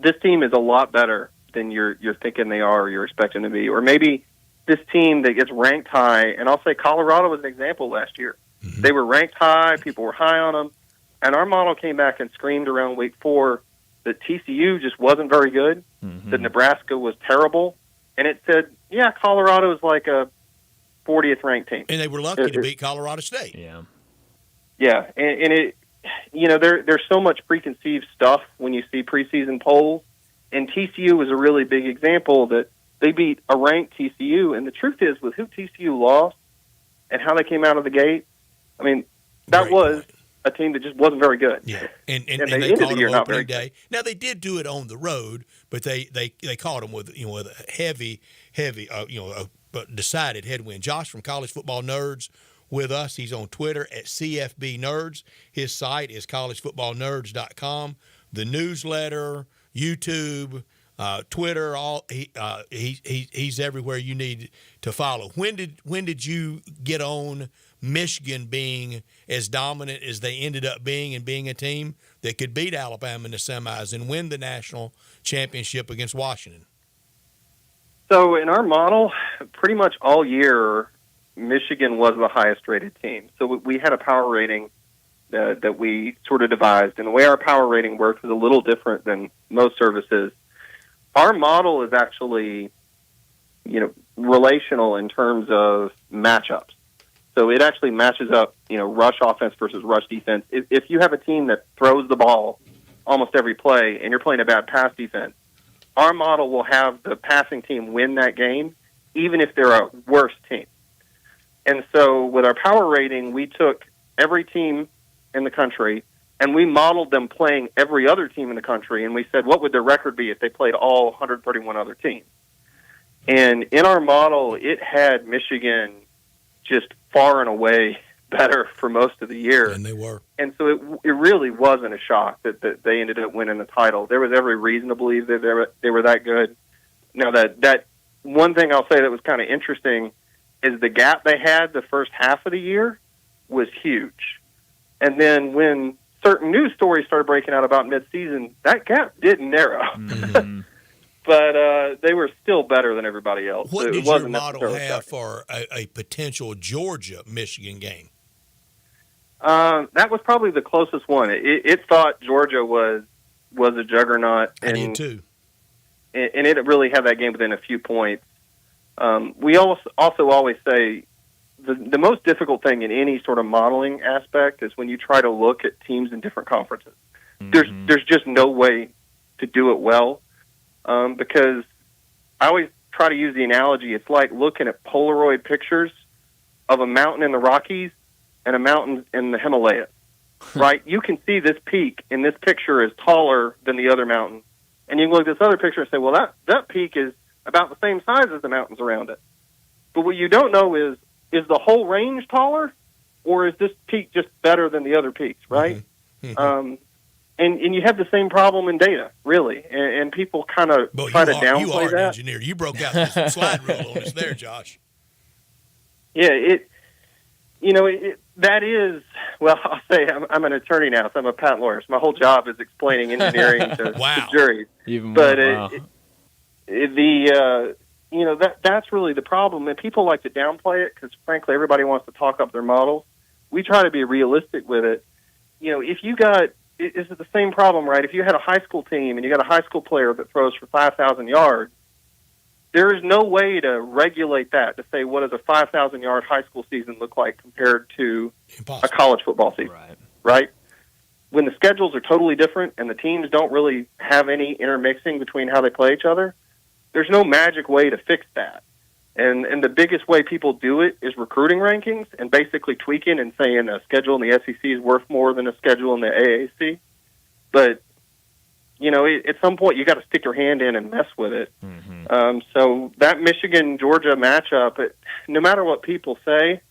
is a lot better than you're thinking they are or you're expecting to be. Or maybe this team that gets ranked high, and I'll say Colorado was an example last year. They were ranked high, people were high on them, and our model came back and screamed around week 4 that TCU just wasn't very good, that Nebraska was terrible, and it said, yeah, Colorado is like a 40th ranked team. And they were lucky to beat Colorado State. Yeah. Yeah, and it, there's so much preconceived stuff when you see preseason polls, and TCU was a really big example that they beat a ranked TCU, and the truth is, with who TCU lost and how they came out of the gate, I mean, that was a team that just wasn't very good. Yeah, and they they ended caught the year them not opening very day. Now they did do it on the road, but they caught them with a heavy decided headwind. Josh from College Football Nerds with us. He's on Twitter at CFB Nerds. His site is collegefootballnerds.com. The newsletter, YouTube, Twitter, he's everywhere you need to follow. When did you get on Michigan being as dominant as they ended up being and being a team that could beat Alabama in the semis and win the national championship against Washington? So in our model, pretty much all year, Michigan was the highest rated team. So we had a power rating that we sort of devised, and the way our power rating worked was a little different than most services. Our model is actually, relational in terms of matchups. So it actually matches up, rush offense versus rush defense. If you have a team that throws the ball almost every play and you're playing a bad pass defense, our model will have the passing team win that game, even if they're a worse team. And so with our power rating, we took every team in the country and we modeled them playing every other team in the country, and we said, what would their record be if they played all 131 other teams? And in our model, it had Michigan just far and away better for most of the year. And they were. And so it really wasn't a shock that they ended up winning the title. There was every reason to believe that they were that good. Now, that one thing I'll say that was kind of interesting is the gap they had the first half of the year was huge. And then when certain news stories started breaking out about midseason, that gap didn't narrow. Mm-hmm. But they were still better than everybody else. What So did it wasn't your model necessarily have shocking. for a potential Georgia-Michigan game? That was probably the closest one. It thought Georgia was a juggernaut. I did too. And it really had that game within a few points. We also always say the most difficult thing in any sort of modeling aspect is when you try to look at teams in different conferences. Mm-hmm. There's just no way to do it well because I always try to use the analogy. It's like looking at Polaroid pictures of a mountain in the Rockies and a mountain in the Himalayas, right? You can see this peak in this picture is taller than the other mountain. And you can look at this other picture and say, well, that peak is about the same size as the mountains around it. But what you don't know is the whole range taller, or is this peak just better than the other peaks, right? Mm-hmm. And you have the same problem in data, really. And people kind of try to downplay you are that. an engineer. You broke out this slide rule on us there, Josh. Yeah, that is, well, I'll say I'm an attorney now, so I'm a patent lawyer. So my whole job is explaining engineering to juries. Even but more, wow. That's really the problem, and people like to downplay it because, frankly, everybody wants to talk up their models. We try to be realistic with it. If you got, is it the same problem, right? If you had a high school team and you got a high school player that throws for 5,000 yards, there is no way to regulate that to say what does a 5,000-yard high school season look like compared to a college football season, right? When the schedules are totally different and the teams don't really have any intermixing between how they play each other, there's no magic way to fix that. And the biggest way people do it is recruiting rankings and basically tweaking and saying a schedule in the SEC is worth more than a schedule in the AAC. But, at some point you got to stick your hand in and mess with it. Mm-hmm. So that Michigan-Georgia matchup, no matter what people say,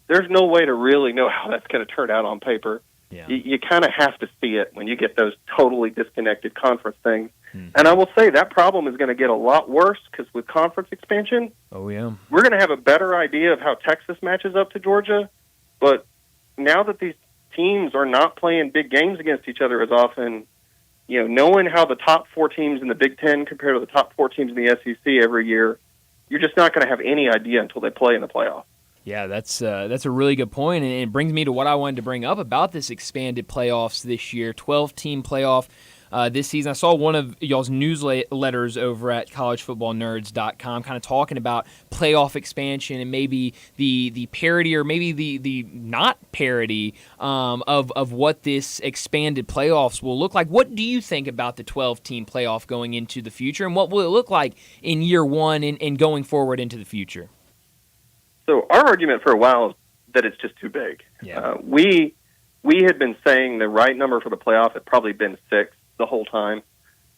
there's no way to really know how that's going to turn out on paper. Yeah. You kind of have to see it when you get those totally disconnected conference things. Mm-hmm. And I will say that problem is going to get a lot worse because with conference expansion, yeah, we're going to have a better idea of how Texas matches up to Georgia. But now that these teams are not playing big games against each other as often, knowing how the top four teams in the Big Ten compare to the top four teams in the SEC every year, you're just not going to have any idea until they play in the playoffs. Yeah, that's a really good point, and it brings me to what I wanted to bring up about this expanded playoffs this year, 12-team playoff this season. I saw one of y'all's newsletters over at collegefootballnerds.com kind of talking about playoff expansion and maybe the parity or maybe the not parity of what this expanded playoffs will look like. What do you think about the 12-team playoff going into the future, and what will it look like in year one and going forward into the future? So our argument for a while is that it's just too big. Yeah. We had been saying the right number for the playoff had probably been 6 the whole time.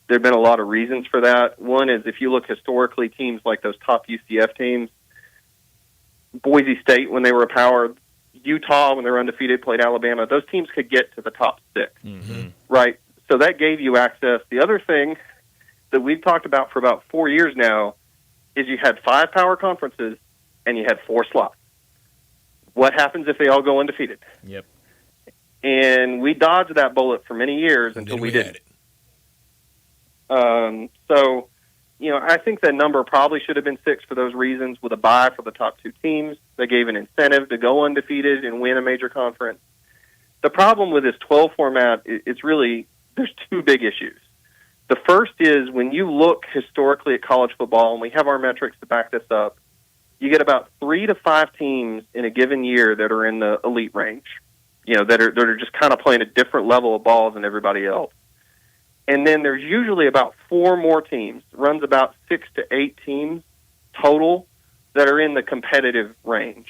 There have been a lot of reasons for that. One is if you look historically, teams like those top UCF teams, Boise State when they were a power, Utah when they were undefeated, played Alabama, those teams could get to the top 6, right? So that gave you access. The other thing that we've talked about for about 4 years now is you had 5 power conferences and you had 4 slots. What happens if they all go undefeated? Yep. And we dodged that bullet for many years until we didn't. So, I think that number probably should have been 6 for those reasons with a bye for the top 2 teams. They gave an incentive to go undefeated and win a major conference. The problem with this 12 format, it's really, there's 2 big issues. The first is when you look historically at college football, and we have our metrics to back this up, you get about 3 to 5 teams in a given year that are in the elite range, that are just kind of playing a different level of ball than everybody else. And then there's usually about 4 more teams, runs about 6 to 8 teams total that are in the competitive range.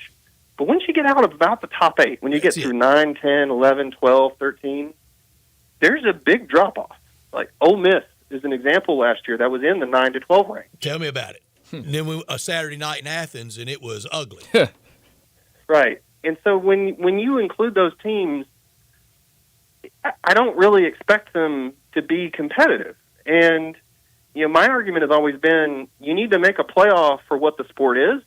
But once you get out of about the top 8, when you get through 9, 10, 11, 12, 13, there's a big drop-off. Like Ole Miss is an example last year that was in the 9 to 12 range. Tell me about it. And then a Saturday night in Athens, and it was ugly. Right. And so when you include those teams, I don't really expect them to be competitive. And, my argument has always been you need to make a playoff for what the sport is.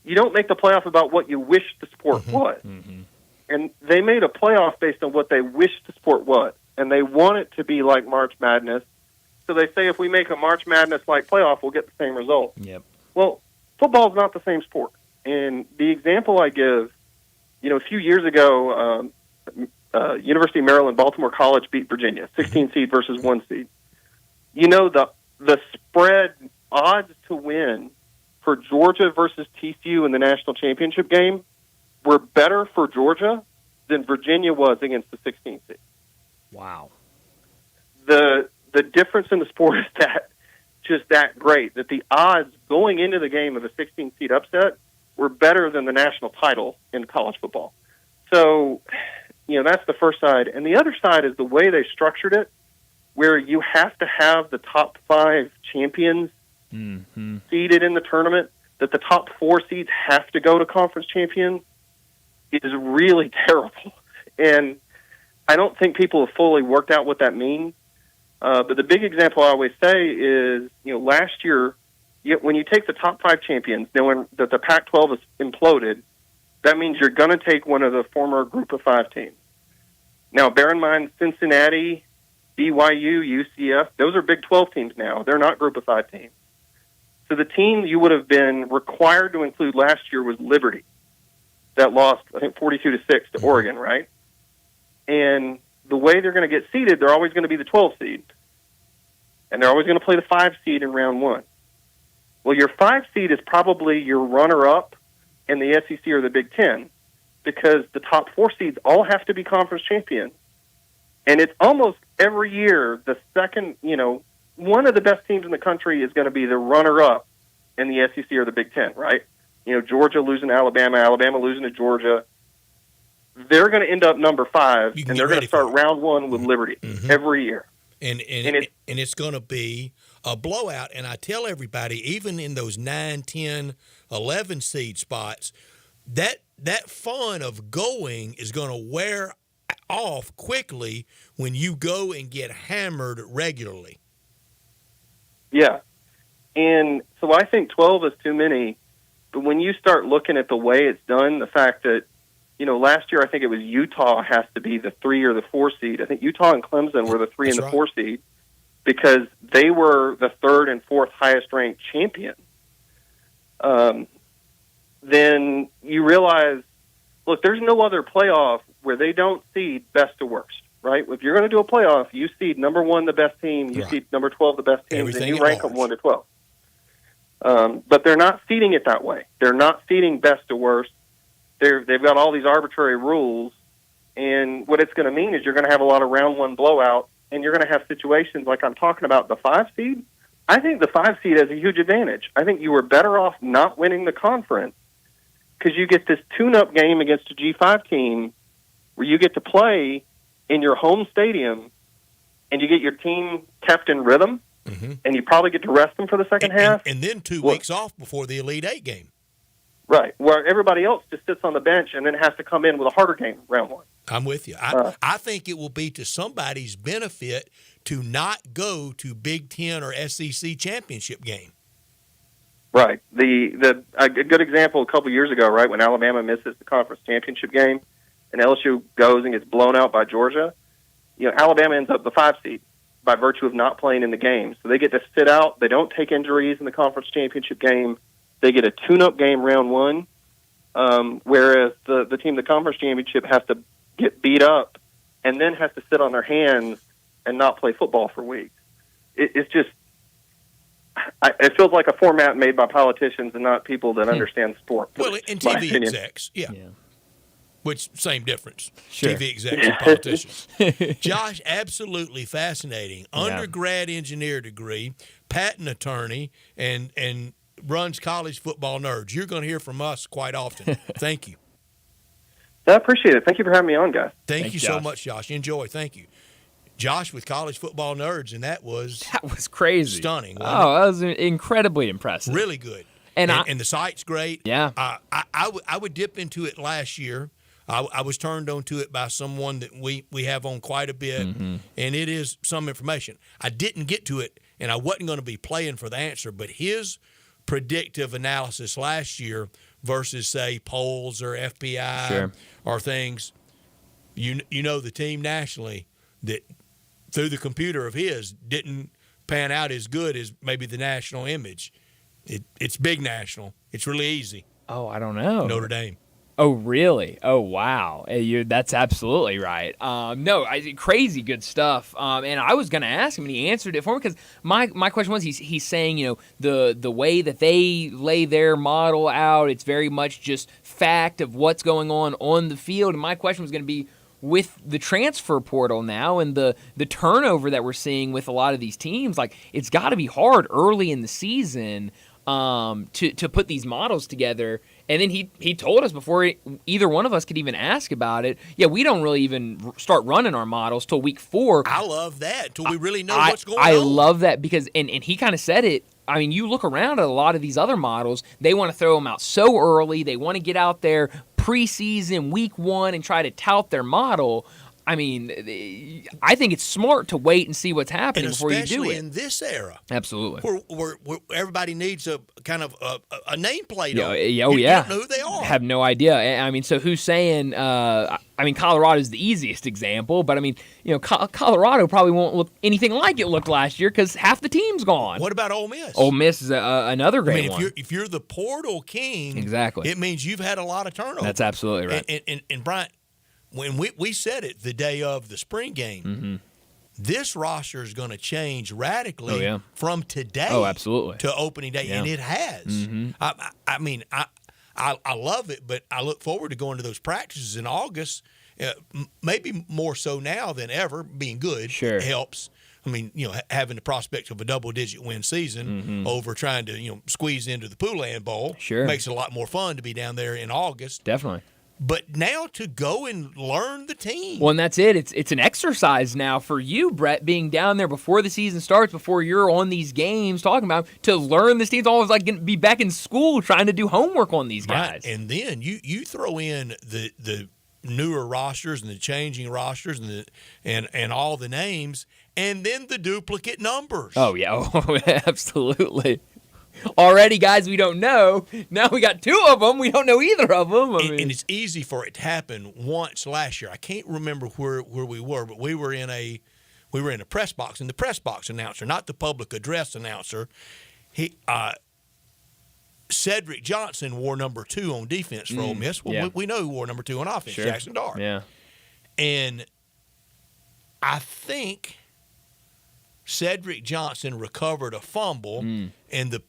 You don't make the playoff about what you wish the sport was. Mm-hmm. And they made a playoff based on what they wish the sport was. And they want it to be like March Madness. So they say if we make a March Madness-like playoff, we'll get the same result. Yep. Well, football's not the same sport. And the example I give, a few years ago, University of Maryland, Baltimore College beat Virginia, 16 seed versus 1 seed. The spread odds to win for Georgia versus TCU in the national championship game were better for Georgia than Virginia was against the 16th seed. Wow. The difference in the sport is that great, that the odds going into the game of a 16 seed upset were better than the national title in college football. So, that's the first side. And the other side is the way they structured it, where you have to have the top 5 champions seeded in the tournament, that the top 4 seeds have to go to conference champions, is really terrible. And I don't think people have fully worked out what that means. But the big example I always say is, last year, when you take the top 5 champions, knowing that the Pac-12 is imploded, that means you're going to take one of the former Group of 5 teams. Now, bear in mind, Cincinnati, BYU, UCF, those are Big 12 teams now. They're not Group of 5 teams. So the team you would have been required to include last year was Liberty. That lost, I think, 42-6 to Oregon, right? And the way they're going to get seeded, they're always going to be the 12 seed. And they're always going to play the 5 seed in round 1. Well, your 5 seed is probably your runner-up in the SEC or the Big 10, because the top 4 seeds all have to be conference champions. And it's almost every year the second, one of the best teams in the country is going to be the runner-up in the SEC or the Big 10, right? Georgia losing to Alabama, Alabama losing to Georgia. They're going to end up number 5, and they're going to start round 1 with Liberty every year. And it's going to be a blowout. And I tell everybody, even in those 9, 10, 11 seed spots, that fun of going is going to wear off quickly when you go and get hammered regularly. Yeah. And so I think 12 is too many. But when you start looking at the way it's done, the fact that, last year I think it was Utah has to be the 3 or the 4 seed. I think Utah and Clemson were the 3 and the 4 seed because they were the 3rd and 4th highest ranked champions. Then you realize, look, there's no other playoff where they don't seed best to worst, right? If you're going to do a playoff, you seed number 1 the best team, you seed number 12 the best team, and you rank them 1 to 12. But they're not seeding it that way. They're not seeding best to worst. They've got all these arbitrary rules, and what it's going to mean is you're going to have a lot of round 1 blowouts, and you're going to have situations like I'm talking about the 5 seed. I think the 5 seed has a huge advantage. I think you were better off not winning the conference because you get this tune-up game against a G5 team where you get to play in your home stadium, and you get your team kept in rhythm, and you probably get to rest them for the second half. And then 2 weeks off before the Elite 8 game. Right, where everybody else just sits on the bench and then has to come in with a harder game round 1. I'm with you. I think it will be to somebody's benefit to not go to Big Ten or SEC championship game. Right. A good example a couple years ago, right, when Alabama misses the conference championship game and LSU goes and gets blown out by Georgia, Alabama ends up the 5 seed by virtue of not playing in the game. So they get to sit out. They don't take injuries in the conference championship game. They get a tune-up game round 1, whereas the team in the conference championship has to get beat up and then has to sit on their hands and not play football for weeks. It's just it feels like a format made by politicians and not people that understand sport. Well, and TV execs, yeah. Which, same difference. Sure. TV execs and politicians. Josh, absolutely fascinating. Undergrad engineer degree, patent attorney, and runs College Football Nerds. You're going to hear from us quite often. Thank you. I appreciate it. Thank you for having me on, guys. Thank you so much, Josh. Enjoy. Thank you. Josh with College Football Nerds, and that was crazy. Stunning. Oh, that was incredibly impressive. Really good. and the site's great. Yeah. I would dip into it last year. I was turned on to it by someone that we have on quite a bit, and it is some information. I didn't get to it, and I wasn't going to be playing for the answer, but his predictive analysis last year versus, say, polls or FPI or things, you know the team nationally that through the computer of his didn't pan out as good as maybe the national image. It's big national. It's really easy. Oh, I don't know. Notre Dame. Oh, really? Oh, wow. That's absolutely right. Crazy good stuff. And I was going to ask him, and he answered it for me because my question was, he's saying, the way that they lay their model out, it's very much just fact of what's going on the field. And my question was going to be, with the transfer portal now and the turnover that we're seeing with a lot of these teams, like it's got to be hard early in the season to put these models together. And then he told us before either one of us could even ask about it, we don't really even start running our models till week 4. I love that, till we really know what's going on. I love that because, and he kind of said it, I mean, you look around at a lot of these other models, they want to throw them out so early, they want to get out there preseason, week 1, and try to tout their model. I mean, I think it's smart to wait and see what's happening before you do it. Especially in this era. Absolutely. Where everybody needs a kind of a nameplate. You don't know who they are. Have no idea. I mean, so who's saying, Colorado is the easiest example, but Colorado probably won't look anything like it looked last year because half the team's gone. What about Ole Miss? Ole Miss is another great one. If you're the portal king, exactly, it means you've had a lot of turnover. That's absolutely right. And Bryant, when we said it the day of the spring game, this roster is going to change radically from today to opening day, and it has. I love it, but I look forward to going to those practices in August, maybe more so now than ever. Being good helps. I mean, having the prospect of a double-digit win season over trying to, squeeze into the Poulan Bowl makes it a lot more fun to be down there in August. Definitely. But now to go and learn the team. Well, and that's it. It's an exercise now for you, Brett, being down there before the season starts, before you're on these games talking about to learn this team. It's always like be back in school trying to do homework on these guys. Right. And then you throw in the newer rosters and the changing rosters and all the names, and then the duplicate numbers. Oh, yeah. Oh, absolutely. Already, guys, we don't know. Now we got 2 of them. We don't know either of them. And it's easy for it to happen once last year. I can't remember where we were, but we were in a press box, and the press box announcer, not the public address announcer, Cedric Johnson wore number 2 on defense for Ole Miss. Well, we know who wore number 2 on offense, Jackson Dart. Yeah. And I think Cedric Johnson recovered a fumble, and the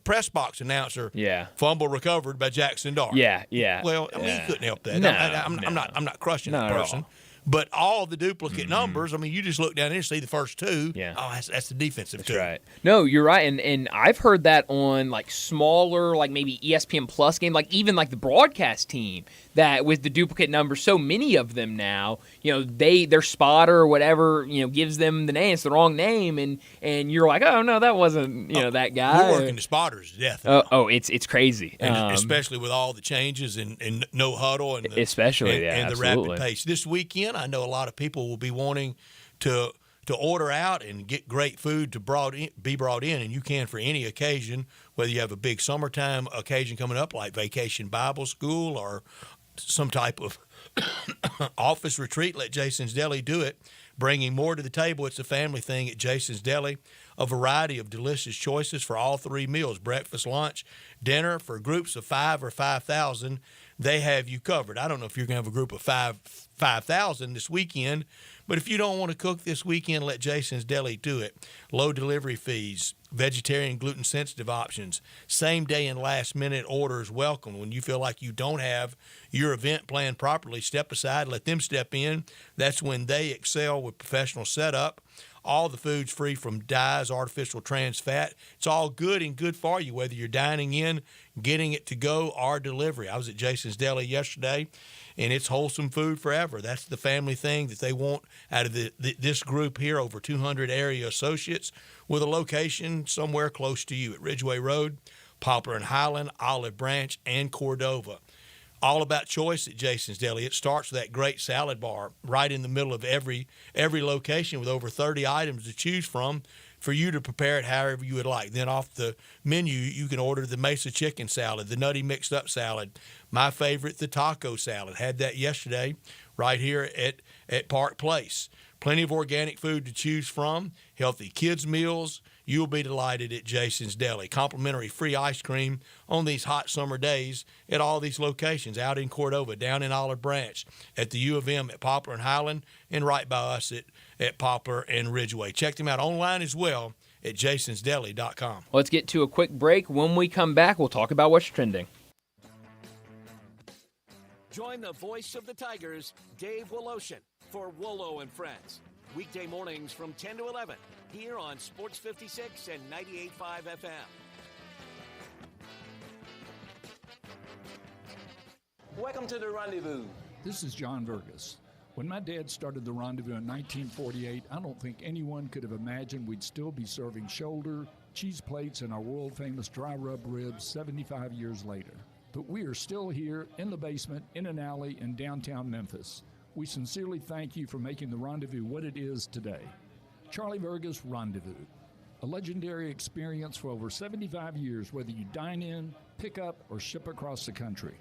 press box announcer, fumble recovered by Jackson Dart. Yeah. Well, I mean, he couldn't help that. No, I'm not crushing that person. But all the duplicate numbers, I mean, you just look down there and see the first 2. Yeah. Oh, that's the defensive that's 2. Right. No, you're right. And I've heard that on like smaller, like maybe ESPN Plus game, like even like the broadcast team, that with the duplicate numbers, so many of them now, their spotter or whatever, gives them the name. It's the wrong name. And you're like, oh, no, that wasn't, that guy. We're working the spotters to death. It's crazy. And especially with all the changes and no huddle and the rapid pace. This weekend, I know a lot of people will be wanting to order out and get great food to be brought in, and you can for any occasion, whether you have a big summertime occasion coming up like Vacation Bible School or some type of office retreat. Let Jason's Deli do it. Bringing more to the table. It's a family thing at Jason's Deli. A variety of delicious choices for all 3 meals, breakfast, lunch, dinner. For groups of 5 or 5,000, they have you covered. I don't know if you're going to have a group of 5,000 this weekend, but if you don't want to cook this weekend, let Jason's Deli do it. Low delivery fees, vegetarian, gluten-sensitive options, same-day and last-minute orders welcome. When you feel like you don't have your event planned properly, step aside, let them step in. That's when they excel with professional setup. All the food's free from dyes, artificial trans fat. It's all good and good for you, whether you're dining in, getting it to go, or delivery. I was at Jason's Deli yesterday, and it's wholesome food forever. That's the family thing that they want out of this group here, over 200 area associates with a location somewhere close to you at Ridgeway Road, Poplar and Highland, Olive Branch, and Cordova. All about choice at Jason's Deli. It starts with that great salad bar right in the middle of every location with over 30 items to choose from for you to prepare it however you would like. Then off the menu, you can order the Mesa chicken salad, the nutty mixed up salad, my favorite, the taco salad. Had that yesterday right here at Park Place. Plenty of organic food to choose from, healthy kids' meals. You'll be delighted at Jason's Deli. Complimentary free ice cream on these hot summer days at all these locations, out in Cordova, down in Olive Branch, at the U of M at Poplar and Highland, and right by us at Poplar and Ridgeway. Check them out online as well at jasonsdeli.com. Let's get to a quick break. When we come back, we'll talk about what's trending. Join the voice of the Tigers, Dave Woloshin, for Wolo and Friends. Weekday mornings from 10 to 11 here on Sports 56 and 98.5 FM. Welcome to the Rendezvous. This is John Vergas. When my dad started the Rendezvous in 1948, I don't think anyone could have imagined we'd still be serving shoulder, cheese plates, and our world-famous dry rub ribs 75 years later. But we are still here in the basement, in an alley in downtown Memphis. We sincerely thank you for making the Rendezvous what it is today. Charlie Vergas Rendezvous, a legendary experience for over 75 years, whether you dine in, pick up, or ship across the country.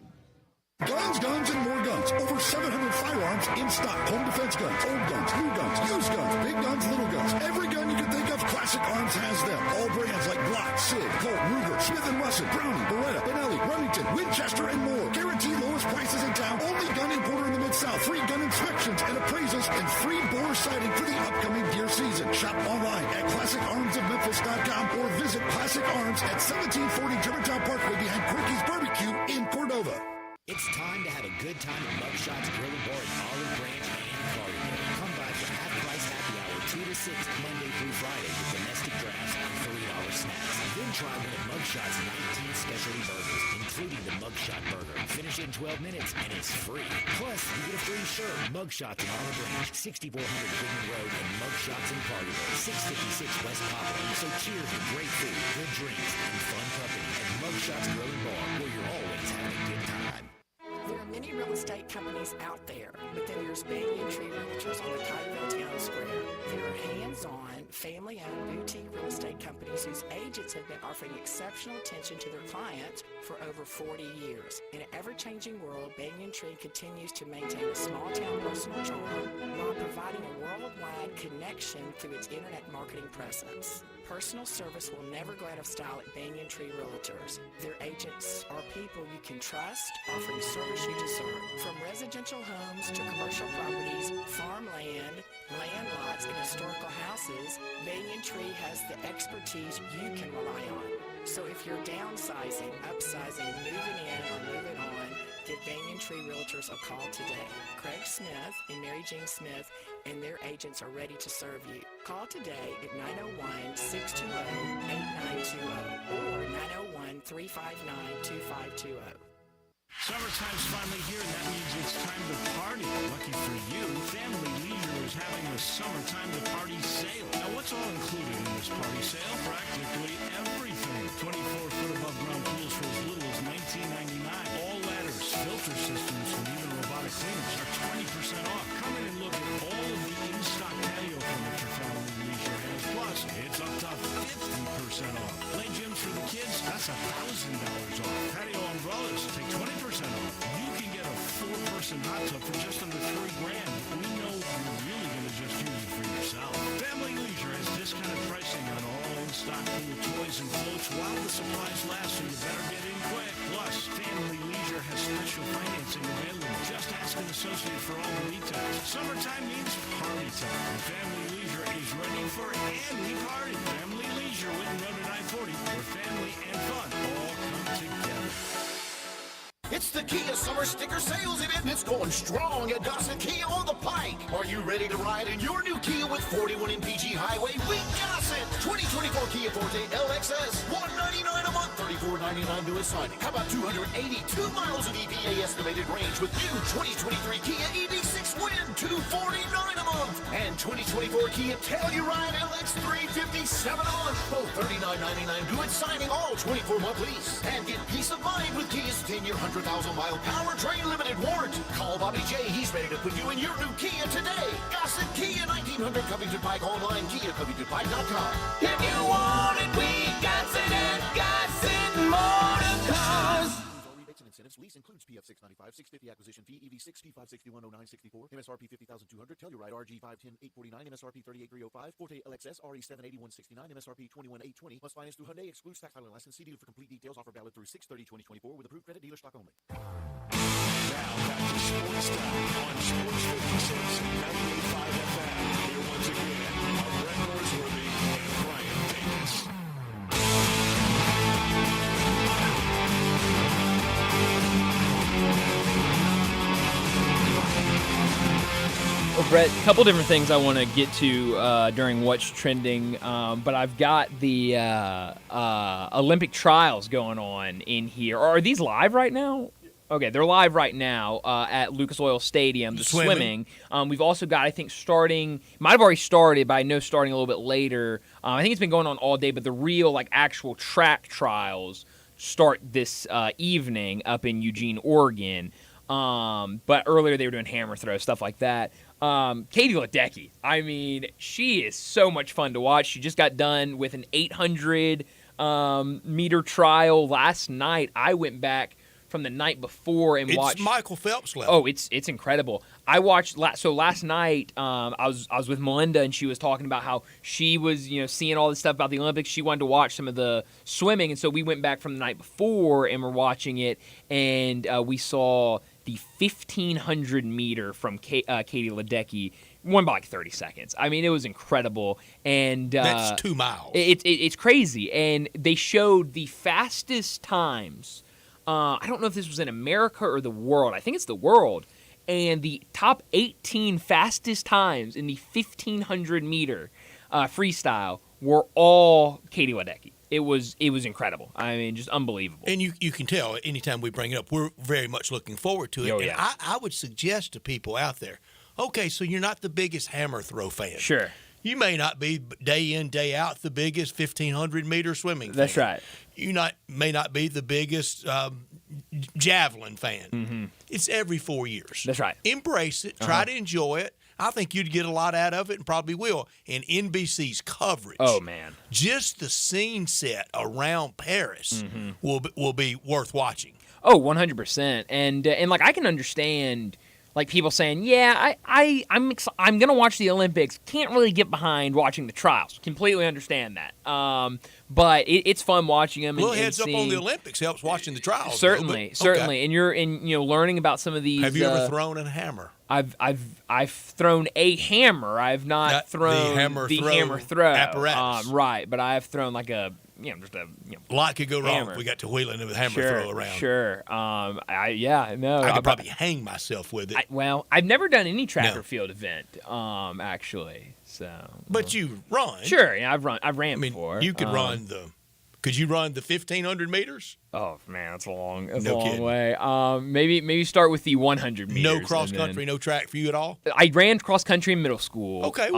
Guns, guns, and more guns. Over 700 firearms in stock. Home defense guns, old guns, new guns, used guns, big guns, little guns. Every gun you can think of, Classic Arms has them. All brands like Glock, SIG, Colt, Ruger, Smith & Wesson, Browning, Beretta, Benelli, Remington, Winchester, and more. Guaranteed lowest prices in town. Only gun importer in the Mid-South. Free gun inspections and appraisals and free bore sighting for the upcoming deer season. Shop online at ClassicArmsOfMemphis.com or visit Classic Arms at 1740 Germantown Parkway behind Quicky's Barbecue in Cordova. It's time to have a good time at Mugshots Grill and Bar in Olive Branch and Carterville. Come by for half-price happy hour 2 to 6 Monday through Friday with domestic drafts and $3 snacks. Then try one of Mugshots 19 specialty burgers, including the Mugshot Burger. Finish it in 12 minutes and it's free. Plus, you get a free shirt. Mugshots in Olive Branch, 6400 Goodman Road, and Mugshots in Carterville, 656 West Poplar. So cheers to great food, good drinks, and fun company at Mugshots Grill and Bar, where you're always having a good time. There are many real estate companies out there, but then there's Banyan Tree Realtors on the Tigerville Town Square. There are hands-on, family-owned boutique real estate companies whose agents have been offering exceptional attention to their clients for over 40 years. In an ever-changing world, Banyan Tree continues to maintain a small-town personal charm while providing a worldwide connection through its internet marketing presence. Personal service will never go out of style at Banyan Tree Realtors. Their agents are people you can trust, offering service you deserve. From residential homes to commercial properties, farmland, land lots, and historical houses, Banyan Tree has the expertise you can rely on. So if you're downsizing, upsizing, moving in, or moving on, give Banyan Tree Realtors a call today. Craig Smith and Mary Jean Smith and their agents are ready to serve you. Call today at 901-620-8920 or 901-359-2520. Summertime's finally here, and that means it's time to party. Lucky for you, Family Leisure is having a summertime to party sale. Now, what's all included in this party sale? Practically everything. 24-foot above ground pools for as little as $19.99. All ladders, filter systems, and even robotic cleaners are 20% off. Come in and look at all of the in-stock patio furniture Family Leisure has. Plus, it's up to 50% off. Play gyms for the kids, that's $1,000 off. Patio umbrellas, take 20% off. You can get a 4-person hot tub for just under $3,000. We know you're really going to just use it for yourself. Family Leisure has discounted pricing on all in-stock pool toys and floats while the supplies last, so you better get in quick. Plus, Family Leisure has special financing available. Just ask an associate for all the details. Summertime means party time, and Family Leisure is ready for any party. Family Leisure, Whitten Road at I-40, where family and fun all come together. It's the Kia Summer Sticker Sales Event. It's going strong at Gossett Kia on the Pike. Are you ready to ride in your new Kia with 41 MPG Highway? We Gossett! 2024 Kia Forte LXS, $199 a month, $34.99 new at signing. How about 282 miles of EPA estimated range with new 2023 Kia EV6 Win, $249 a month. And 2024 Kia Telluride LX 357 a month. Both $39.99 due at signing, all 24-month lease. And get peace of mind with Kia's 10-year, 100,000-mile powertrain limited warranty. Call Bobby J. He's ready to put you in your new Kia today. Gossett Kia, 1900 Covington Pike, online, KiaCovingtonPike.com. If you want it, we got it at Gossett Motor Cars. Rebates and incentives. Lease includes PF 695, 650 acquisition fee, EV6 P561 0964, MSRP 50,200, Telluride RG 510 849, MSRP 38305, Forte LXS RE 780 169, MSRP 21820. Plus finance through Hyundai. Excludes tax title and license. See dealer for complete details. Offer valid through 6/30/2024 with approved credit dealer stock only. Now back to Sports Time on Sports 56 and 98.5 FM. Here once again are Brett Norsworthy and Brian Davis. Well, Brett, a couple different things I want to get to during What's Trending, but I've got the Olympic trials going on in here. Are these live right now? Okay, they're live right now at Lucas Oil Stadium, the swimming. We've also got, I think, might have already started, but I know starting a little bit later. I think it's been going on all day, but the real, actual track trials start this evening up in Eugene, Oregon. But earlier they were doing hammer throw, stuff like that. Katie Ledecky, I mean, she is so much fun to watch. She just got done with an 800 meter trial last night. I went back from the night before and watched. It's Michael Phelps level. Oh, it's incredible. I watched last night. I was with Melinda and she was talking about how she was seeing all this stuff about the Olympics. She wanted to watch some of the swimming, and so we went back from the night before and we're watching it, and we saw the 1,500 meter from Katie Ledecky. Won by 30 seconds. I mean, it was incredible, and that's 2 miles. It's crazy, and they showed the fastest times. I don't know if this was in America or the world. I think it's the world. And the top 18 fastest times in the 1,500 meter freestyle were all Katie Ledecky. It was incredible. I mean, just unbelievable. And you can tell anytime we bring it up, we're very much looking forward to it. Oh, and yeah. I would suggest to people out there, okay, so you're not the biggest hammer throw fan. Sure. You may not be day in, day out the biggest 1,500 meter swimming fan. That's right. You may not be the biggest javelin fan. Mm-hmm. It's every 4 years. That's right. Embrace it. Try to enjoy it. I think you'd get a lot out of it and probably will. And NBC's coverage. Oh, man. Just the scene set around Paris will be worth watching. Oh, 100%. And I can understand people saying, yeah, I'm gonna watch the Olympics. Can't really get behind watching the trials. Completely understand that. But it's fun watching them. A little heads up on the Olympics helps watching the trials. Certainly. Okay. And you're learning about some of these. Have you ever thrown a hammer? I've thrown a hammer. I've not thrown the hammer throw apparatus. Right, but I have thrown a lot could go wrong hammer. if we got to wheeling with a hammer throw around. Sure. I could probably hang myself with it. I've never done any track or field event, actually. So. But you run. Sure. Yeah, I've ran before. You could run Could you run the 1,500 meters? Oh man, that's a long kidding. way. Maybe start with the 100 meters. No cross country, no track for you at all. I ran cross country in middle school. Okay,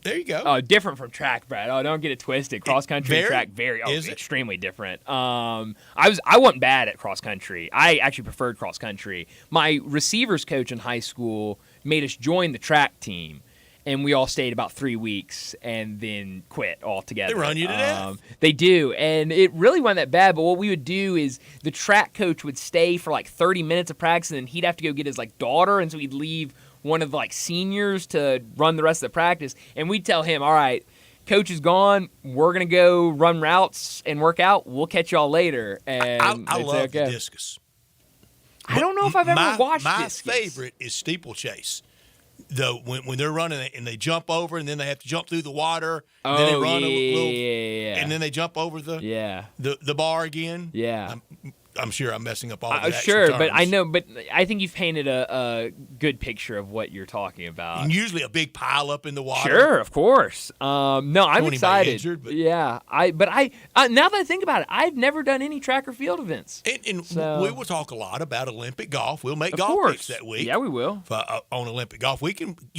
there you go. Different from track, Brad. Oh, don't get it twisted. Cross country and track is extremely different. I wasn't bad at cross country. I actually preferred cross country. My receivers coach in high school made us join the track team. And we all stayed about 3 weeks and then quit altogether. They run you to death. They do. And it really wasn't that bad. But what we would do is the track coach would stay for 30 minutes of practice, and then he'd have to go get his daughter. And so he'd leave one of the seniors to run the rest of the practice. And we'd tell him, all right, coach is gone. We're going to go run routes and work out. We'll catch y'all later. And I love the discus. I don't know if I've ever watched discus. My favorite is steeplechase. When they're running and they jump over and then they have to jump through the water and then they run a little and then they jump over the bar again. Yeah. I'm sure I'm messing up all the actual sure, terms. but I think you've painted a good picture of what you're talking about. And usually a big pile up in the water. Sure, of course. No, I'm excited. Injured, but yeah, now that I think about it, I've never done any track or field events. And So- we will talk a lot about Olympic golf. We'll make Of golf course. picks that week. Yeah, we will. On Olympic golf, you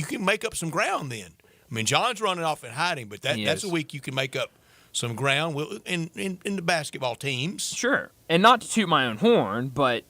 can make up some ground then. I mean, John's running off and hiding, but that's a week you can make up some ground in the basketball teams. Sure. And not to toot my own horn, but,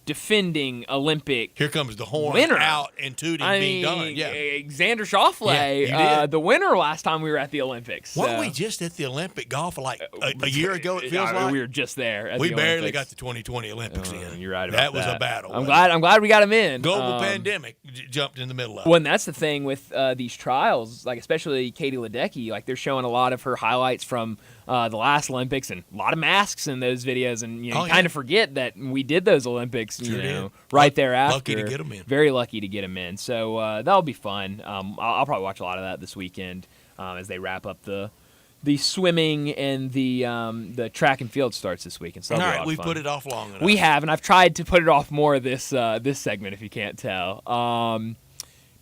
defending Olympic Here comes the horn winner. out and tooting being done. Yeah. Xander Schauffele, Yeah, the winner last time we were at the Olympics. Weren't we just at the Olympic golf like a year ago, it feels like? We were just there at We the barely Olympics. got the 2020 Olympics in. You're right about that. That was a battle. I'm glad we got him in. Global pandemic jumped in the middle of it. Well, and that's the thing with these trials, like especially Katie Ledecky, like they're showing a lot of her highlights from the last Olympics and a lot of masks in those videos, and you kind of forget that we did those Olympics, right thereafter. Lucky to get them in. Very lucky to get them in. So that'll be fun. I'll probably watch a lot of that this weekend as they wrap up the swimming and the track and field starts this weekend. So all that'll be a right, lot of we fun. put it off long enough. We have, and I've tried to put it off more this segment, if you can't tell.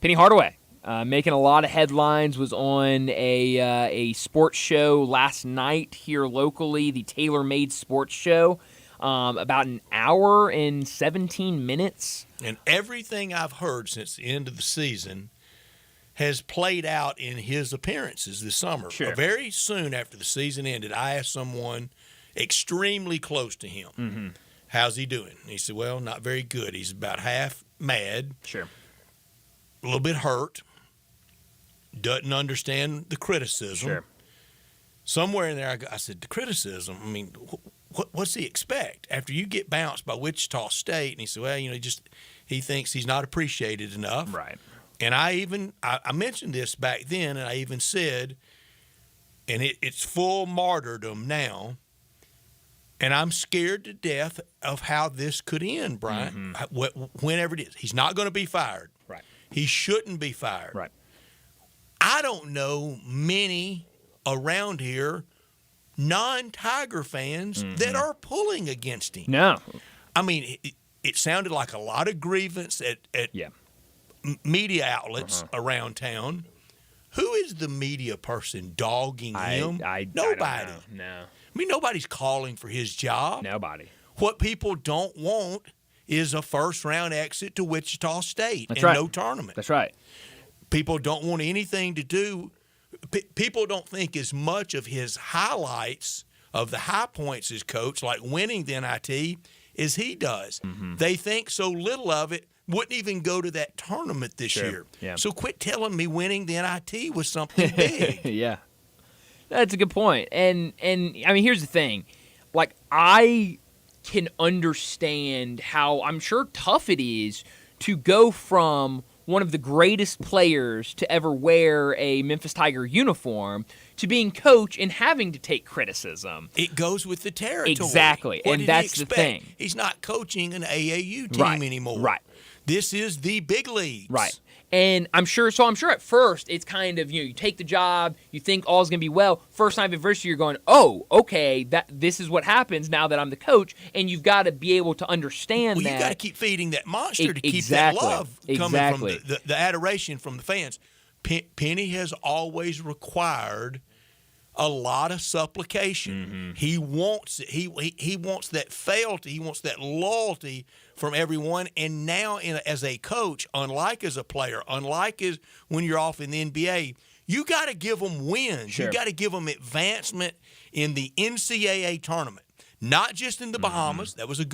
Penny Hardaway. Making a lot of headlines, was on a sports show last night here locally, the Tailor Made Sports Show, about an hour and 17 minutes. And everything I've heard since the end of the season has played out in his appearances this summer. Sure. Very soon after the season ended, I asked someone extremely close to him, how's he doing? And he said, well, not very good. He's about half mad. Sure. A little bit hurt. Doesn't understand the criticism. Sure. Somewhere in there, I said, the criticism, I mean, what's he expect after you get bounced by Wichita State? And he said, well, he thinks he's not appreciated enough. Right. And I mentioned this back then, and I even said, and it's full martyrdom now, and I'm scared to death of how this could end, Brian, whenever it is. He's not going to be fired. Right. He shouldn't be fired. Right. I don't know many around here non-Tiger fans that are pulling against him. No. I mean, it sounded like a lot of grievance at media outlets around town. Who is the media person dogging him? Nobody. I don't know. No. I mean, nobody's calling for his job. Nobody. What people don't want is a first-round exit to Wichita State That's and right. no tournament. That's right. People don't want anything to do. People don't think as much of his highlights of the high points as coach, like winning the NIT, as he does. They think so little of it, wouldn't even go to that tournament this year. Yeah. So quit telling me winning the NIT was something big. Yeah. That's a good point. And I mean, here's the thing. Like, I can understand how I'm sure tough it is to go from one of the greatest players to ever wear a Memphis Tiger uniform to being coach and having to take criticism. It goes with the territory. Exactly. What And did that's he the expect? thing. He's not coaching an AAU team anymore. Right. This is the big leagues. Right. And I'm sure at first it's kind of, you take the job, you think all's going to be well. First time adversity, you're going, oh, okay, this is what happens now that I'm the coach. And you've got to be able to understand that. You got to keep feeding that monster to keep Exactly. that love coming Exactly. from the adoration from the fans. Penny has always required a lot of supplication. He wants it. He wants that fealty. He wants that loyalty from everyone. And now, as a coach, unlike as a player, unlike as when you're off in the NBA, you got to give them wins. Sure. You got to give them advancement in the NCAA tournament, not just in the Bahamas. That was a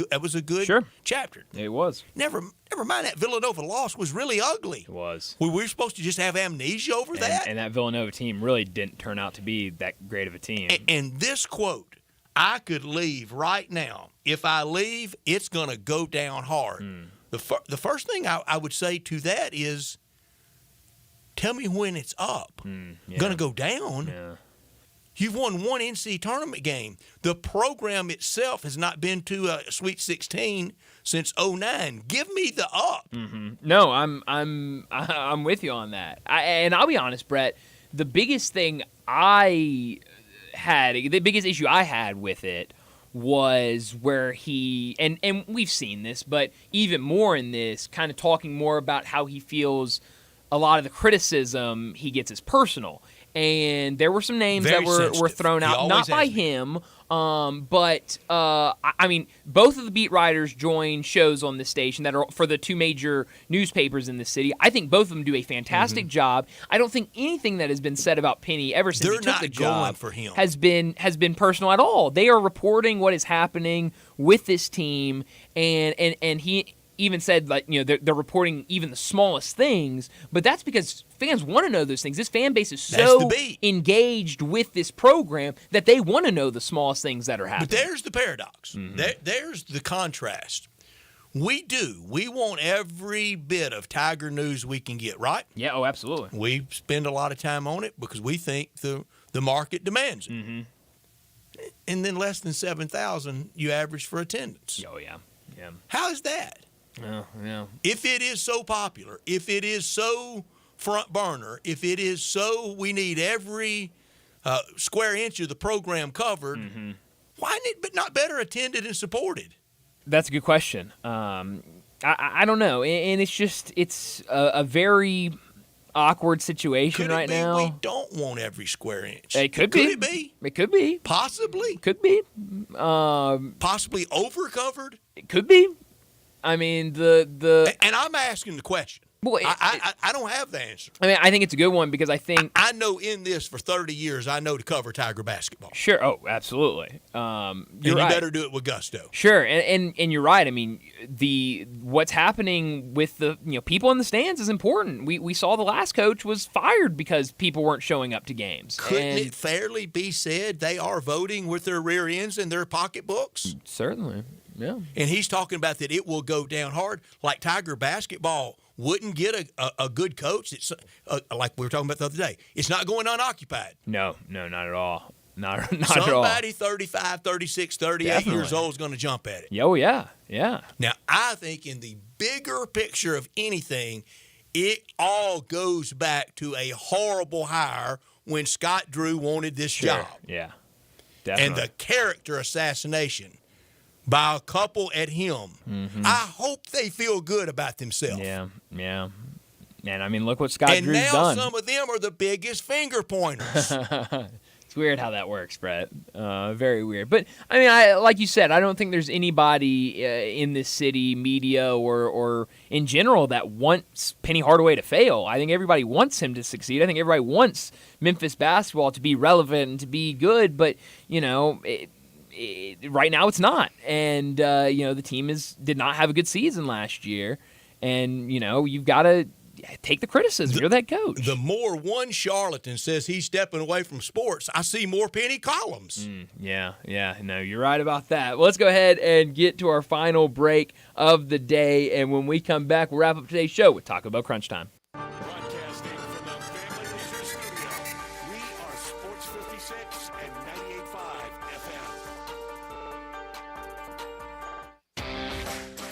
good chapter. It was. Never mind that Villanova loss was really ugly. It was. We were supposed to just have amnesia over that. And that Villanova team really didn't turn out to be that great of a team. And this quote, I could leave right now. If I leave, it's going to go down hard. The first thing I would say to that is, tell me when it's up. Going to go down? Yeah. You've won one NCAA tournament game. The program itself has not been to a Sweet 16 since 2009. Give me the up. No, I'm with you on that. And I'll be honest, Brett. The biggest issue I had with it was where he, and we've seen this, but even more in this, kind of talking more about how he feels a lot of the criticism he gets is personal. And there were some names that were thrown out, not by him, but I mean, both of the beat writers join shows on this station that are for the two major newspapers in the city. I think both of them do a fantastic job. I don't think anything that has been said about Penny ever since he took the job for him. has been personal at all. They are reporting what is happening with this team, and he even said, like, you know, they're reporting even the smallest things, but that's because fans want to know those things. This fan base is so engaged with this program that they want to know the smallest things that are happening. But there's the paradox. There's the contrast. We want every bit of Tiger news we can get, right? Yeah, oh, absolutely. We spend a lot of time on it because we think the market demands it. And then less than 7,000 you average for attendance. Oh, yeah. Yeah. How is that? Yeah. If it is so popular, if it is so front burner, if it is so we need every square inch of the program covered, why isn't it not better attended and supported? That's a good question. I don't know. And it's a very awkward situation right now. We don't want every square inch. It could be. It be? It could be. Possibly. Could be. Possibly overcovered. It could be. I mean, the and I'm asking the question. Well, I don't have the answer. I mean, I think it's a good one because I think I know in this for 30 years I know to cover Tiger basketball. Sure. Oh, absolutely. You better do it with gusto. Sure, and you're right. I mean, what's happening with the people in the stands is important. We saw the last coach was fired because people weren't showing up to games. Couldn't it fairly be said they are voting with their rear ends in their pocketbooks? Certainly. Yeah. And he's talking about that it will go down hard, like Tiger basketball wouldn't get a good coach. It's like we were talking about the other day. It's not going unoccupied. No, not at all. Not at all. Somebody 35, 36, 38 years old is going to jump at it. Oh, yeah. Now, I think in the bigger picture of anything, it all goes back to a horrible hire when Scott Drew wanted this job. Yeah, definitely. And the character assassination by a couple at him. I hope they feel good about themselves. Yeah. And I mean, look what Scott Drew's done. And now some of them are the biggest finger pointers. It's weird how that works, Brett. Very weird. But I mean, like you said, I don't think there's anybody in this city, media or in general, that wants Penny Hardaway to fail. I think everybody wants him to succeed. I think everybody wants Memphis basketball to be relevant and to be good. But right now it's not, and the team did not have a good season last year, and you've got to take the criticism. You're that coach. The more one charlatan says he's stepping away from sports, I see more Penny columns. Yeah, no, you're right about that. Well, let's go ahead and get to our final break of the day, and when we come back, we'll wrap up today's show with Taco Bell Crunch Time. Broadcasting from the Family Leisure Studio, we are Sports 56 and 98.5 FM.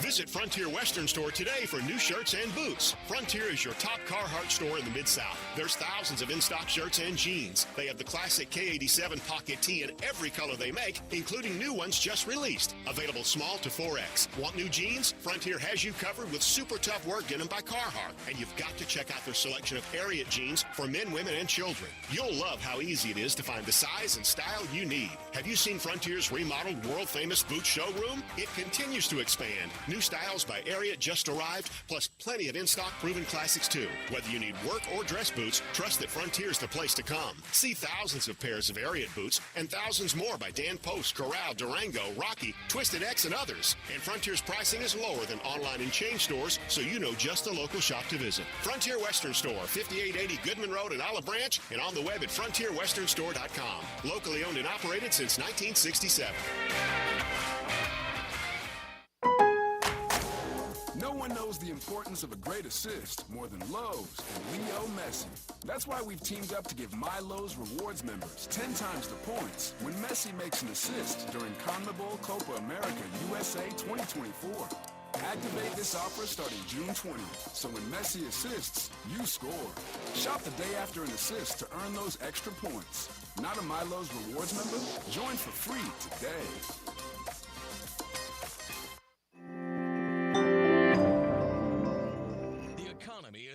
Visit Frontier Western Store today for new shirts and boots. Frontier is your top Carhartt store in the Mid-South. There's thousands of in-stock shirts and jeans. They have the classic K87 pocket tee in every color they make, including new ones just released. Available small to 4X. Want new jeans? Frontier has you covered with super tough work denim by Carhartt. And you've got to check out their selection of Ariat jeans for men, women, and children. You'll love how easy it is to find the size and style you need. Have you seen Frontier's remodeled world-famous boot showroom? It continues to expand. New styles by Ariat just arrived, plus plenty of in-stock proven classics too. Whether you need work or dress boots, trust that Frontier's the place to come. See thousands of pairs of Ariat boots and thousands more by Dan Post, Corral, Durango, Rocky, Twisted X, and others. And Frontier's pricing is lower than online and chain stores, so you know just the local shop to visit. Frontier Western Store, 5880 Goodman Road in Olive Branch, and on the web at frontierwesternstore.com. Locally owned and operated since 1967. No one knows the importance of a great assist more than Lowe's and Leo Messi. That's why we've teamed up to give My Lowe's Rewards members 10 times the points when Messi makes an assist during CONMEBOL Copa America USA 2024. Activate this offer starting June 20th, so when Messi assists, you score. Shop the day after an assist to earn those extra points. Not a My Lowe's Rewards member? Join for free today.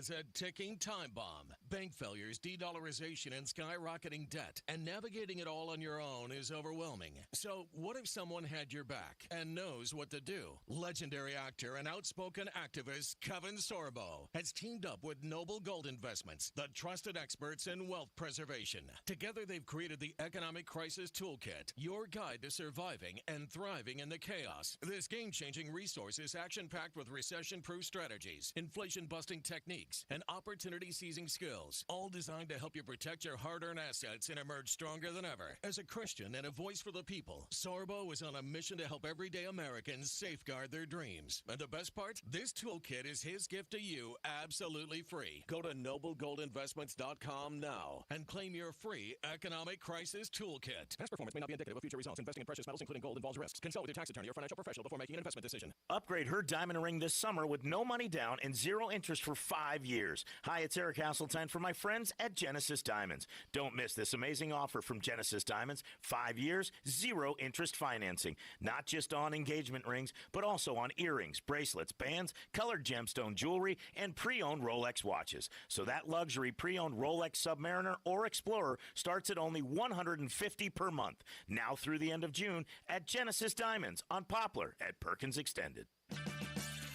is a ticking time bomb. Bank failures, de-dollarization, and skyrocketing debt. And navigating it all on your own is overwhelming. So what if someone had your back and knows what to do? Legendary actor and outspoken activist Kevin Sorbo has teamed up with Noble Gold Investments, the trusted experts in wealth preservation. Together, they've created the Economic Crisis Toolkit, your guide to surviving and thriving in the chaos. This game-changing resource is action-packed with recession-proof strategies, inflation-busting techniques, and opportunity-seizing skills, all designed to help you protect your hard-earned assets and emerge stronger than ever. As a Christian and a voice for the people, Sorbo is on a mission to help everyday Americans safeguard their dreams. And the best part? This toolkit is his gift to you absolutely free. Go to noblegoldinvestments.com now and claim your free Economic Crisis Toolkit. Past performance may not be indicative of future results. Investing in precious metals, including gold, involves risks. Consult with your tax attorney or financial professional before making an investment decision. Upgrade her diamond ring this summer with no money down and 0 interest for 5 years. Hi, it's Eric Hasseltine for my friends at Genesis Diamonds. Don't miss this amazing offer from Genesis Diamonds. 5 years, 0 interest financing. Not just on engagement rings, but also on earrings, bracelets, bands, colored gemstone jewelry, and pre-owned Rolex watches. So that luxury pre-owned Rolex Submariner or Explorer starts at only $150 per month. Now through the end of June at Genesis Diamonds on Poplar at Perkins Extended.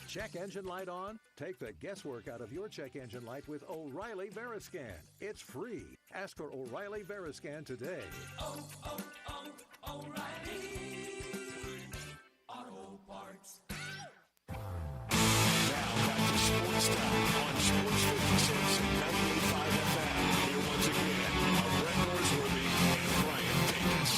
Check engine light on? Take the guesswork out of your check engine light with O'Reilly Veriscan. It's free. Ask for O'Reilly Veriscan today. O'Reilly Auto Parts. Now back to Sportstime on Sports 56 and 98.5 FM. Here once again are Brett Norsworthy and Brian Davis.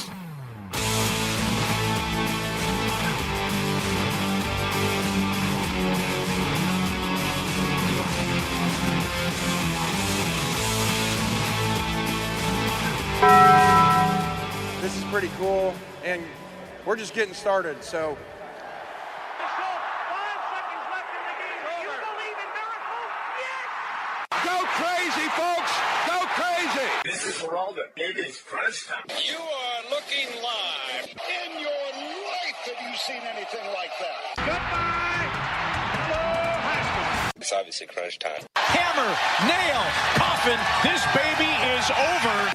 This is pretty cool, and we're just getting started, so. Go crazy, folks! Go crazy! This is Geraldo. It is crunch time. You are looking live. In your life have you seen anything like that? Goodbye! Hello, high school. It's obviously crunch time. Hammer, nail, coffin. This baby is over.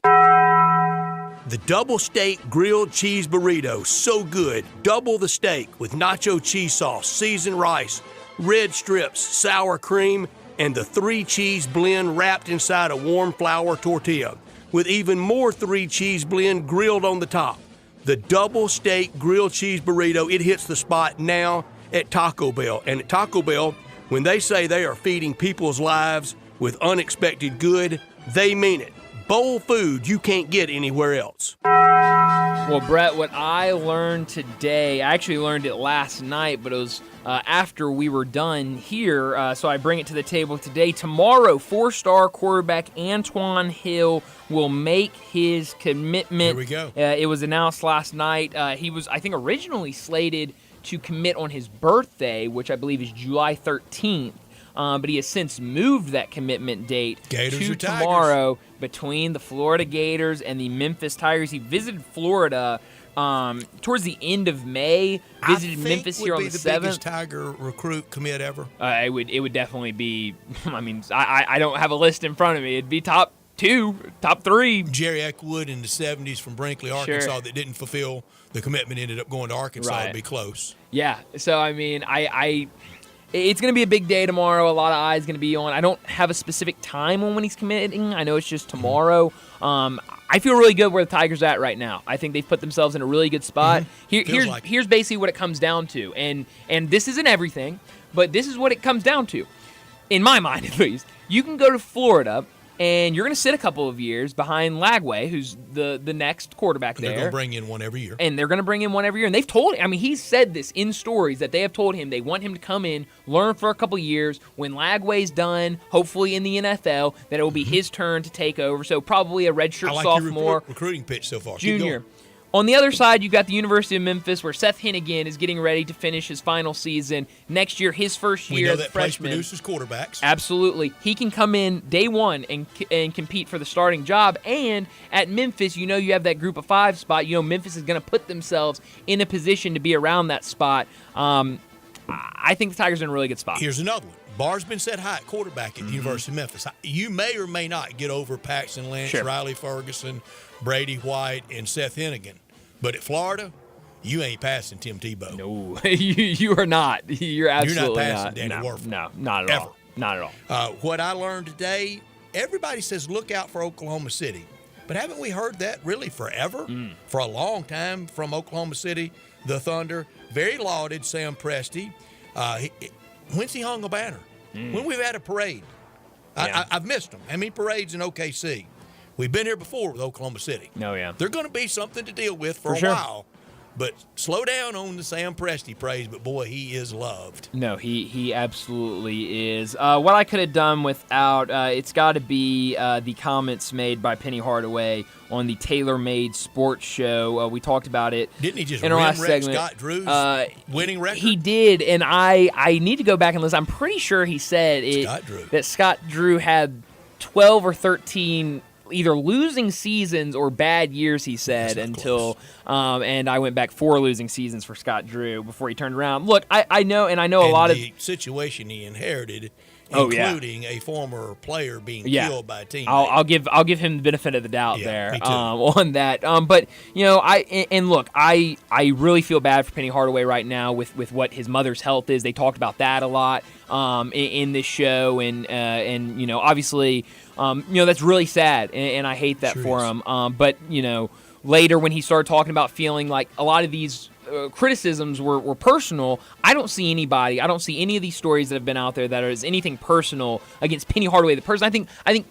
The double steak grilled cheese burrito, so good. Double the steak with nacho cheese sauce, seasoned rice, red strips, sour cream, and the 3-cheese blend wrapped inside a warm flour tortilla, with even more 3-cheese blend grilled on the top. The double steak grilled cheese burrito, it hits the spot now at Taco Bell. And at Taco Bell, when they say they are feeding people's lives with unexpected good, they mean it. Bowl food you can't get anywhere else. Well, Brett, what I learned today, I actually learned it last night, but it was after we were done here, so I bring it to the table today. Tomorrow, 4-star quarterback Antoine Hill will make his commitment. Here we go. It was announced last night. He was, I think, originally slated to commit on his birthday, which I believe is July 13th. But he has since moved that commitment date to tomorrow between the Florida Gators and the Memphis Tigers. He visited Florida towards the end of May. Visited Memphis here on the 7th. Would be the biggest Tiger recruit commit ever. It would definitely be. I mean, I don't have a list in front of me. It'd be top 2, top 3. Jerry Eckwood in the 70s from Brinkley, Arkansas, that didn't fulfill the commitment, ended up going to Arkansas. Right. It'd be close. Yeah. So I mean, it's going to be a big day tomorrow. A lot of eyes going to be on. I don't have a specific time on when he's committing. I know it's just tomorrow. I feel really good where the Tigers are at right now. I think they've put themselves in a really good spot. Here's basically what it comes down to. And this isn't everything, but this is what it comes down to. In my mind, at least. You can go to Florida, and you're going to sit a couple of years behind Lagway, who's the next quarterback there. They're going to bring in one every year. And they're going to bring in one every year. And they've told him, I mean, he's said this in stories that they have told him they want him to come in, learn for a couple years. When Lagway's done, hopefully in the NFL, that it will be his turn to take over. So probably a redshirt sophomore. Your recruiting pitch so far. Junior. On the other side, you've got the University of Memphis, where Seth Hennigan is getting ready to finish his final season. Next year, his first year as a freshman. We know that place produces quarterbacks. Absolutely. He can come in day one and compete for the starting job. And at Memphis, you have that group of 5 spot. Memphis is going to put themselves in a position to be around that spot. I think the Tigers are in a really good spot. Here's another one. bar's been set high at quarterback at the University of Memphis. You may or may not get over Paxton Lynch, Riley Ferguson, Brady White, and Seth Hennigan. But at Florida, you ain't passing Tim Tebow. No, you are not. You're absolutely You're not passing Danny No, Werfel. no, not at all. Not at all. What I learned today, everybody says look out for Oklahoma City. But haven't we heard that really forever? For a long time from Oklahoma City, the Thunder. Very lauded Sam Presti. When's he hung a banner? When we've had a parade. I've missed them. How many parades in OKC? We've been here before with Oklahoma City. No, yeah. They're going to be something to deal with for a sure. while. But slow down on the Sam Presti praise, but boy, he is loved. No, he absolutely is. What I could have done without, it's got to be the comments made by Penny Hardaway on the Tailor-Made Sports Show. We talked about it. Didn't he just in our last rim-wreck segment. Scott Drew's winning record? He did, and I need to go back and listen. I'm pretty sure he said that Scott Drew had 12 or 13 either losing seasons or bad years, he said, until and I went back 4 losing seasons for Scott Drew before he turned around. Look, I know a lot of the situation he inherited, including a former player being killed by a teammate. I'll give him the benefit of the doubt there on that. But I really feel bad for Penny Hardaway right now with what his mother's health is. They talked about that a lot in this show, and obviously. That's really sad, and I hate that for him. But, later when he started talking about feeling like a lot of these criticisms were personal, I don't see any of these stories that have been out there that is anything personal against Penny Hardaway, the person. I think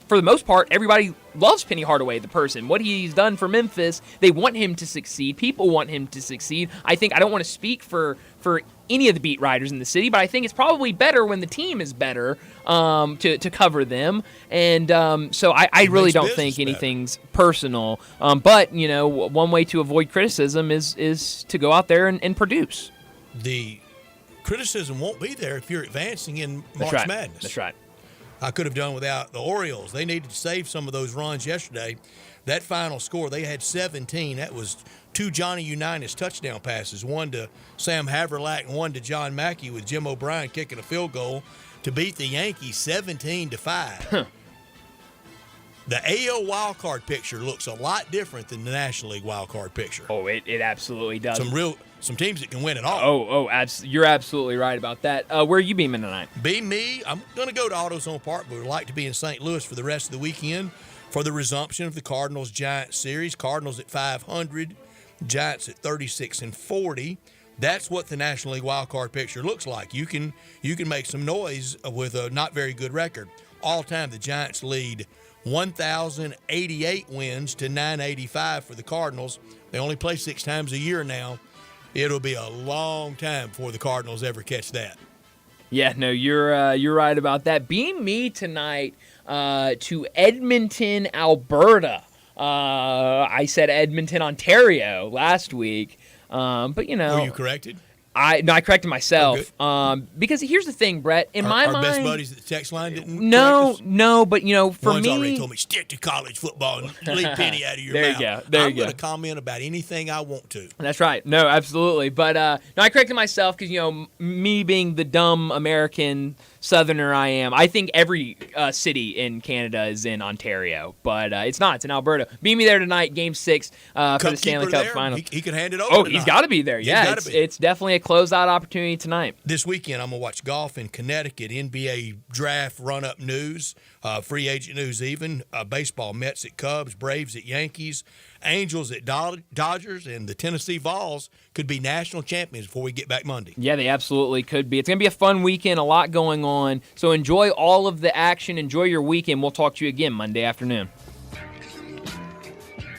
for the most part, everybody loves Penny Hardaway, the person. What he's done for Memphis, they want him to succeed. People want him to succeed. I don't want to speak for any of the beat writers in the city, but I think it's probably better when the team is better to cover them. And so I really don't think anything's personal. But, one way to avoid criticism is to go out there and produce. The criticism won't be there if you're advancing in March Madness. That's right. I could have done without the Orioles. They needed to save some of those runs yesterday. That final score, they had 17. That was 2 Johnny Unitas touchdown passes, one to Sam Haverlack and one to John Mackey, with Jim O'Brien kicking a field goal to beat the Yankees 17-5. The AL wildcard picture looks a lot different than the National League wildcard picture. Oh, it absolutely does. Some teams that can win it all. You're absolutely right about that. Where are you beaming tonight? Beam me. I'm going to go to AutoZone Park, but would like to be in St. Louis for the rest of the weekend for the resumption of the Cardinals-Giants series. Cardinals at 500, Giants at 36-40. That's what the National League wildcard picture looks like. You can make some noise with a not very good record. All time, the Giants lead 1,088 wins to 985 for the Cardinals. They only play 6 times a year now. It'll be a long time before the Cardinals ever catch that. Yeah, no, you're right about that. Beam me tonight to Edmonton, Alberta. I said Edmonton, Ontario last week, but Were you corrected? I corrected myself because here's the thing, Brett. In my mind, our best buddies at the text line didn't. No, but for One's me, already told me stick to college football and leave Penny out of your there mouth. You go. There I'm you go. going to comment about anything I want to. That's right. No, absolutely. But no, I corrected myself because me being the dumb American Southerner I am, I think every city in Canada is in Ontario, but it's not. It's in Alberta. Beat me there tonight, Game 6 for the Stanley Cup Final. He could hand it over. Oh, he's got to be there. Yeah, it's definitely a closeout opportunity tonight. This weekend, I'm going to watch golf in Connecticut, NBA draft run-up news, free agent news even, baseball, Mets at Cubs, Braves at Yankees, Angels at Dodgers, and the Tennessee Vols could be national champions before we get back Monday. Yeah, they absolutely could be. It's going to be a fun weekend, a lot going on. So enjoy all of the action. Enjoy your weekend. We'll talk to you again Monday afternoon.